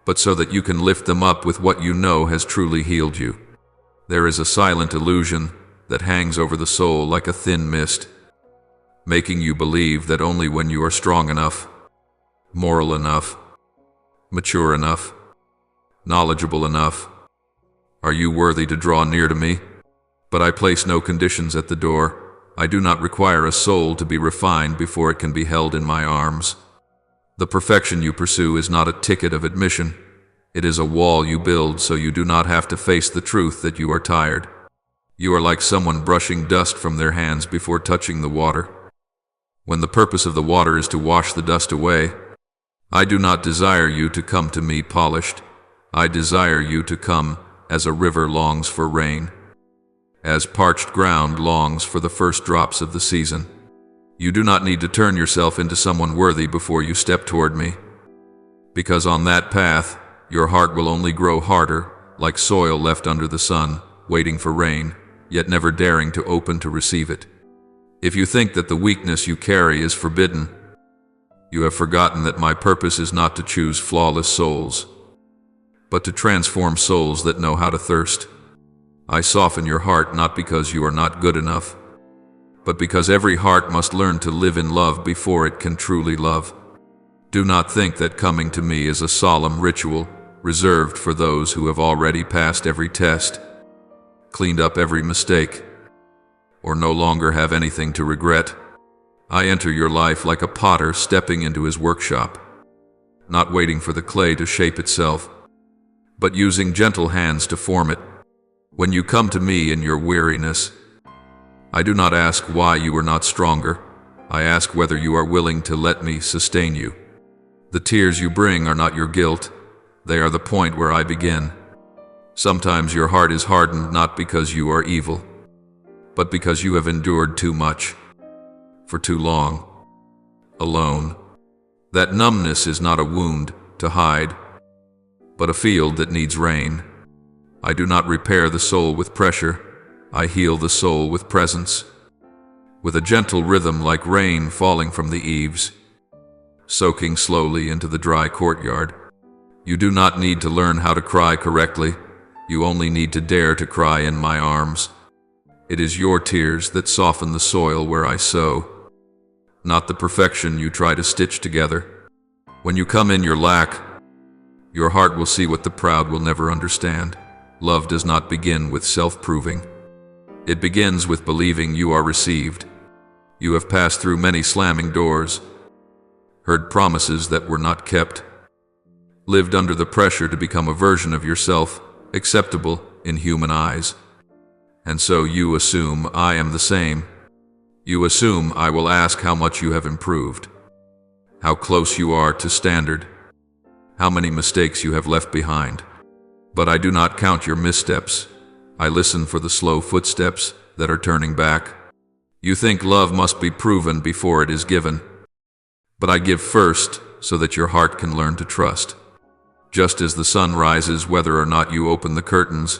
but so that you can lift them up with what you know has truly healed you. There is a silent illusion that hangs over the soul like a thin mist, making you believe that only when you are strong enough, moral enough, mature enough, knowledgeable enough, are you worthy to draw near to me. But I place no conditions at the door. I do not require a soul to be refined before it can be held in my arms. The perfection you pursue is not a ticket of admission. It is a wall you build so you do not have to face the truth that you are tired. You are like someone brushing dust from their hands before touching the water. When the purpose of the water is to wash the dust away, I do not desire you to come to me polished. I desire you to come as a river longs for rain, as parched ground longs for the first drops of the season. You do not need to turn yourself into someone worthy before you step toward me, because on that path, your heart will only grow harder, like soil left under the sun, waiting for rain, yet never daring to open to receive it. If you think that the weakness you carry is forbidden, you have forgotten that my purpose is not to choose flawless souls, but to transform souls that know how to thirst. I soften your heart not because you are not good enough, but because every heart must learn to live in love before it can truly love. Do not think that coming to me is a solemn ritual reserved for those who have already passed every test, cleaned up every mistake, or no longer have anything to regret. I enter your life like a potter stepping into his workshop, not waiting for the clay to shape itself, but using gentle hands to form it. When you come to me in your weariness, I do not ask why you are not stronger. I ask whether you are willing to let me sustain you. The tears you bring are not your guilt. They are the point where I begin. Sometimes your heart is hardened not because you are evil, but because you have endured too much, for too long, alone. That numbness is not a wound to hide, but a field that needs rain. I do not repair the soul with pressure. I heal the soul with presence, with a gentle rhythm like rain falling from the eaves, soaking slowly into the dry courtyard. You do not need to learn how to cry correctly. You only need to dare to cry in my arms. It is your tears that soften the soil where I sow, not the perfection you try to stitch together. When you come in your lack, your heart will see what the proud will never understand. Love does not begin with self-proving. It begins with believing you are received. You have passed through many slamming doors, heard promises that were not kept, lived under the pressure to become a version of yourself acceptable in human eyes. And so you assume I am the same. You assume I will ask how much you have improved, how close you are to standard, how many mistakes you have left behind. But I do not count your missteps. I listen for the slow footsteps that are turning back. You think love must be proven before it is given, but I give first so that your heart can learn to trust. Just as the sun rises whether or not you open the curtains,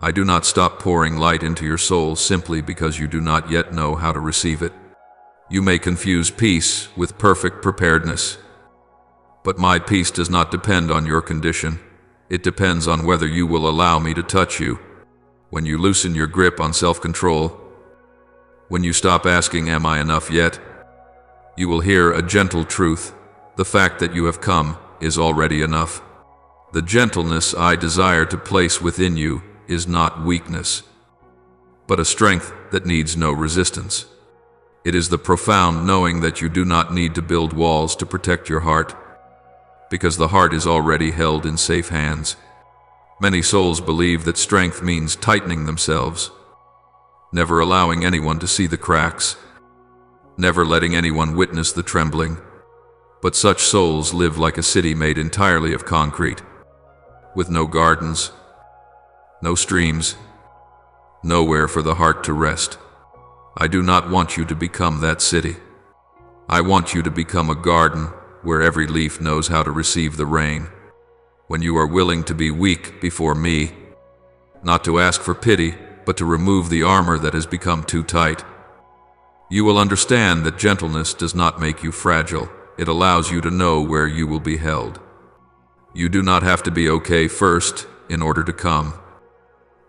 I do not stop pouring light into your soul simply because you do not yet know how to receive it. You may confuse peace with perfect preparedness, but my peace does not depend on your condition. It depends on whether you will allow me to touch you. When you loosen your grip on self-control, when you stop asking, "Am I enough yet?" you will hear a gentle truth. The fact that you have come is already enough. The gentleness I desire to place within you is not weakness, but a strength that needs no resistance. It is the profound knowing that you do not need to build walls to protect your heart, because the heart is already held in safe hands. Many souls believe that strength means tightening themselves, never allowing anyone to see the cracks, never letting anyone witness the trembling. But such souls live like a city made entirely of concrete, with no gardens, no streams, nowhere for the heart to rest. I do not want you to become that city. I want you to become a garden where every leaf knows how to receive the rain. When you are willing to be weak before me, not to ask for pity, but to remove the armor that has become too tight, you will understand that gentleness does not make you fragile. It allows you to know where you will be held. You do not have to be okay first in order to come,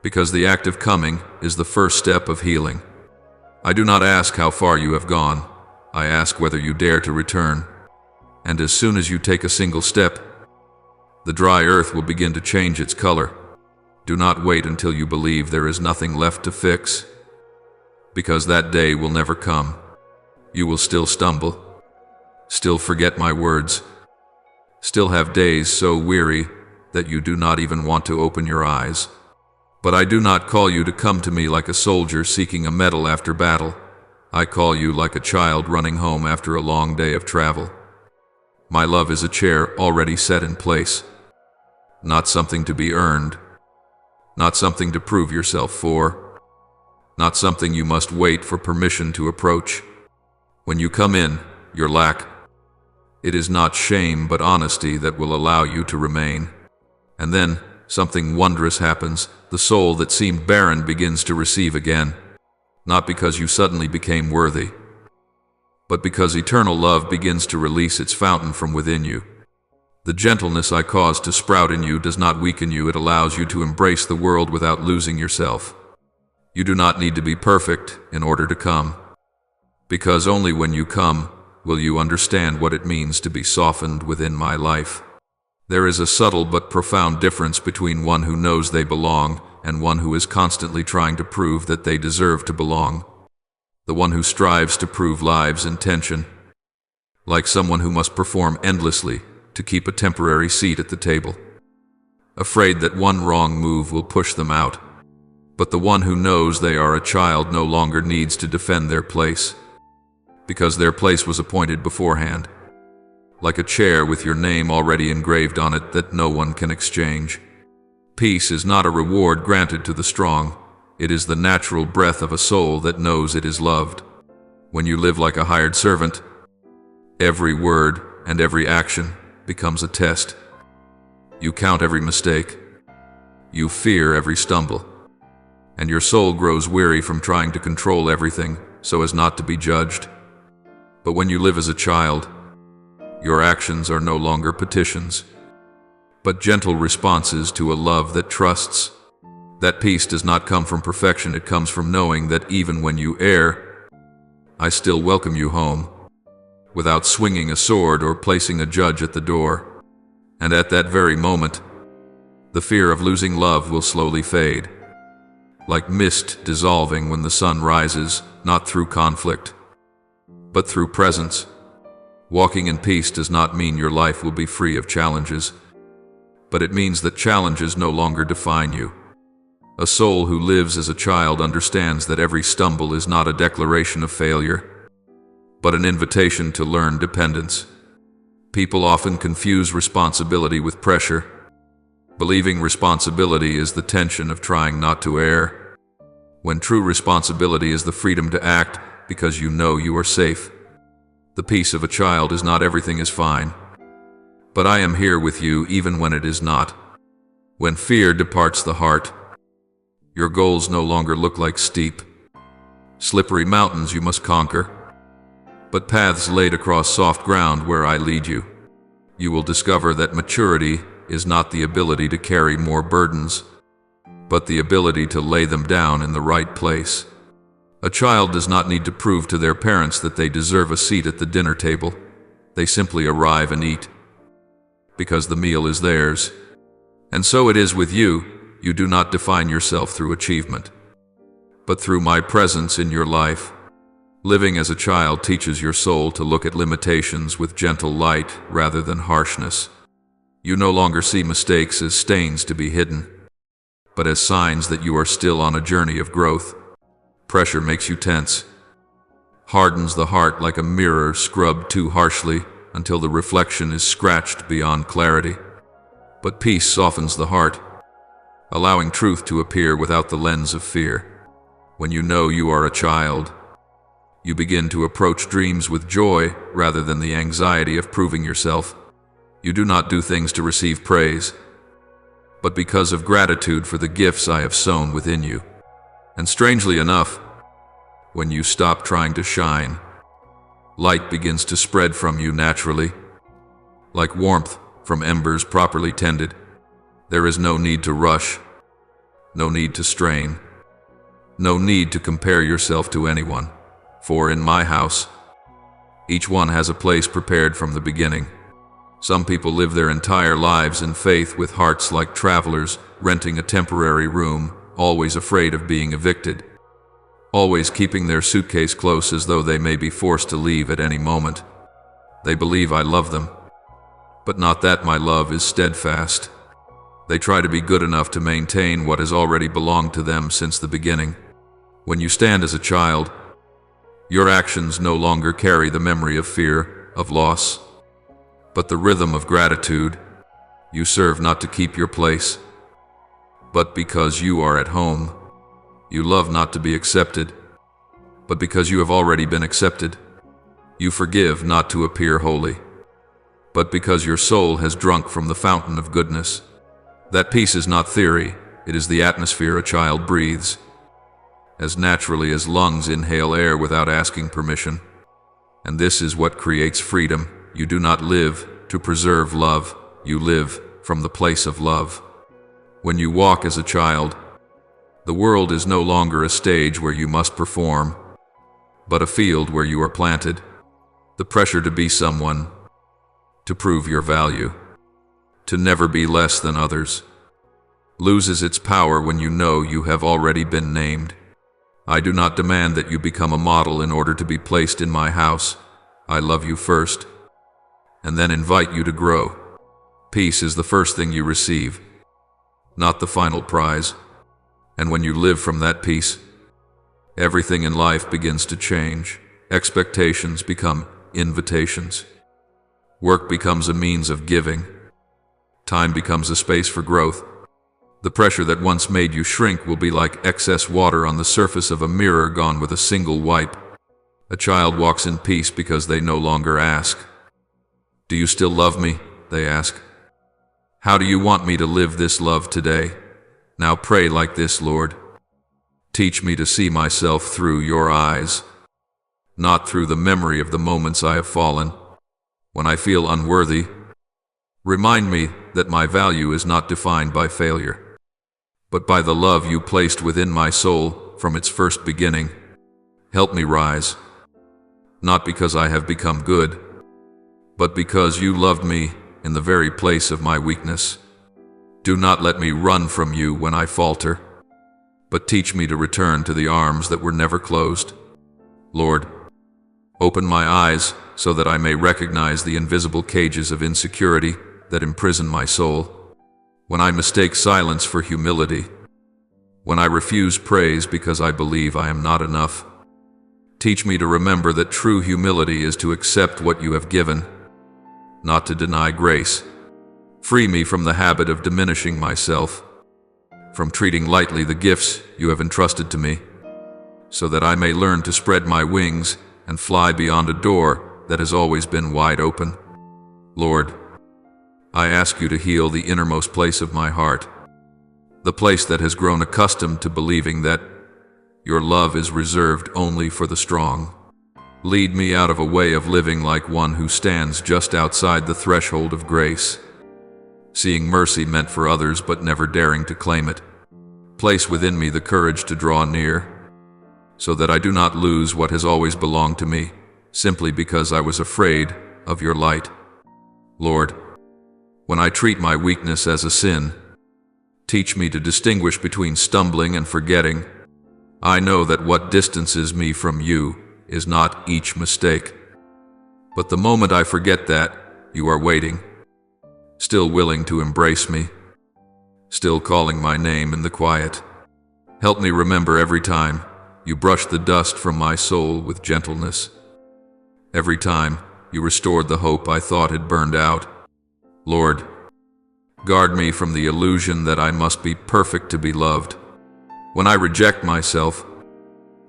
because the act of coming is the first step of healing. I do not ask how far you have gone. I ask whether you dare to return. And as soon as you take a single step, the dry earth will begin to change its color. Do not wait until you believe there is nothing left to fix, because that day will never come. You will still stumble, still forget my words, still have days so weary that you do not even want to open your eyes. But I do not call you to come to me like a soldier seeking a medal after battle. I call you like a child running home after a long day of travel. My love is a chair already set in place, not something to be earned, not something to prove yourself for, not something you must wait for permission to approach. When you come in your lack, it is not shame but honesty that will allow you to remain. And then something wondrous happens. The soul that seemed barren begins to receive again, not because you suddenly became worthy, but because eternal love begins to release its fountain from within you. The gentleness I cause to sprout in you does not weaken you. It allows you to embrace the world without losing yourself. You do not need to be perfect in order to come, because only when you come will you understand what it means to be softened within my life. There is a subtle but profound difference between one who knows they belong and one who is constantly trying to prove that they deserve to belong. The one who strives to prove lives in tension, like someone who must perform endlessly to keep a temporary seat at the table, afraid that one wrong move will push them out. But the one who knows they are a child no longer needs to defend their place, because their place was appointed beforehand, like a chair with your name already engraved on it that no one can exchange. Peace is not a reward granted to the strong. It is the natural breath of a soul that knows it is loved. When you live like a hired servant, every word and every action becomes a test. You count every mistake. You fear every stumble. And your soul grows weary from trying to control everything so as not to be judged. But when you live as a child, your actions are no longer petitions, but gentle responses to a love that trusts. That peace does not come from perfection, it comes from knowing that even when you err, I still welcome you home, without swinging a sword or placing a judge at the door. And at that very moment, the fear of losing love will slowly fade, like mist dissolving when the sun rises, not through conflict, but through presence. Walking in peace does not mean your life will be free of challenges, but it means that challenges no longer define you. A soul who lives as a child understands that every stumble is not a declaration of failure, but an invitation to learn dependence. People often confuse responsibility with pressure, believing responsibility is the tension of trying not to err, when true responsibility is the freedom to act because you know you are safe. The peace of a child is not everything is fine, but I am here with you even when it is not. When fear departs the heart, your goals no longer look like steep, slippery mountains you must conquer, but paths laid across soft ground where I lead you. You will discover that maturity is not the ability to carry more burdens, but the ability to lay them down in the right place. A child does not need to prove to their parents that they deserve a seat at the dinner table. They simply arrive and eat, because the meal is theirs. And so it is with you. You do not define yourself through achievement, but through my presence in your life. Living as a child teaches your soul to look at limitations with gentle light rather than harshness. You no longer see mistakes as stains to be hidden, but as signs that you are still on a journey of growth. Pressure makes you tense, hardens the heart like a mirror scrubbed too harshly until the reflection is scratched beyond clarity. But peace softens the heart, allowing truth to appear without the lens of fear. When you know you are a child, you begin to approach dreams with joy rather than the anxiety of proving yourself. You do not do things to receive praise, but because of gratitude for the gifts I have sown within you. And strangely enough, when you stop trying to shine, light begins to spread from you naturally, like warmth from embers properly tended. There is no need to rush, no need to strain, no need to compare yourself to anyone, for in my house, each one has a place prepared from the beginning. Some people live their entire lives in faith with hearts like travelers, renting a temporary room, always afraid of being evicted, always keeping their suitcase close as though they may be forced to leave at any moment. They believe I love them, but not that my love is steadfast. They try to be good enough to maintain what has already belonged to them since the beginning. When you stand as a child, your actions no longer carry the memory of fear, of loss, but the rhythm of gratitude. You serve not to keep your place, but because you are at home. You love not to be accepted, but because you have already been accepted. You forgive not to appear holy, but because your soul has drunk from the fountain of goodness. That peace is not theory, it is the atmosphere a child breathes, as naturally as lungs inhale air without asking permission. And this is what creates freedom. You do not live to preserve love, you live from the place of love. When you walk as a child, the world is no longer a stage where you must perform, but a field where you are planted. The pressure to be someone, to prove your value, to never be less than others, loses its power when you know you have already been named. I do not demand that you become a model in order to be placed in my house. I love you first, and then invite you to grow. Peace is the first thing you receive, not the final prize. And when you live from that peace, everything in life begins to change. Expectations become invitations. Work becomes a means of giving. Time becomes a space for growth. The pressure that once made you shrink will be like excess water on the surface of a mirror gone with a single wipe. A child walks in peace because they no longer ask, "Do you still love me?" They ask, "How do you want me to live this love today?" Now pray like this: Lord, teach me to see myself through your eyes, not through the memory of the moments I have fallen. When I feel unworthy, Remind me that my value is not defined by failure, but by the love you placed within my soul from its first beginning. Help me rise, not because I have become good, but because you loved me in the very place of my weakness. Do not let me run from you when I falter, but teach me to return to the arms that were never closed. Lord, open my eyes so that I may recognize the invisible cages of insecurity that imprison my soul. When I mistake silence for humility, when I refuse praise because I believe I am not enough, teach me to remember that true humility is to accept what you have given, not to deny grace. Free me from the habit of diminishing myself, from treating lightly the gifts you have entrusted to me, so that I may learn to spread my wings and fly beyond a door that has always been wide open. Lord, I ask you to heal the innermost place of my heart, the place that has grown accustomed to believing that your love is reserved only for the strong. Lead me out of a way of living like one who stands just outside the threshold of grace, seeing mercy meant for others but never daring to claim it. Place within me the courage to draw near, so that I do not lose what has always belonged to me, simply because I was afraid of your light. Lord, when I treat my weakness as a sin, teach me to distinguish between stumbling and forgetting. I know that what distances me from you is not each mistake, but the moment I forget that, you are waiting, still willing to embrace me, still calling my name in the quiet. Help me remember every time you brush the dust from my soul with gentleness, every time you restored the hope I thought had burned out. Lord, guard me from the illusion that I must be perfect to be loved. When I reject myself,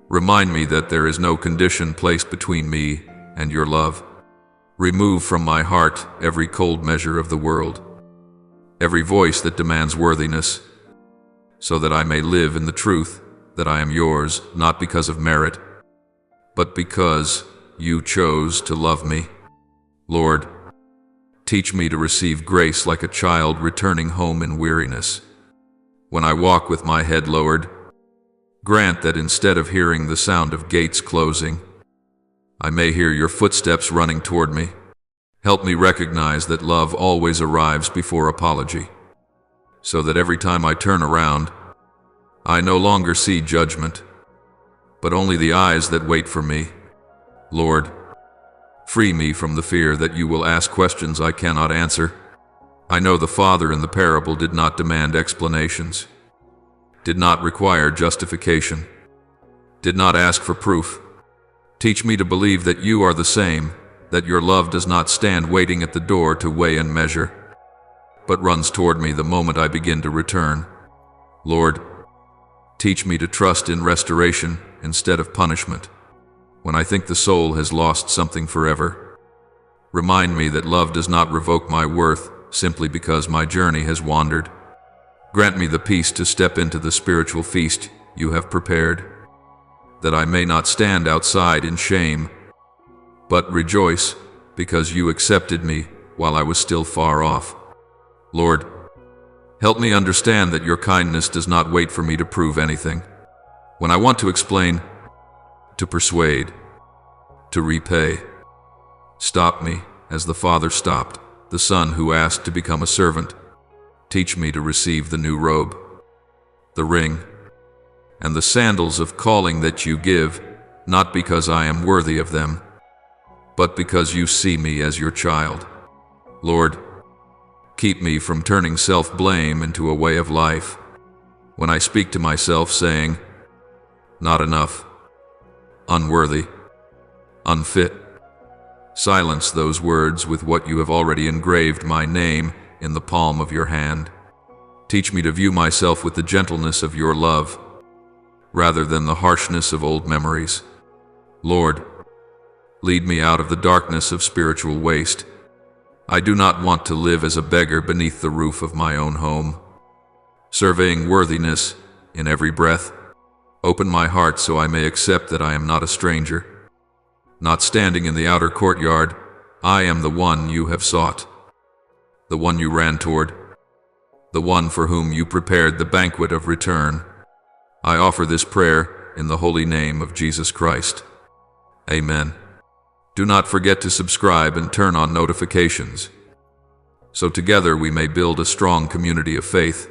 remind me that there is no condition placed between me and your love. Remove from my heart every cold measure of the world, every voice that demands worthiness, so that I may live in the truth that I am yours, not because of merit, but because you chose to love me. Lord, teach me to receive grace like a child returning home in weariness. When I walk with my head lowered, grant that instead of hearing the sound of gates closing, I may hear your footsteps running toward me. Help me recognize that love always arrives before apology, so that every time I turn around, I no longer see judgment, but only the eyes that wait for me. Lord, free me from the fear that you will ask questions I cannot answer. I know the father in the parable did not demand explanations, did not require justification, did not ask for proof. Teach me to believe that you are the same, that your love does not stand waiting at the door to weigh and measure, but runs toward me the moment I begin to return. Lord, teach me to trust in restoration instead of punishment. When I think the soul has lost something forever, remind me that love does not revoke my worth simply because my journey has wandered. Grant me the peace to step into the spiritual feast you have prepared, that I may not stand outside in shame, but rejoice because you accepted me while I was still far off. Lord, help me understand that your kindness does not wait for me to prove anything. When I want to explain, to persuade, to repay, stop me as the Father stopped the Son who asked to become a servant. Teach me to receive the new robe, the ring, and the sandals of calling that you give, not because I am worthy of them, but because you see me as your child. Lord, keep me from turning self-blame into a way of life. When I speak to myself saying, not enough, unworthy, unfit, silence those words with what you have already engraved my name in the palm of your hand. Teach me to view myself with the gentleness of your love, rather than the harshness of old memories. Lord, lead me out of the darkness of spiritual waste. I do not want to live as a beggar beneath the roof of my own home. Surveying worthiness in every breath, open my heart so I may accept that I am not a stranger. Not standing in the outer courtyard, I am the one you have sought. the one you ran toward, the one for whom you prepared the banquet of return. I offer this prayer in the holy name of Jesus Christ. Amen. Do not forget to subscribe and turn on notifications, so together we may build a strong community of faith.